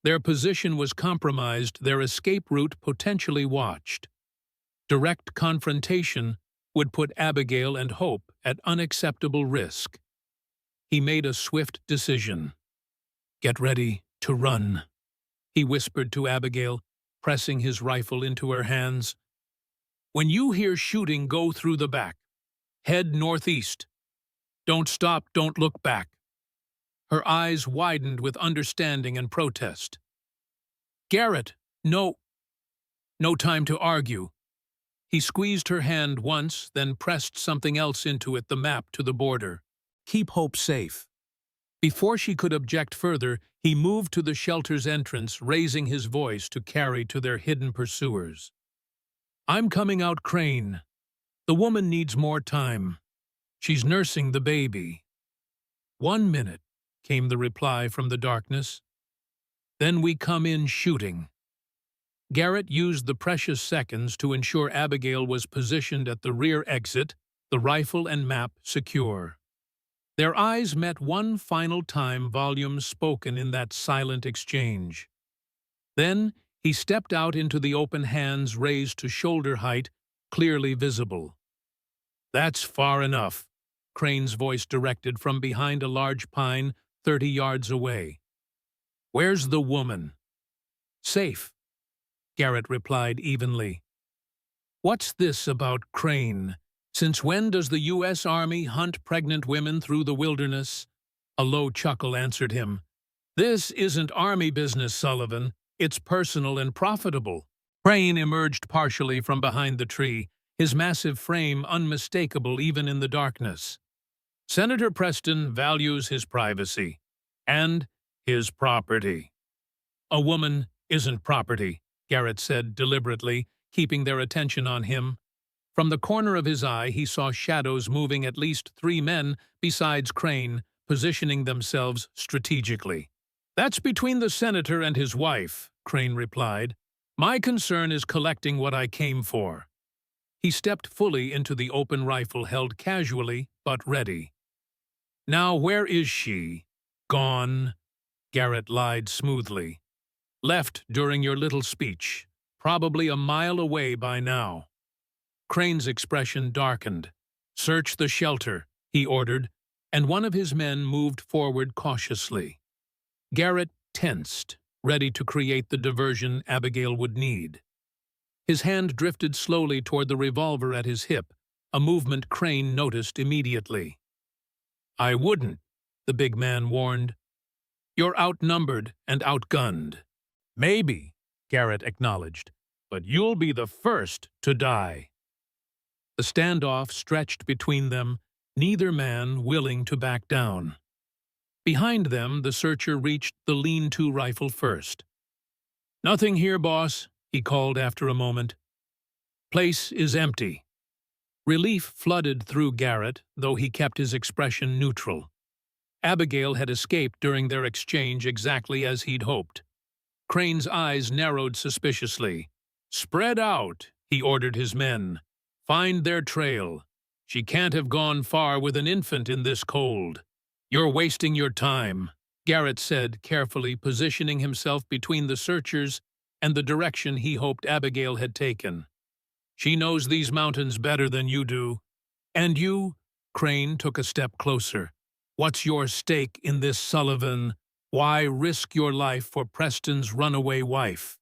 Their position was compromised, their escape route potentially watched. Direct confrontation would put Abigail and Hope at unacceptable risk. He made a swift decision. "Get ready to run," he whispered to Abigail, pressing his rifle into her hands. "When you hear shooting, go through the back. Head northeast. Don't stop, don't look back." Her eyes widened with understanding and protest. "Garrett, no time to argue." He squeezed her hand once, then pressed something else into it, the map to the border. "Keep Hope safe." Before she could object further, he moved to the shelter's entrance, raising his voice to carry to their hidden pursuers. "I'm coming out, Crane. The woman needs more time. She's nursing the baby." "1 minute," came the reply from the darkness. "Then we come in shooting." Garrett used the precious seconds to ensure Abigail was positioned at the rear exit, the rifle and map secure. Their eyes met one final time, volumes spoken in that silent exchange. Then he stepped out into the open, hands raised to shoulder height, clearly visible. "That's far enough," Crane's voice directed from behind a large pine 30 yards away. "Where's the woman?" "Safe," Garrett replied evenly. "What's this about Crane? Since when does the U.S. Army hunt pregnant women through the wilderness?" A low chuckle answered him. "This isn't Army business, Sullivan. It's personal and profitable." Crane emerged partially from behind the tree, his massive frame unmistakable even in the darkness. "Senator Preston values his privacy and his property." "A woman isn't property," Garrett said deliberately, keeping their attention on him. From the corner of his eye, he saw shadows moving, at least 3 men besides Crane, positioning themselves strategically. "That's between the senator and his wife," Crane replied. "My concern is collecting what I came for." He stepped fully into the open rifle held casually but ready. "Now where is she?" "Gone," Garrett lied smoothly. "Left during your little speech. Probably a mile away by now." Crane's expression darkened. "Search the shelter," he ordered, and one of his men moved forward cautiously. Garrett tensed, ready to create the diversion Abigail would need. His hand drifted slowly toward the revolver at his hip, a movement Crane noticed immediately. "I wouldn't," the big man warned. "You're outnumbered and outgunned." "Maybe," Garrett acknowledged, "but you'll be the first to die." The standoff stretched between them, neither man willing to back down. Behind them, the searcher reached the lean-to rifle first. "Nothing here, boss," he called after a moment. "Place is empty." Relief flooded through Garrett, though he kept his expression neutral. Abigail had escaped during their exchange exactly as he'd hoped. Crane's eyes narrowed suspiciously. "Spread out," he ordered his men. "Find their trail. She can't have gone far with an infant in this cold." "You're wasting your time," Garrett said, carefully positioning himself between the searchers and the direction he hoped Abigail had taken. "She knows these mountains better than you do." "And you?" Crane took a step closer. "What's your stake in this, Sullivan? Why risk your life for Preston's runaway wife?"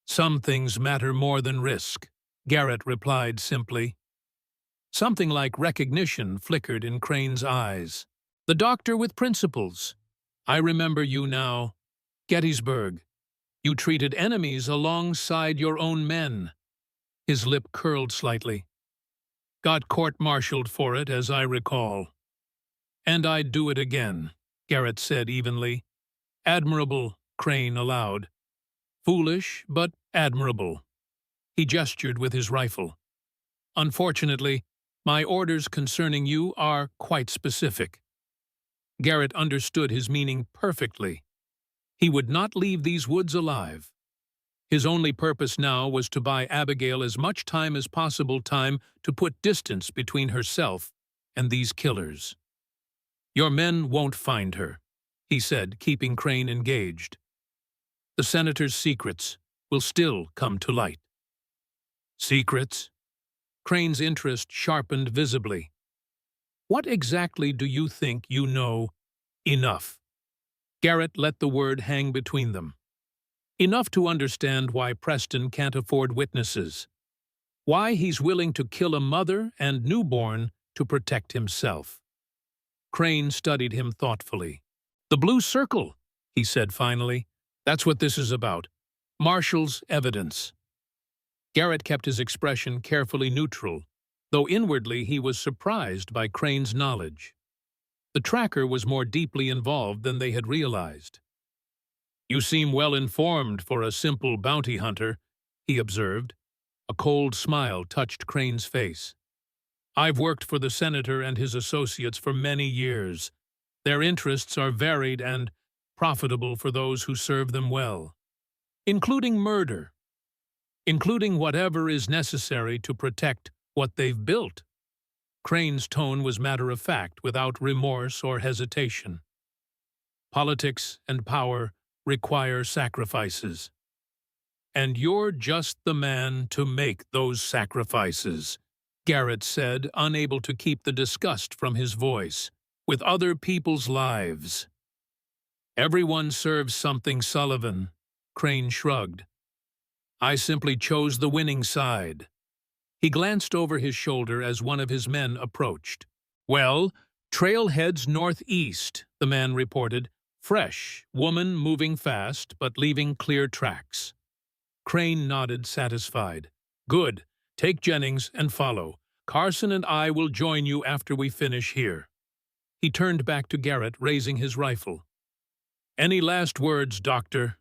"Some things matter more than risk," Garrett replied simply. Something like recognition flickered in Crane's eyes. "The doctor with principles. I remember you now. Gettysburg. You treated enemies alongside your own men." His lip curled slightly. "Got court-martialed for it, as I recall." "And I'd do it again," Garrett said evenly. "Admirable," Crane allowed. "Foolish, but admirable." He gestured with his rifle. "Unfortunately, my orders concerning you are quite specific." Garrett understood his meaning perfectly. He would not leave these woods alive. His only purpose now was to buy Abigail as much time as possible, time to put distance between herself and these killers. "Your men won't find her," he said, keeping Crane engaged. "The senator's secrets will still come to light." "Secrets?" Crane's interest sharpened visibly. "What exactly do you think you know?" "Enough." Garrett let the word hang between them. Enough to understand why Preston can't afford witnesses. Why he's willing to kill a mother and newborn to protect himself. Crane studied him thoughtfully. "The blue circle," he said finally. "That's what this is about. Marshall's evidence." Garrett kept his expression carefully neutral, though inwardly he was surprised by Crane's knowledge. The tracker was more deeply involved than they had realized. "You seem well informed for a simple bounty hunter," he observed. A cold smile touched Crane's face. "I've worked for the senator and his associates for many years. Their interests are varied and profitable for those who serve them well, including murder, including whatever is necessary to protect what they've built." Crane's tone was matter-of-fact, without remorse or hesitation. "Politics and power require sacrifices. And you're just the man to make those sacrifices," Garrett said, unable to keep the disgust from his voice. "With other people's lives." "Everyone serves something, Sullivan," Crane shrugged. "I simply chose the winning side." He glanced over his shoulder as one of his men approached. "Well, trail heads northeast," the man reported. "Fresh, woman moving fast, but leaving clear tracks." Crane nodded, satisfied. "Good. Take Jennings and follow. Carson and I will join you after we finish here." He turned back to Garrett, raising his rifle. "Any last words, Doctor?"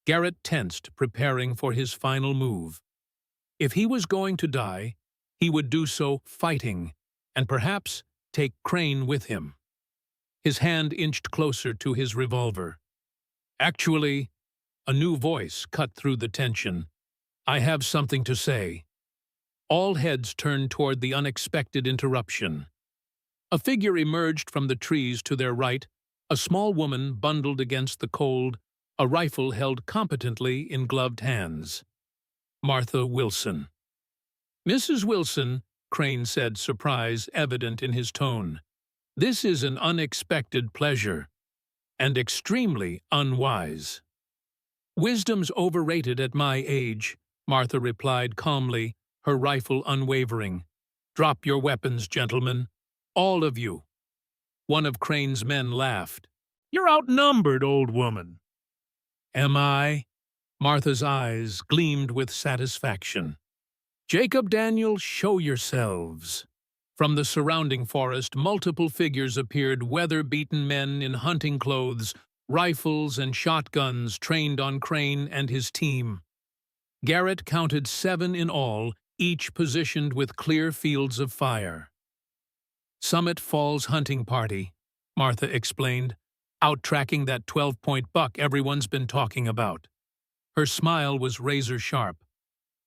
Garrett tensed, preparing for his final move. If he was going to die, he would do so fighting, and perhaps take Crane with him. His hand inched closer to his revolver. "Actually," a new voice cut through the tension, "I have something to say." All heads turned toward the unexpected interruption. A figure emerged from the trees to their right, a small woman bundled against the cold, a rifle held competently in gloved hands. Martha Wilson. "Mrs. Wilson," Crane said, surprise evident in his tone. "This is an unexpected pleasure, and extremely unwise." "Wisdom's overrated at my age," Martha replied calmly, her rifle unwavering. "Drop your weapons, gentlemen. All of you." One of Crane's men laughed. "You're outnumbered, old woman." "Am I?" Martha's eyes gleamed with satisfaction. "Jacob, Daniel, show yourselves." From the surrounding forest, multiple figures appeared, weather-beaten men in hunting clothes, rifles and shotguns trained on Crane and his team. Garrett counted 7 in all, each positioned with clear fields of fire. "Summit Falls hunting party," Martha explained, "out tracking that 12-point buck everyone's been talking about." Her smile was razor-sharp.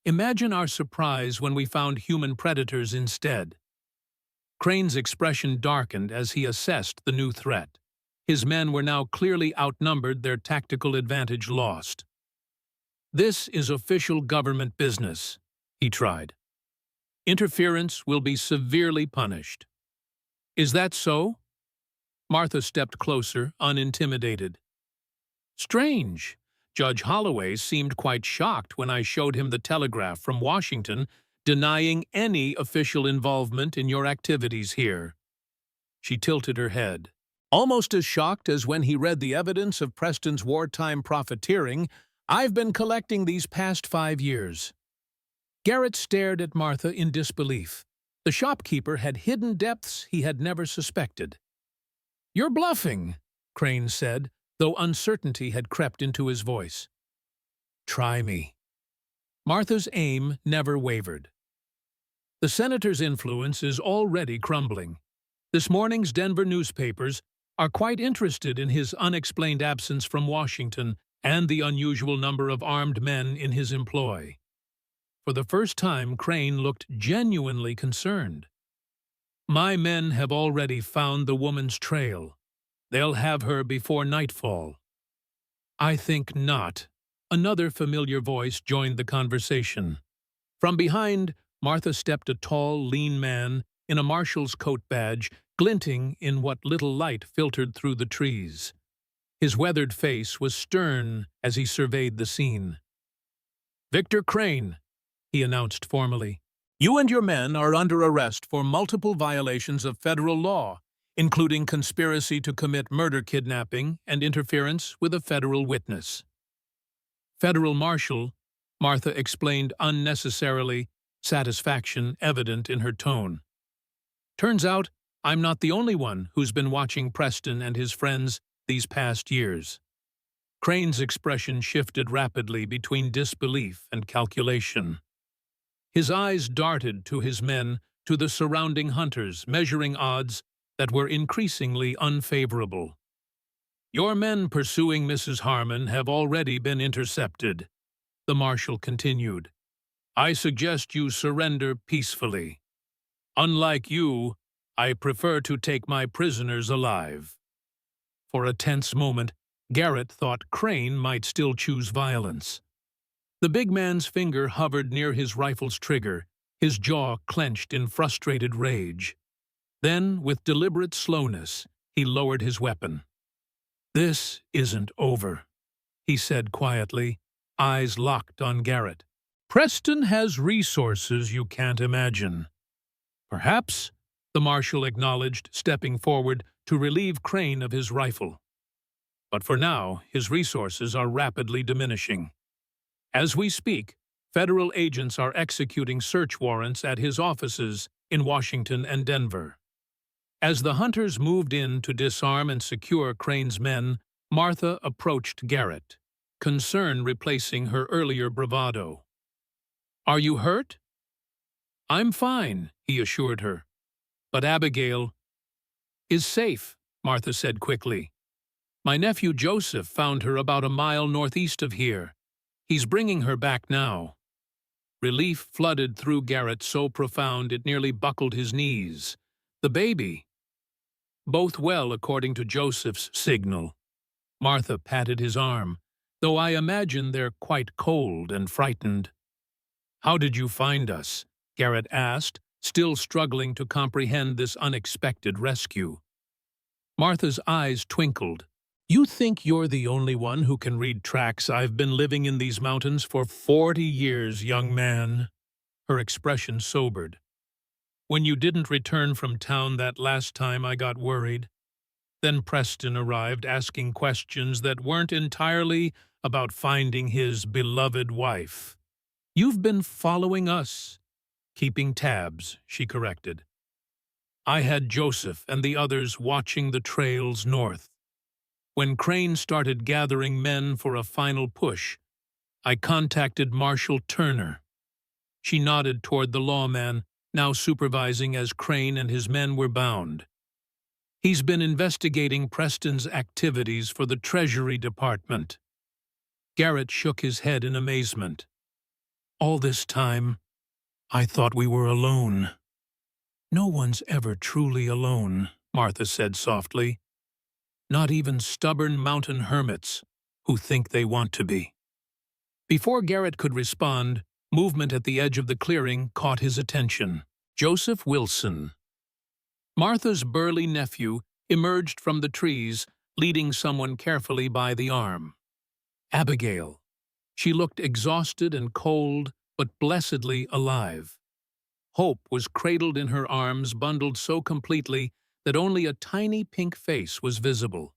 "Imagine our surprise when we found human predators instead." Crane's expression darkened as he assessed the new threat. His men were now clearly outnumbered, their tactical advantage lost. "This is official government business," he tried. "Interference will be severely punished." "Is that so?" Martha stepped closer, unintimidated. "Strange. Judge Holloway seemed quite shocked when I showed him the telegraph from Washington denying any official involvement in your activities here." She tilted her head. "Almost as shocked as when he read the evidence of Preston's wartime profiteering I've been collecting these past 5 years." Garrett stared at Martha in disbelief. The shopkeeper had hidden depths he had never suspected. "You're bluffing," Crane said, though uncertainty had crept into his voice. "Try me." Martha's aim never wavered. "The senator's influence is already crumbling. This morning's Denver newspapers are quite interested in his unexplained absence from Washington and the unusual number of armed men in his employ." For the first time, Crane looked genuinely concerned. "My men have already found the woman's trail. They'll have her before nightfall." "I think not." Another familiar voice joined the conversation. From behind, Martha stepped a tall, lean man in a marshal's coat badge, glinting in what little light filtered through the trees. His weathered face was stern as he surveyed the scene. "Victor Crane," he announced formally, "you and your men are under arrest for multiple violations of federal law, including conspiracy to commit murder, kidnapping, and interference with a federal witness." "Federal Marshal," Martha explained unnecessarily, satisfaction evident in her tone. "Turns out I'm not the only one who's been watching Preston and his friends these past years." Crane's expression shifted rapidly between disbelief and calculation. His eyes darted to his men, to the surrounding hunters, measuring odds that were increasingly unfavorable. "Your men pursuing Mrs. Harmon have already been intercepted," the marshal continued. "I suggest you surrender peacefully. Unlike you, I prefer to take my prisoners alive." For a tense moment, Garrett thought Crane might still choose violence. The big man's finger hovered near his rifle's trigger, his jaw clenched in frustrated rage. Then, with deliberate slowness, he lowered his weapon. "This isn't over," he said quietly, eyes locked on Garrett. "Preston has resources you can't imagine." "Perhaps," the marshal acknowledged, stepping forward to relieve Crane of his rifle. "But for now, his resources are rapidly diminishing. As we speak, federal agents are executing search warrants at his offices in Washington and Denver." As the hunters moved in to disarm and secure Crane's men, Martha approached Garrett, concern replacing her earlier bravado. "Are you hurt?" "I'm fine," he assured her. "But Abigail is safe," Martha said quickly. "My nephew Joseph found her about a mile northeast of here. He's bringing her back now." Relief flooded through Garrett so profound it nearly buckled his knees. "The baby?" "Both well, according to Joseph's signal." Martha patted his arm, "though I imagine they're quite cold and frightened." "How did you find us?" Garrett asked, still struggling to comprehend this unexpected rescue. Martha's eyes twinkled. "You think you're the only one who can read tracks? I've been living in these mountains for 40 years, young man." Her expression sobered. "When you didn't return from town that last time, I got worried. Then Preston arrived, asking questions that weren't entirely about finding his beloved wife." "You've been following us." "Keeping tabs," she corrected. "I had Joseph and the others watching the trails north. When Crane started gathering men for a final push, I contacted Marshal Turner." She nodded toward the lawman, now supervising as Crane and his men were bound. "He's been investigating Preston's activities for the Treasury Department." Garrett shook his head in amazement. "All this time, I thought we were alone." "No one's ever truly alone," Martha said softly. "Not even stubborn mountain hermits who think they want to be." Before Garrett could respond, movement at the edge of the clearing caught his attention. Joseph Wilson, Martha's burly nephew, emerged from the trees, leading someone carefully by the arm. Abigail. She looked exhausted and cold, but blessedly alive. Hope was cradled in her arms, bundled so completely that only a tiny pink face was visible.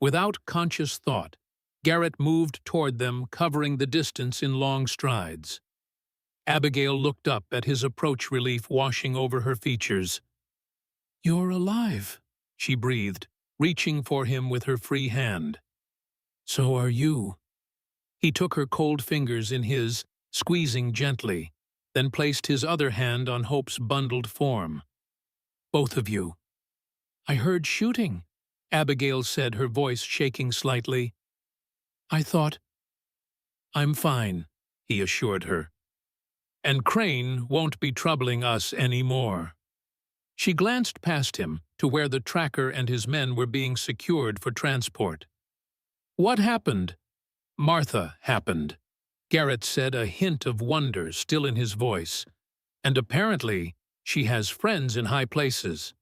Without conscious thought, Garrett moved toward them, covering the distance in long strides. Abigail looked up at his approach, relief washing over her features. "You're alive," she breathed, reaching for him with her free hand. "So are you." He took her cold fingers in his, squeezing gently, then placed his other hand on Hope's bundled form. "Both of you." "I heard shooting," Abigail said, her voice shaking slightly. "I thought—" "I'm fine," he assured her. "And Crane won't be troubling us anymore." She glanced past him to where the tracker and his men were being secured for transport. "What happened?" "Martha happened," Garrett said, a hint of wonder still in his voice. "And apparently she has friends in high places."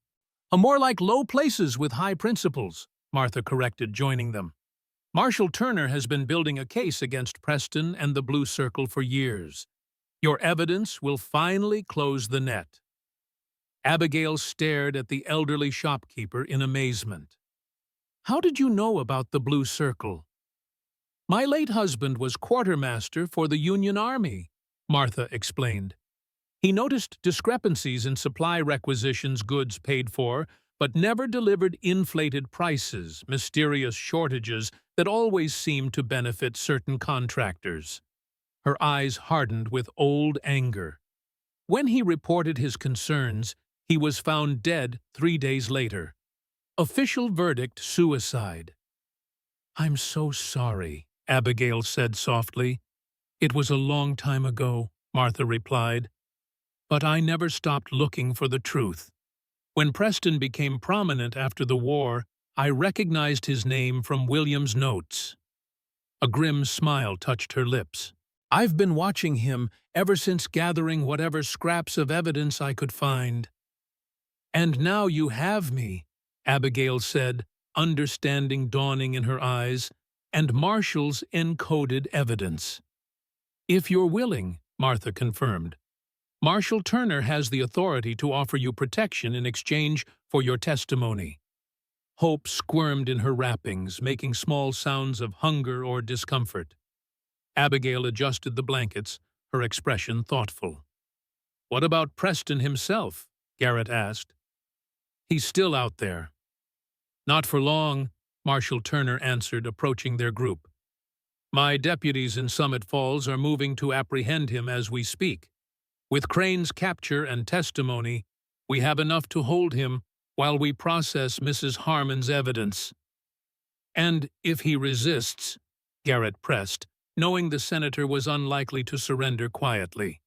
"More like low places with high principles," Martha corrected, joining them. Marshal Turner has been building a case against Preston and the Blue Circle for years. Your evidence will finally close the net. Abigail stared at the elderly shopkeeper in amazement. How did you know about the Blue Circle? My late husband was quartermaster for the Union Army, Martha explained. He noticed discrepancies in supply requisitions, goods paid for, but never delivered inflated prices, mysterious shortages that always seemed to benefit certain contractors. Her eyes hardened with old anger. When he reported his concerns, he was found dead 3 days later. Official verdict: suicide. I'm so sorry, Abigail said softly. It was a long time ago, Martha replied. But I never stopped looking for the truth. When Preston became prominent after the war, I recognized his name from William's notes. A grim smile touched her lips. I've been watching him ever since, gathering whatever scraps of evidence I could find. And now you have me, Abigail said, understanding dawning in her eyes, and Marshall's encoded evidence. If you're willing, Martha confirmed. Marshal Turner has the authority to offer you protection in exchange for your testimony. Hope squirmed in her wrappings, making small sounds of hunger or discomfort. Abigail adjusted the blankets, her expression thoughtful. What about Preston himself? Garrett asked. He's still out there. Not for long, Marshal Turner answered, approaching their group. My deputies in Summit Falls are moving to apprehend him as we speak. With Crane's capture and testimony, we have enough to hold him while we process Mrs. Harmon's evidence. And if he resists, Garrett pressed, knowing the senator was unlikely to surrender quietly.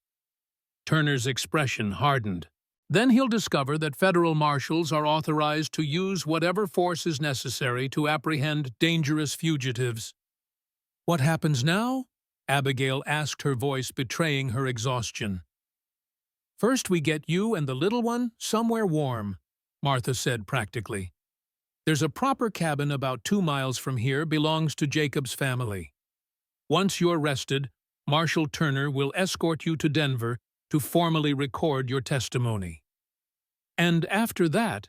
Turner's expression hardened. Then he'll discover that federal marshals are authorized to use whatever force is necessary to apprehend dangerous fugitives. What happens now? Abigail asked, her voice betraying her exhaustion. First we get you and the little one somewhere warm, Martha said practically. There's a proper cabin about 2 miles from here, belongs to Jacob's family. Once you're rested, Marshal Turner will escort you to Denver to formally record your testimony. And after that,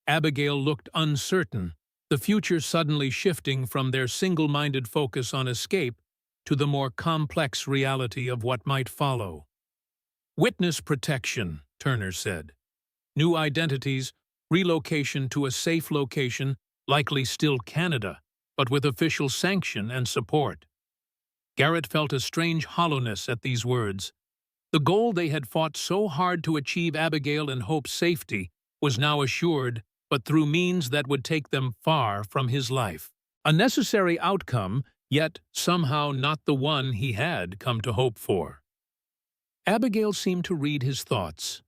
Abigail looked uncertain, the future suddenly shifting from their single-minded focus on escape to the more complex reality of what might follow. Witness protection, Turner said. New identities, relocation to a safe location, likely still Canada, but with official sanction and support. Garrett felt a strange hollowness at these words. The goal they had fought so hard to achieve, Abigail and Hope's safety, was now assured, but through means that would take them far from his life. A necessary outcome, yet somehow not the one he had come to hope for. Abigail seemed to read his thoughts.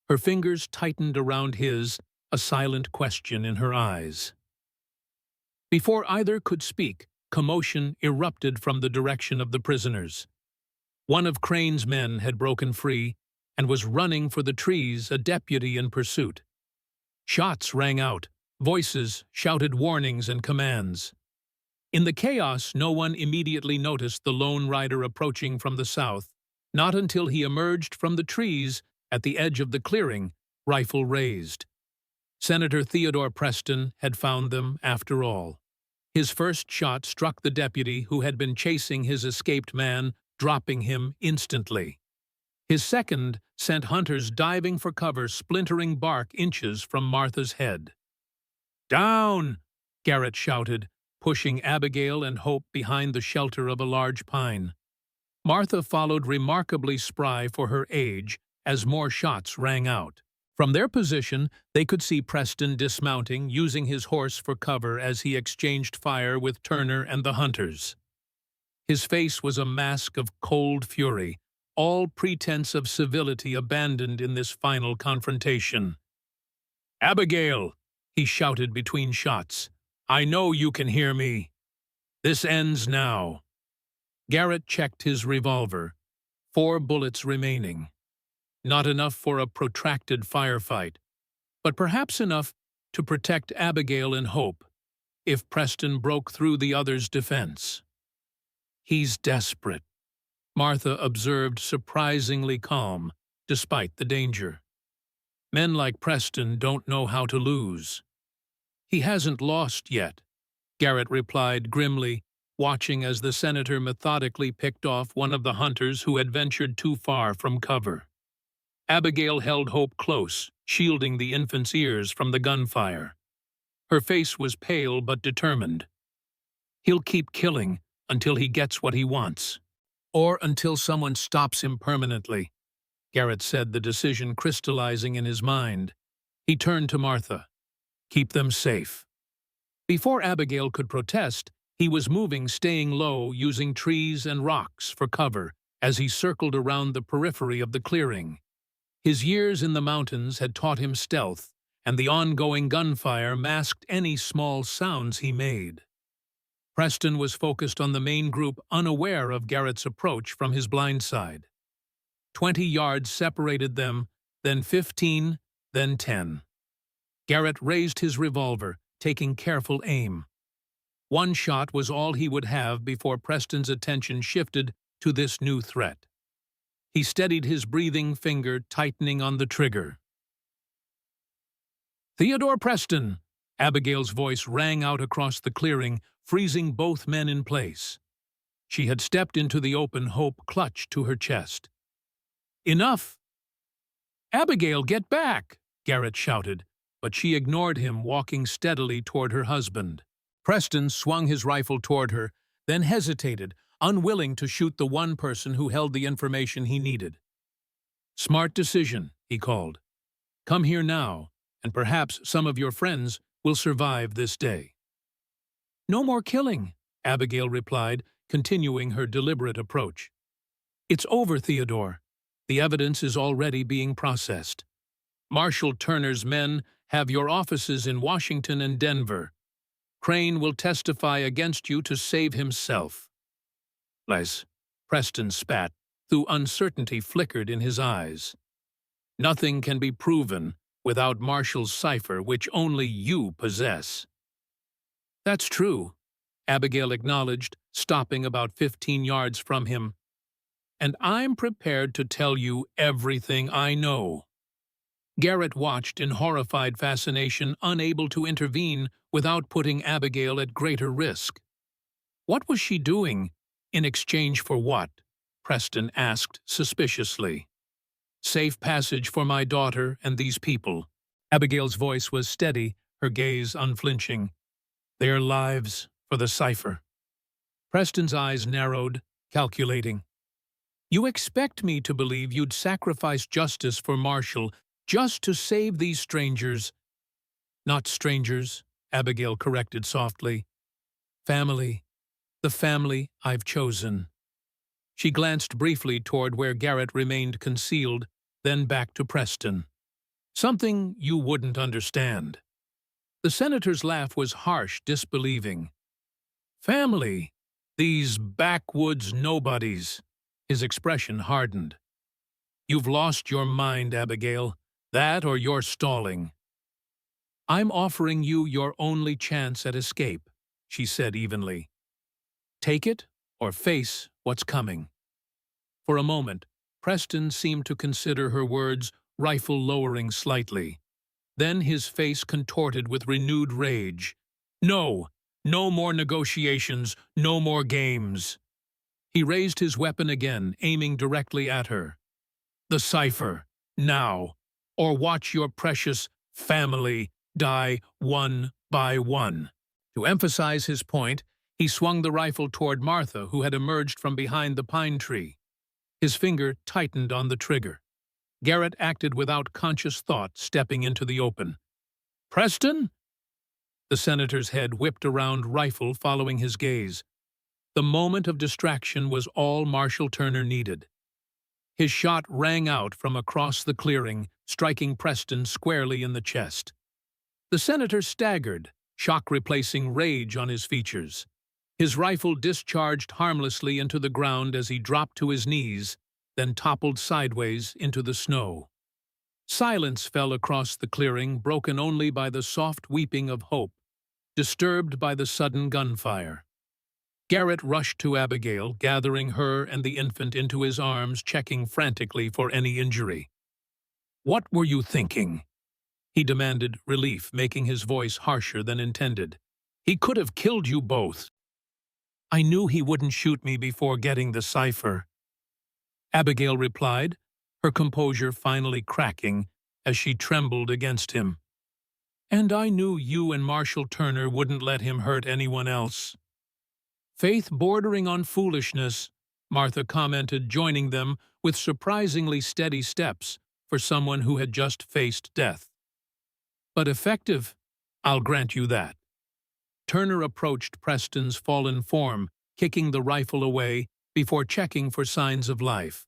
Her fingers tightened around his, a silent question in her eyes. Before either could speak, commotion erupted from the direction of the prisoners. One of Crane's men had broken free and was running for the trees, a deputy in pursuit. Shots rang out, voices shouted warnings and commands. In the chaos, no one immediately noticed the lone rider approaching from the south, not until he emerged from the trees at the edge of the clearing, rifle raised. Senator Theodore Preston had found them after all. His first shot struck the deputy who had been chasing his escaped man, dropping him instantly. His second sent hunters diving for cover, splintering bark inches from Martha's head. "Down!" Garrett shouted, pushing Abigail and Hope behind the shelter of a large pine. Martha followed, remarkably spry for her age, as more shots rang out. From their position, they could see Preston dismounting, using his horse for cover as he exchanged fire with Turner and the hunters. His face was a mask of cold fury, all pretense of civility abandoned in this final confrontation. "Abigail," he shouted between shots, "I know you can hear me. This ends now." Garrett checked his revolver. 4 bullets remaining. Not enough for a protracted firefight, but perhaps enough to protect Abigail and Hope. if Preston broke through the other's defense. He's desperate, Martha observed, surprisingly calm, despite the danger. Men like Preston don't know how to lose. He hasn't lost yet, Garrett replied grimly, watching as the senator methodically picked off one of the hunters who had ventured too far from cover. Abigail held Hope close, shielding the infant's ears from the gunfire. Her face was pale but determined. He'll keep killing until he gets what he wants. Or until someone stops him permanently, Garrett said, the decision crystallizing in his mind. He turned to Martha. Keep them safe. Before Abigail could protest, he was moving, staying low, using trees and rocks for cover as he circled around the periphery of the clearing. His years in the mountains had taught him stealth, and the ongoing gunfire masked any small sounds he made. Preston was focused on the main group, unaware of Garrett's approach from his blind side. 20 yards separated them, then 15, then 10. Garrett raised his revolver, taking careful aim. One shot was all he would have before Preston's attention shifted to this new threat. He steadied his breathing, finger tightening on the trigger. "Theodore Preston!" Abigail's voice rang out across the clearing, freezing both men in place. She had stepped into the open, Hope clutched to her chest. "Enough!" "Abigail, get back!" Garrett shouted, but she ignored him, walking steadily toward her husband. Preston swung his rifle toward her, then hesitated, unwilling to shoot the one person who held the information he needed. "Smart decision," he called. "Come here now, and perhaps some of your friends will survive this day." "No more killing," Abigail replied, continuing her deliberate approach. "It's over, Theodore. The evidence is already being processed. Marshal Turner's men have your offices in Washington and Denver. Crane will testify against you to save himself." "Les," Preston spat, though uncertainty flickered in his eyes. "Nothing can be proven without Marshall's cipher, which only you possess." "That's true," Abigail acknowledged, stopping about 15 yards from him. "And I'm prepared to tell you everything I know." Garrett watched in horrified fascination, unable to intervene without putting Abigail at greater risk. What was she doing? In exchange for what? Preston asked suspiciously. "Safe passage for my daughter and these people." Abigail's voice was steady, her gaze unflinching. "Their lives for the cipher." Preston's eyes narrowed, calculating. "You expect me to believe you'd sacrifice justice for Marshall just to save these strangers?" "Not strangers," Abigail corrected softly. "Family. The family I've chosen." She glanced briefly toward where Garrett remained concealed, then back to Preston. "Something you wouldn't understand." The senator's laugh was harsh, disbelieving. "Family? These backwoods nobodies." His expression hardened. "You've lost your mind, Abigail. That or you're stalling." "I'm offering you your only chance at escape," she said evenly. "Take it or face what's coming." For a moment, Preston seemed to consider her words, rifle lowering slightly. Then his face contorted with renewed rage. "No! No more negotiations, no more games." He raised his weapon again, aiming directly at her. "The cipher, now, or watch your precious family die one by one." To emphasize his point, he swung the rifle toward Martha, who had emerged from behind the pine tree. His finger tightened on the trigger. Garrett acted without conscious thought, stepping into the open. "Preston?" The senator's head whipped around, rifle following his gaze. The moment of distraction was all Marshal Turner needed. His shot rang out from across the clearing, striking Preston squarely in the chest. The senator staggered, shock replacing rage on his features. His rifle discharged harmlessly into the ground as he dropped to his knees, then toppled sideways into the snow. Silence fell across the clearing, broken only by the soft weeping of Hope. disturbed by the sudden gunfire. Garrett rushed to Abigail, gathering her and the infant into his arms, checking frantically for any injury. "What were you thinking?" he demanded, relief making his voice harsher than intended. "He could have killed you both." "I knew he wouldn't shoot me before getting the cipher," Abigail replied, her composure finally cracking as she trembled against him. "And I knew you and Marshall Turner wouldn't let him hurt anyone else." "Faith bordering on foolishness," Martha commented, joining them with surprisingly steady steps for someone who had just faced death. "But effective, I'll grant you that." Turner approached Preston's fallen form, kicking the rifle away before checking for signs of life.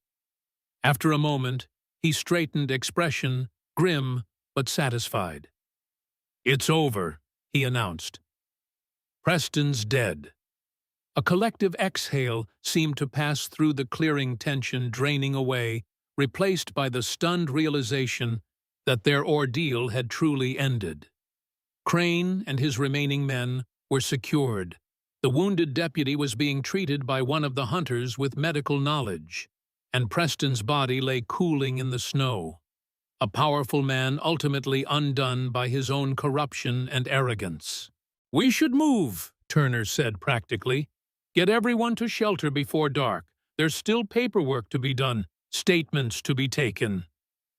After a moment, he straightened, expression grim but satisfied. "It's over," he announced. "Preston's dead." A collective exhale seemed to pass through the clearing, tension draining away, replaced by the stunned realization that their ordeal had truly ended. Crane and his remaining men were secured. The wounded deputy was being treated by one of the hunters with medical knowledge, and Preston's body lay cooling in the snow. A powerful man ultimately undone by his own corruption and arrogance. "We should move," Turner said practically. "Get everyone to shelter before dark. There's still paperwork to be done, statements to be taken."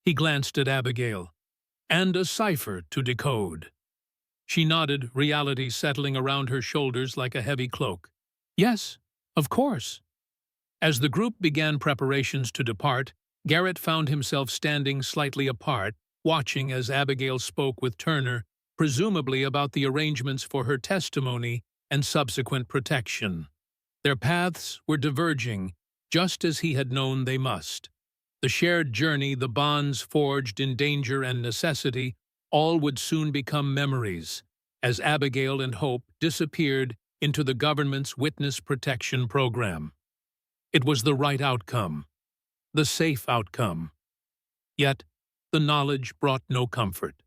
He glanced at Abigail. "And a cipher to decode." She nodded, reality settling around her shoulders like a heavy cloak. "Yes, of course." As the group began preparations to depart, Garrett found himself standing slightly apart, watching as Abigail spoke with Turner, presumably about the arrangements for her testimony and subsequent protection. Their paths were diverging, just as he had known they must. The shared journey, the bonds forged in danger and necessity, all would soon become memories, as Abigail and Hope disappeared into the government's witness protection program. It was the right outcome, the safe outcome. Yet, the knowledge brought no comfort.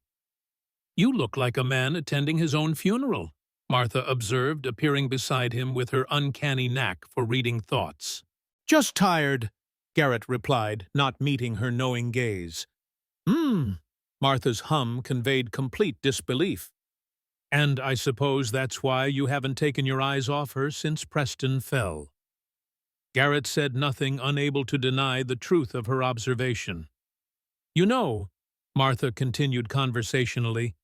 "You look like a man attending his own funeral," Martha observed, appearing beside him with her uncanny knack for reading thoughts. "Just tired," Garrett replied, not meeting her knowing gaze. Martha's hum conveyed complete disbelief. "And I suppose that's why you haven't taken your eyes off her since Preston fell." Garrett said nothing, unable to deny the truth of her observation. "You know," Martha continued conversationally,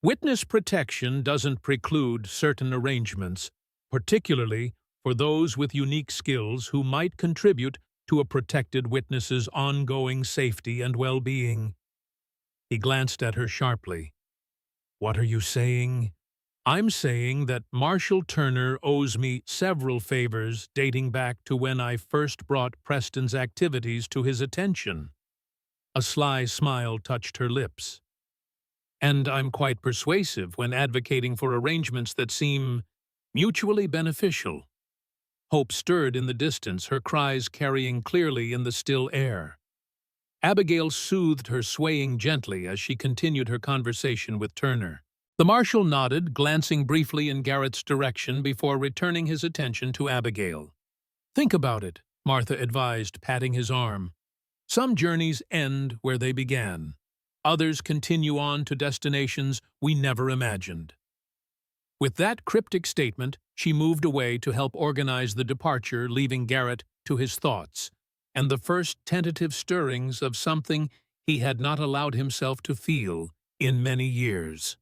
"witness protection doesn't preclude certain arrangements, particularly for those with unique skills who might contribute to a protected witness's ongoing safety and well-being." He glanced at her sharply. "What are you saying?" "I'm saying that Marshall Turner owes me several favors dating back to when I first brought Preston's activities to his attention." A sly smile touched her lips. "And I'm quite persuasive when advocating for arrangements that seem mutually beneficial." Hope stirred in the distance, her cries carrying clearly in the still air. Abigail soothed her, swaying gently as she continued her conversation with Turner. The marshal nodded, glancing briefly in Garrett's direction before returning his attention to Abigail. "Think about it," Martha advised, patting his arm. "Some journeys end where they began. Others continue on to destinations we never imagined." With that cryptic statement, she moved away to help organize the departure, leaving Garrett to his thoughts and the first tentative stirrings of something he had not allowed himself to feel in many years.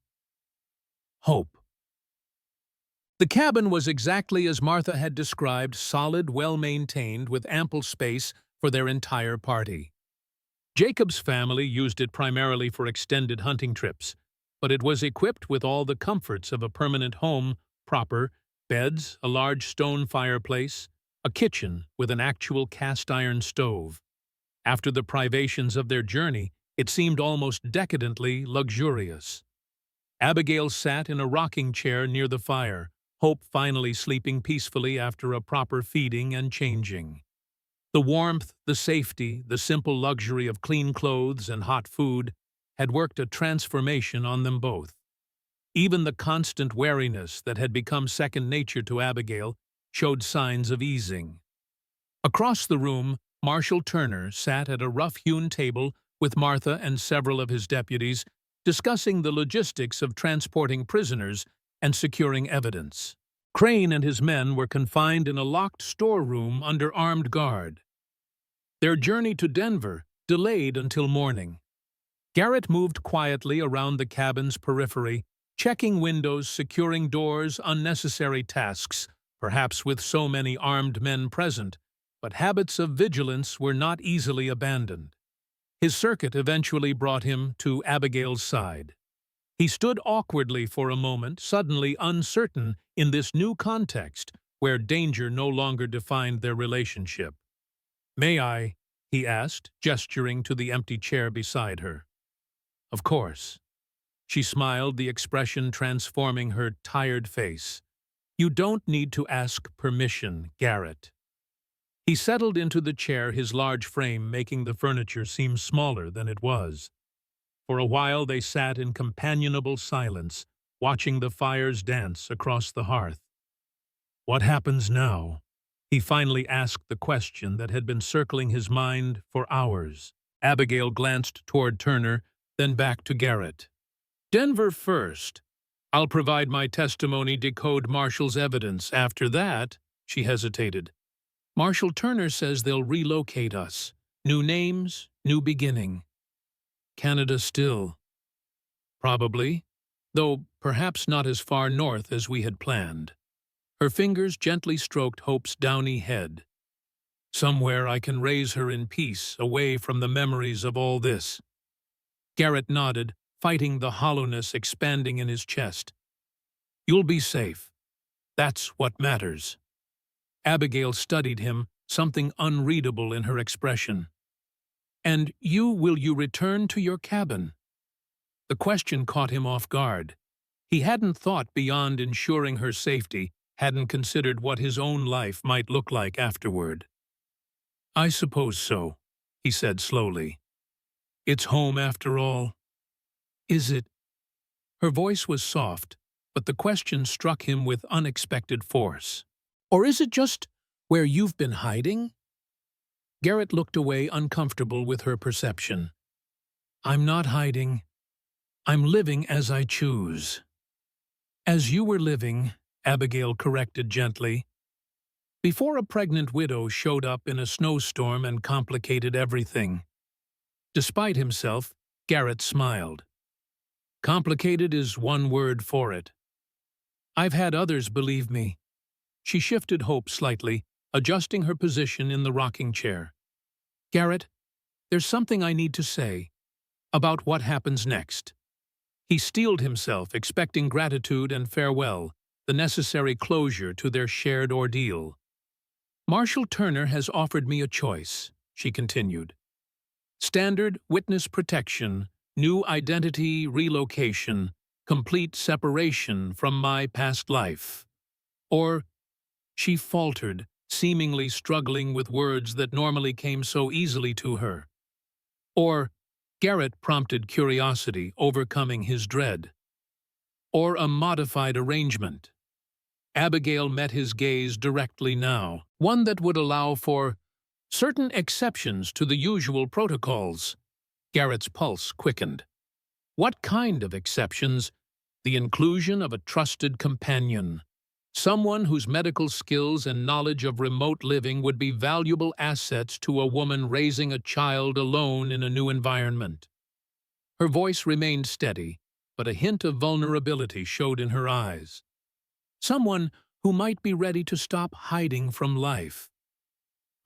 Hope. The cabin was exactly as Martha had described, solid, well-maintained, with ample space for their entire party. Jacob's family used it primarily for extended hunting trips, but it was equipped with all the comforts of a permanent home proper: beds, a large stone fireplace, a kitchen with an actual cast-iron stove. After the privations of their journey, it seemed almost decadently luxurious. Abigail sat in a rocking chair near the fire, Hope finally sleeping peacefully after a proper feeding and changing. The warmth, the safety, the simple luxury of clean clothes and hot food had worked a transformation on them both. Even the constant wariness that had become second nature to Abigail showed signs of easing. Across the room, Marshal Turner sat at a rough-hewn table with Martha and several of his deputies, discussing the logistics of transporting prisoners and securing evidence. Crane and his men were confined in a locked storeroom under armed guard. Their journey to Denver delayed until morning. Garrett moved quietly around the cabin's periphery, checking windows, securing doors, unnecessary tasks, perhaps with so many armed men present, but habits of vigilance were not easily abandoned. His circuit eventually brought him to Abigail's side. He stood awkwardly for a moment, suddenly uncertain in this new context where danger no longer defined their relationship. "May I?" he asked, gesturing to the empty chair beside her. "Of course." She smiled, the expression transforming her tired face. "You don't need to ask permission, Garrett." He settled into the chair, his large frame making the furniture seem smaller than it was. For a while they sat in companionable silence, watching the fires dance across the hearth. "What happens now?" He finally asked the question that had been circling his mind for hours. Abigail glanced toward Turner, then back to Garrett. "Denver first. I'll provide my testimony, decode Marshall's evidence. After that," she hesitated, "Marshal Turner says they'll relocate us. New names, new beginning. Canada still. Probably, though perhaps not as far north as we had planned." Her fingers gently stroked Hope's downy head. "Somewhere I can raise her in peace, away from the memories of all this." Garrett nodded, fighting the hollowness expanding in his chest. "You'll be safe. That's what matters." Abigail studied him, something unreadable in her expression. "And will you return to your cabin?" The question caught him off guard. He hadn't thought beyond ensuring her safety, hadn't considered what his own life might look like afterward. "I suppose so," he said slowly. "It's home after all." "Is it?" Her voice was soft, but the question struck him with unexpected force. "Or is it just where you've been hiding?" Garrett looked away, uncomfortable with her perception. "I'm not hiding. I'm living as I choose." "As you were living," Abigail corrected gently, "before a pregnant widow showed up in a snowstorm and complicated everything." Despite himself, Garrett smiled. "Complicated is one word for it. I've had others believe me." She shifted Hope slightly, adjusting her position in the rocking chair. "Garrett, there's something I need to say about what happens next." He steeled himself, expecting gratitude and farewell, the necessary closure to their shared ordeal. "Marshal Turner has offered me a choice," she continued. "Standard witness protection, new identity relocation, complete separation from my past life. Or," she faltered, seemingly struggling with words that normally came so easily to her. "Or," Garrett prompted curiosity, overcoming his dread. "Or a modified arrangement." Abigail met his gaze directly now, one that would allow for certain exceptions to the usual protocols. Garrett's pulse quickened. What kind of exceptions? The inclusion of a trusted companion. Someone whose medical skills and knowledge of remote living would be valuable assets to a woman raising a child alone in a new environment. Her voice remained steady, but a hint of vulnerability showed in her eyes. Someone who might be ready to stop hiding from life.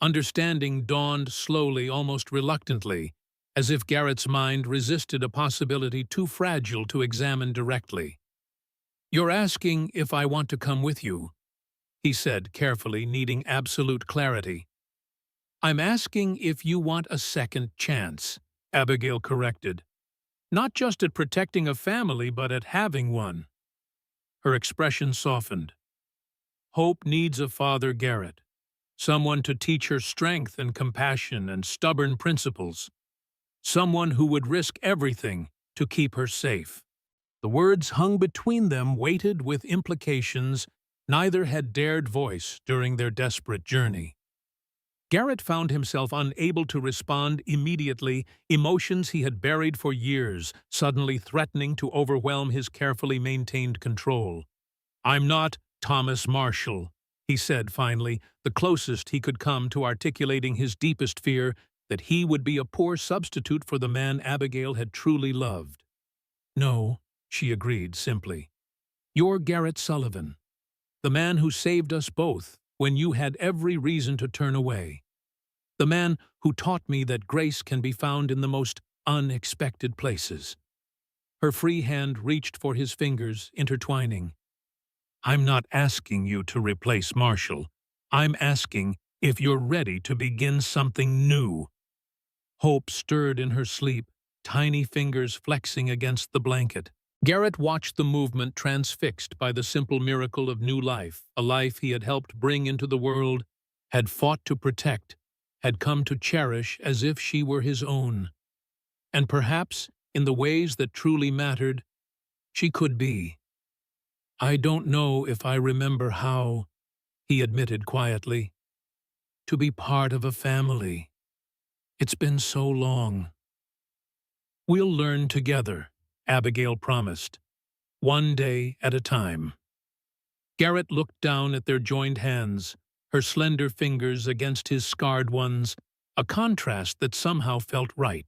Understanding dawned slowly, almost reluctantly, as if Garrett's mind resisted a possibility too fragile to examine directly. "You're asking if I want to come with you," he said carefully, needing absolute clarity. "I'm asking if you want a second chance," Abigail corrected. "Not just at protecting a family, but at having one." Her expression softened. "Hope needs a father, Garrett. Someone to teach her strength and compassion and stubborn principles. Someone who would risk everything to keep her safe." The words hung between them, weighted with implications neither had dared voice during their desperate journey. Garrett found himself unable to respond immediately, emotions he had buried for years suddenly threatening to overwhelm his carefully maintained control. "I'm not Thomas Marshall," he said finally, the closest he could come to articulating his deepest fear that he would be a poor substitute for the man Abigail had truly loved. "No," she agreed simply. "You're Garrett Sullivan, the man who saved us both when you had every reason to turn away. The man who taught me that grace can be found in the most unexpected places." Her free hand reached for his fingers, intertwining. "I'm not asking you to replace Marshall. I'm asking if you're ready to begin something new." Hope stirred in her sleep, tiny fingers flexing against the blanket. Garrett watched the movement, transfixed by the simple miracle of new life, a life he had helped bring into the world, had fought to protect, had come to cherish as if she were his own. And perhaps, in the ways that truly mattered, she could be. "I don't know if I remember how," he admitted quietly. "To be part of a family. It's been so long." "We'll learn together," Abigail promised, "one day at a time." Garrett looked down at their joined hands, her slender fingers against his scarred ones, a contrast that somehow felt right.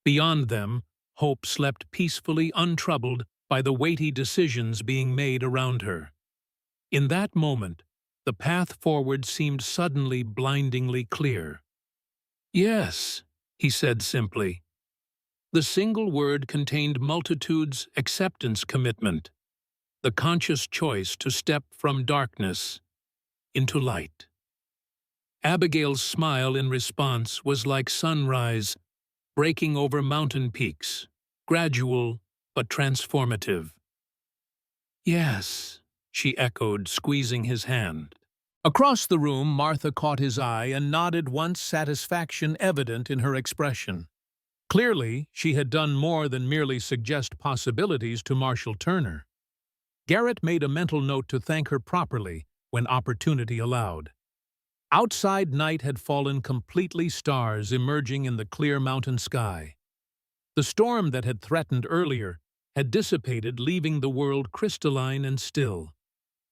Beyond them, Hope slept peacefully, untroubled by the weighty decisions being made around her. In that moment, the path forward seemed suddenly blindingly clear. "Yes," he said simply. The single word contained multitudes' acceptance commitment, the conscious choice to step from darkness into light. Abigail's smile in response was like sunrise breaking over mountain peaks, gradual but transformative. "Yes," she echoed, squeezing his hand. Across the room, Martha caught his eye and nodded, once satisfaction evident in her expression. Clearly, she had done more than merely suggest possibilities to Marshall Turner. Garrett made a mental note to thank her properly when opportunity allowed. Outside, night had fallen completely, stars emerging in the clear mountain sky. The storm that had threatened earlier had dissipated, leaving the world crystalline and still.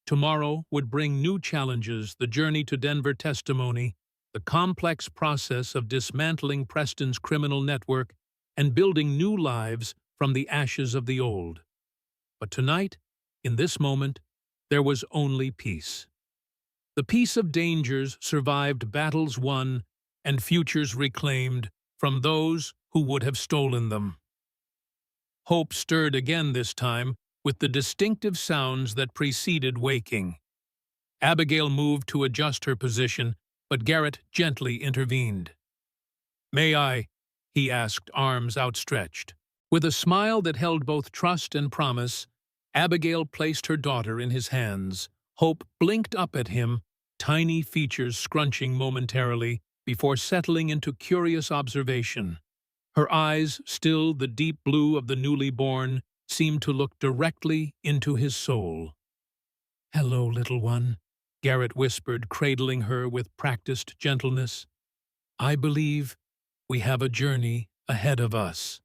Tomorrow would bring new challenges: the journey to Denver, testimony, the complex process of dismantling Preston's criminal network and building new lives from the ashes of the old. But tonight, in this moment, there was only peace. The peace of dangers survived, battles won, and futures reclaimed from those who would have stolen them. Hope stirred again, this time with the distinctive sounds that preceded waking. Abigail moved to adjust her position, but Garrett gently intervened. "May I?" he asked, arms outstretched. With a smile that held both trust and promise, Abigail placed her daughter in his hands. Hope blinked up at him, tiny features scrunching momentarily before settling into curious observation. Her eyes, still the deep blue of the newly born, seemed to look directly into his soul. "Hello, little one," Garrett whispered, cradling her with practiced gentleness. "I believe we have a journey ahead of us."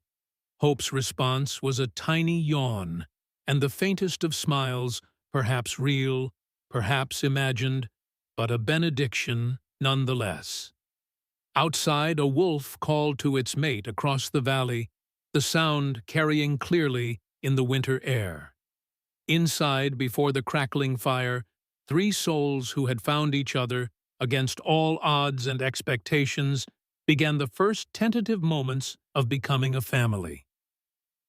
Hope's response was a tiny yawn, and the faintest of smiles, perhaps real, perhaps imagined, but a benediction nonetheless. Outside, a wolf called to its mate across the valley, the sound carrying clearly in the winter air. Inside, before the crackling fire, three souls who had found each other against all odds and expectations began the first tentative moments of becoming a family.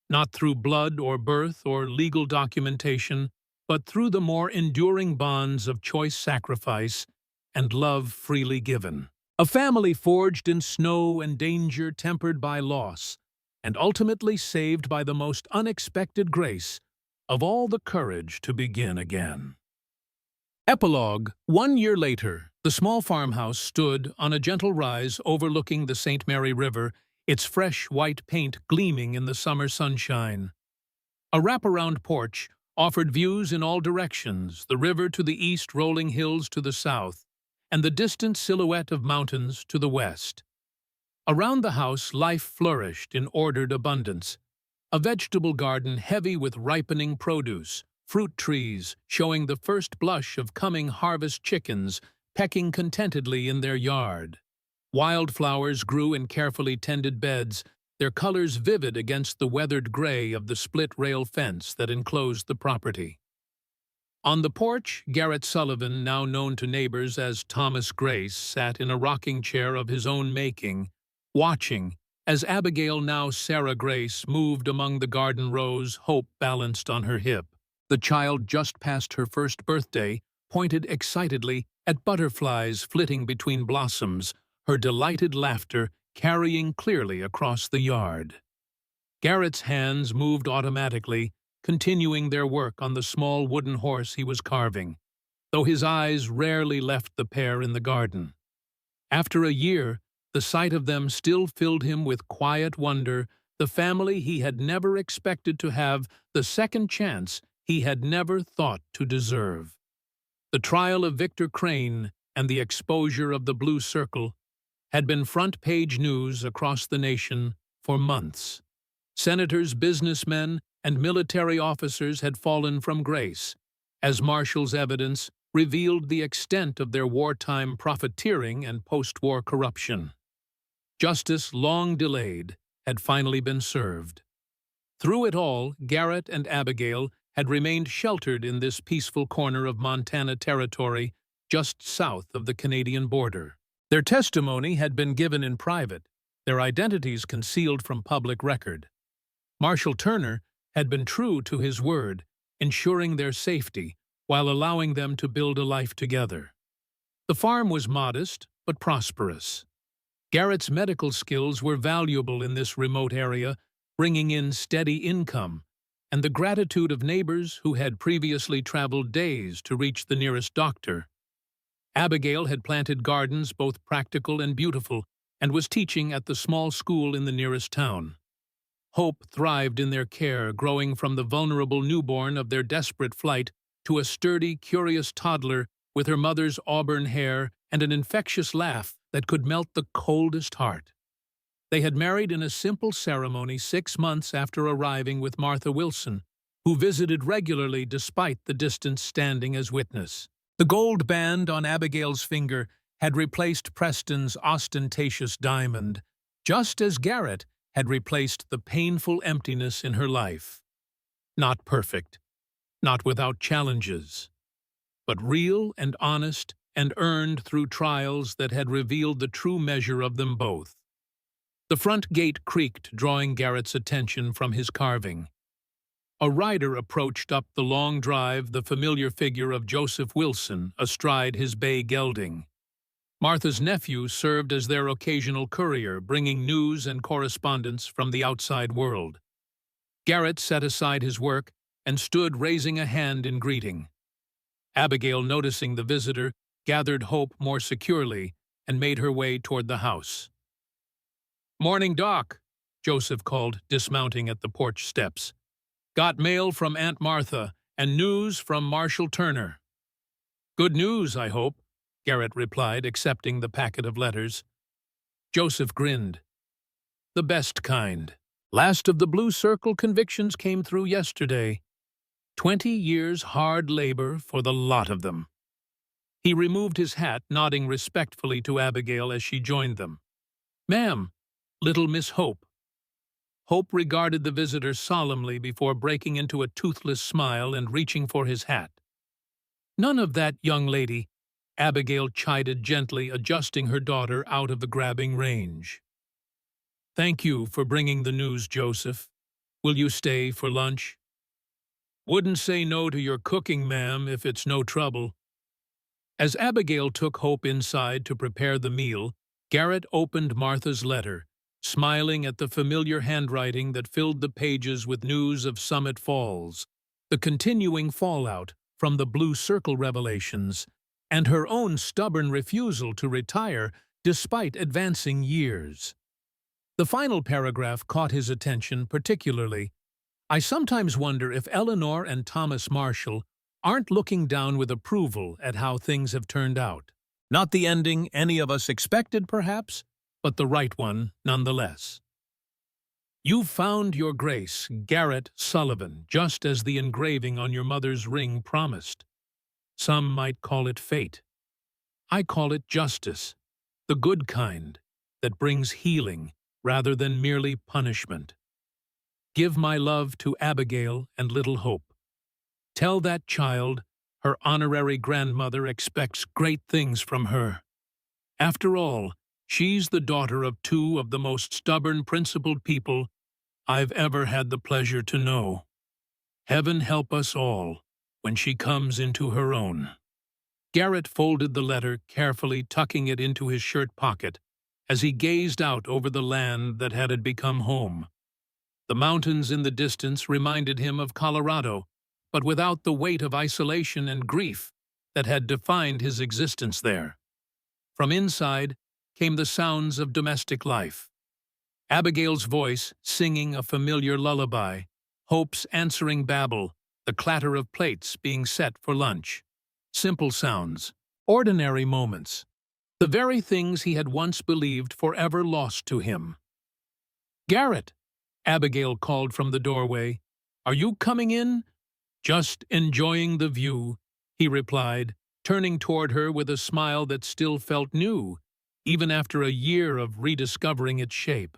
Not through blood or birth or legal documentation, but through the more enduring bonds of choice, sacrifice, and love freely given. A family forged in snow and danger, tempered by loss, and ultimately saved by the most unexpected grace of all, the courage to begin again. Epilogue. 1 year later, the small farmhouse stood on a gentle rise overlooking the St. Mary River, its fresh white paint gleaming in the summer sunshine. A wraparound porch offered views in all directions, the river to the east, rolling hills to the south, and the distant silhouette of mountains to the west. Around the house, life flourished in ordered abundance. A vegetable garden heavy with ripening produce, fruit trees showing the first blush of coming harvest, chickens pecking contentedly in their yard. Wildflowers grew in carefully tended beds, their colors vivid against the weathered gray of the split-rail fence that enclosed the property. On the porch, Garrett Sullivan, now known to neighbors as Thomas Grace, sat in a rocking chair of his own making, watching as Abigail, now Sarah Grace, moved among the garden rows, Hope balanced on her hip. The child, just past her first birthday, pointed excitedly at butterflies flitting between blossoms, her delighted laughter carrying clearly across the yard. Garrett's hands moved automatically, continuing their work on the small wooden horse he was carving, though his eyes rarely left the pair in the garden. After a year, the sight of them still filled him with quiet wonder, the family he had never expected to have, the second chance he had never thought to deserve. The trial of Victor Crane and the exposure of the Blue Circle had been front-page news across the nation for months. Senators, businessmen, and military officers had fallen from grace, as Marshall's evidence revealed the extent of their wartime profiteering and post-war corruption. Justice, long delayed, had finally been served. Through it all, Garrett and Abigail had remained sheltered in this peaceful corner of Montana territory just south of the Canadian border. Their testimony had been given in private, their identities concealed from public record. Marshall Turner had been true to his word, ensuring their safety while allowing them to build a life together. The farm was modest but prosperous. Garrett's medical skills were valuable in this remote area, bringing in steady income, and the gratitude of neighbors who had previously traveled days to reach the nearest doctor. Abigail had planted gardens both practical and beautiful, and was teaching at the small school in the nearest town. Hope thrived in their care, growing from the vulnerable newborn of their desperate flight to a sturdy, curious toddler with her mother's auburn hair and an infectious laugh that could melt the coldest heart. They had married in a simple ceremony 6 months after arriving with Martha Wilson, who visited regularly despite the distance, standing as witness. The gold band on Abigail's finger had replaced Preston's ostentatious diamond, just as Garrett had replaced the painful emptiness in her life. Not perfect, not without challenges, but real and honest and earned through trials that had revealed the true measure of them both. The front gate creaked, drawing Garrett's attention from his carving. A rider approached up the long drive, the familiar figure of Joseph Wilson astride his bay gelding. Martha's nephew served as their occasional courier, bringing news and correspondence from the outside world. Garrett set aside his work and stood raising a hand in greeting. Abigail, noticing the visitor, gathered Hope more securely and made her way toward the house. "Morning, Doc," Joseph called, dismounting at the porch steps. "Got mail from Aunt Martha and news from Marshall Turner." "Good news, I hope," Garrett replied, accepting the packet of letters. Joseph grinned. "The best kind. Last of the Blue Circle convictions came through yesterday. 20 years hard labor for the lot of them." He removed his hat, nodding respectfully to Abigail as she joined them. "Ma'am, little Miss Hope." Hope regarded the visitor solemnly before breaking into a toothless smile and reaching for his hat. "None of that, young lady," Abigail chided gently, adjusting her daughter out of the grabbing range. "Thank you for bringing the news, Joseph. Will you stay for lunch?" "Wouldn't say no to your cooking, ma'am, if it's no trouble." As Abigail took Hope inside to prepare the meal, Garrett opened Martha's letter, smiling at the familiar handwriting that filled the pages with news of Summit Falls, the continuing fallout from the Blue Circle revelations, and her own stubborn refusal to retire despite advancing years. The final paragraph caught his attention particularly. I sometimes wonder if Eleanor and Thomas Marshall aren't looking down with approval at how things have turned out. Not the ending any of us expected, perhaps, but the right one nonetheless. You've found your grace, Garrett Sullivan, just as the engraving on your mother's ring promised. Some might call it fate. I call it justice, the good kind, that brings healing rather than merely punishment. Give my love to Abigail and little Hope. Tell that child her honorary grandmother expects great things from her. After all, she's the daughter of two of the most stubborn, principled people I've ever had the pleasure to know. Heaven help us all when she comes into her own. Garrett folded the letter, carefully tucking it into his shirt pocket, as he gazed out over the land that had become home. The mountains in the distance reminded him of Colorado, but without the weight of isolation and grief that had defined his existence there. From inside came the sounds of domestic life. Abigail's voice singing a familiar lullaby, Hope's answering babble, the clatter of plates being set for lunch. Simple sounds, ordinary moments, the very things he had once believed forever lost to him. "Garrett," Abigail called from the doorway, "are you coming in?" "Just enjoying the view," he replied, turning toward her with a smile that still felt new, even after a year of rediscovering its shape.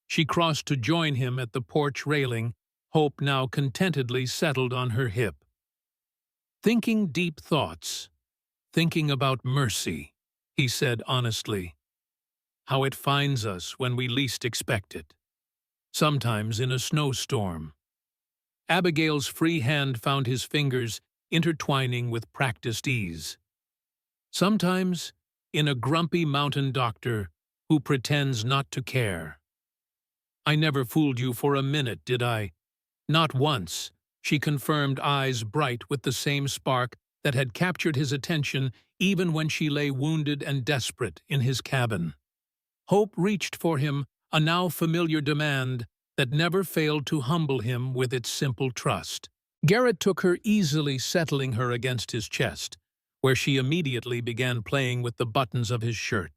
She crossed to join him at the porch railing, Hope now contentedly settled on her hip. "Thinking deep thoughts, thinking about mercy," he said honestly. "How it finds us when we least expect it. Sometimes in a snowstorm." Abigail's free hand found his fingers intertwining with practiced ease. "Sometimes in a grumpy mountain doctor who pretends not to care." "I never fooled you for a minute, did I?" "Not once," she confirmed, eyes bright with the same spark that had captured his attention even when she lay wounded and desperate in his cabin. Hope reached for him, a now familiar demand that never failed to humble him with its simple trust. Garrett took her easily, settling her against his chest, where she immediately began playing with the buttons of his shirt.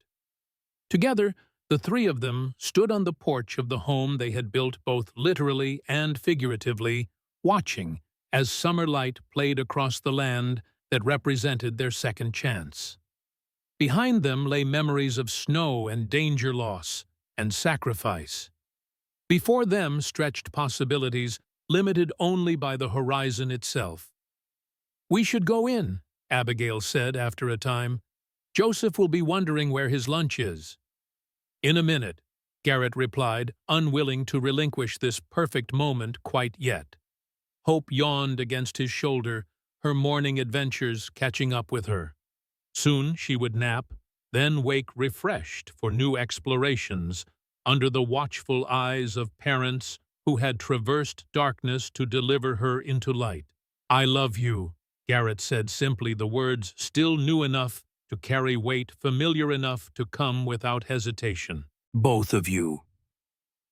Together, the three of them stood on the porch of the home they had built both literally and figuratively, watching as summer light played across the land that represented their second chance. Behind them lay memories of snow and danger loss and sacrifice. Before them stretched possibilities limited only by the horizon itself. "We should go in," Abigail said after a time. "Joseph will be wondering where his lunch is." "In a minute," Garrett replied, unwilling to relinquish this perfect moment quite yet. Hope yawned against his shoulder, her morning adventures catching up with her. Soon she would nap, then wake refreshed for new explorations, under the watchful eyes of parents who had traversed darkness to deliver her into light. "I love you," Garrett said simply, the words still new enough to carry weight, familiar enough to come without hesitation. "Both of you."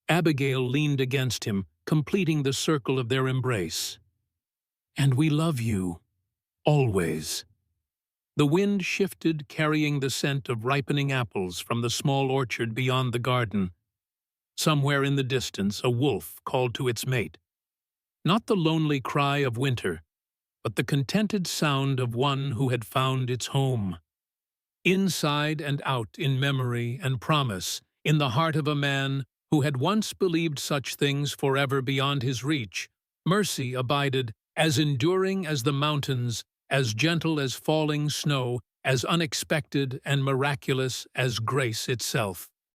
Abigail leaned against him, completing the circle of their embrace. "And we love you. Always." The wind shifted, carrying the scent of ripening apples from the small orchard beyond the garden. Somewhere in the distance, a wolf called to its mate. Not the lonely cry of winter, but the contented sound of one who had found its home. Inside and out in memory and promise, in the heart of a man who had once believed such things forever beyond his reach, mercy abided, as enduring as the mountains, as gentle as falling snow, as unexpected and miraculous as grace itself.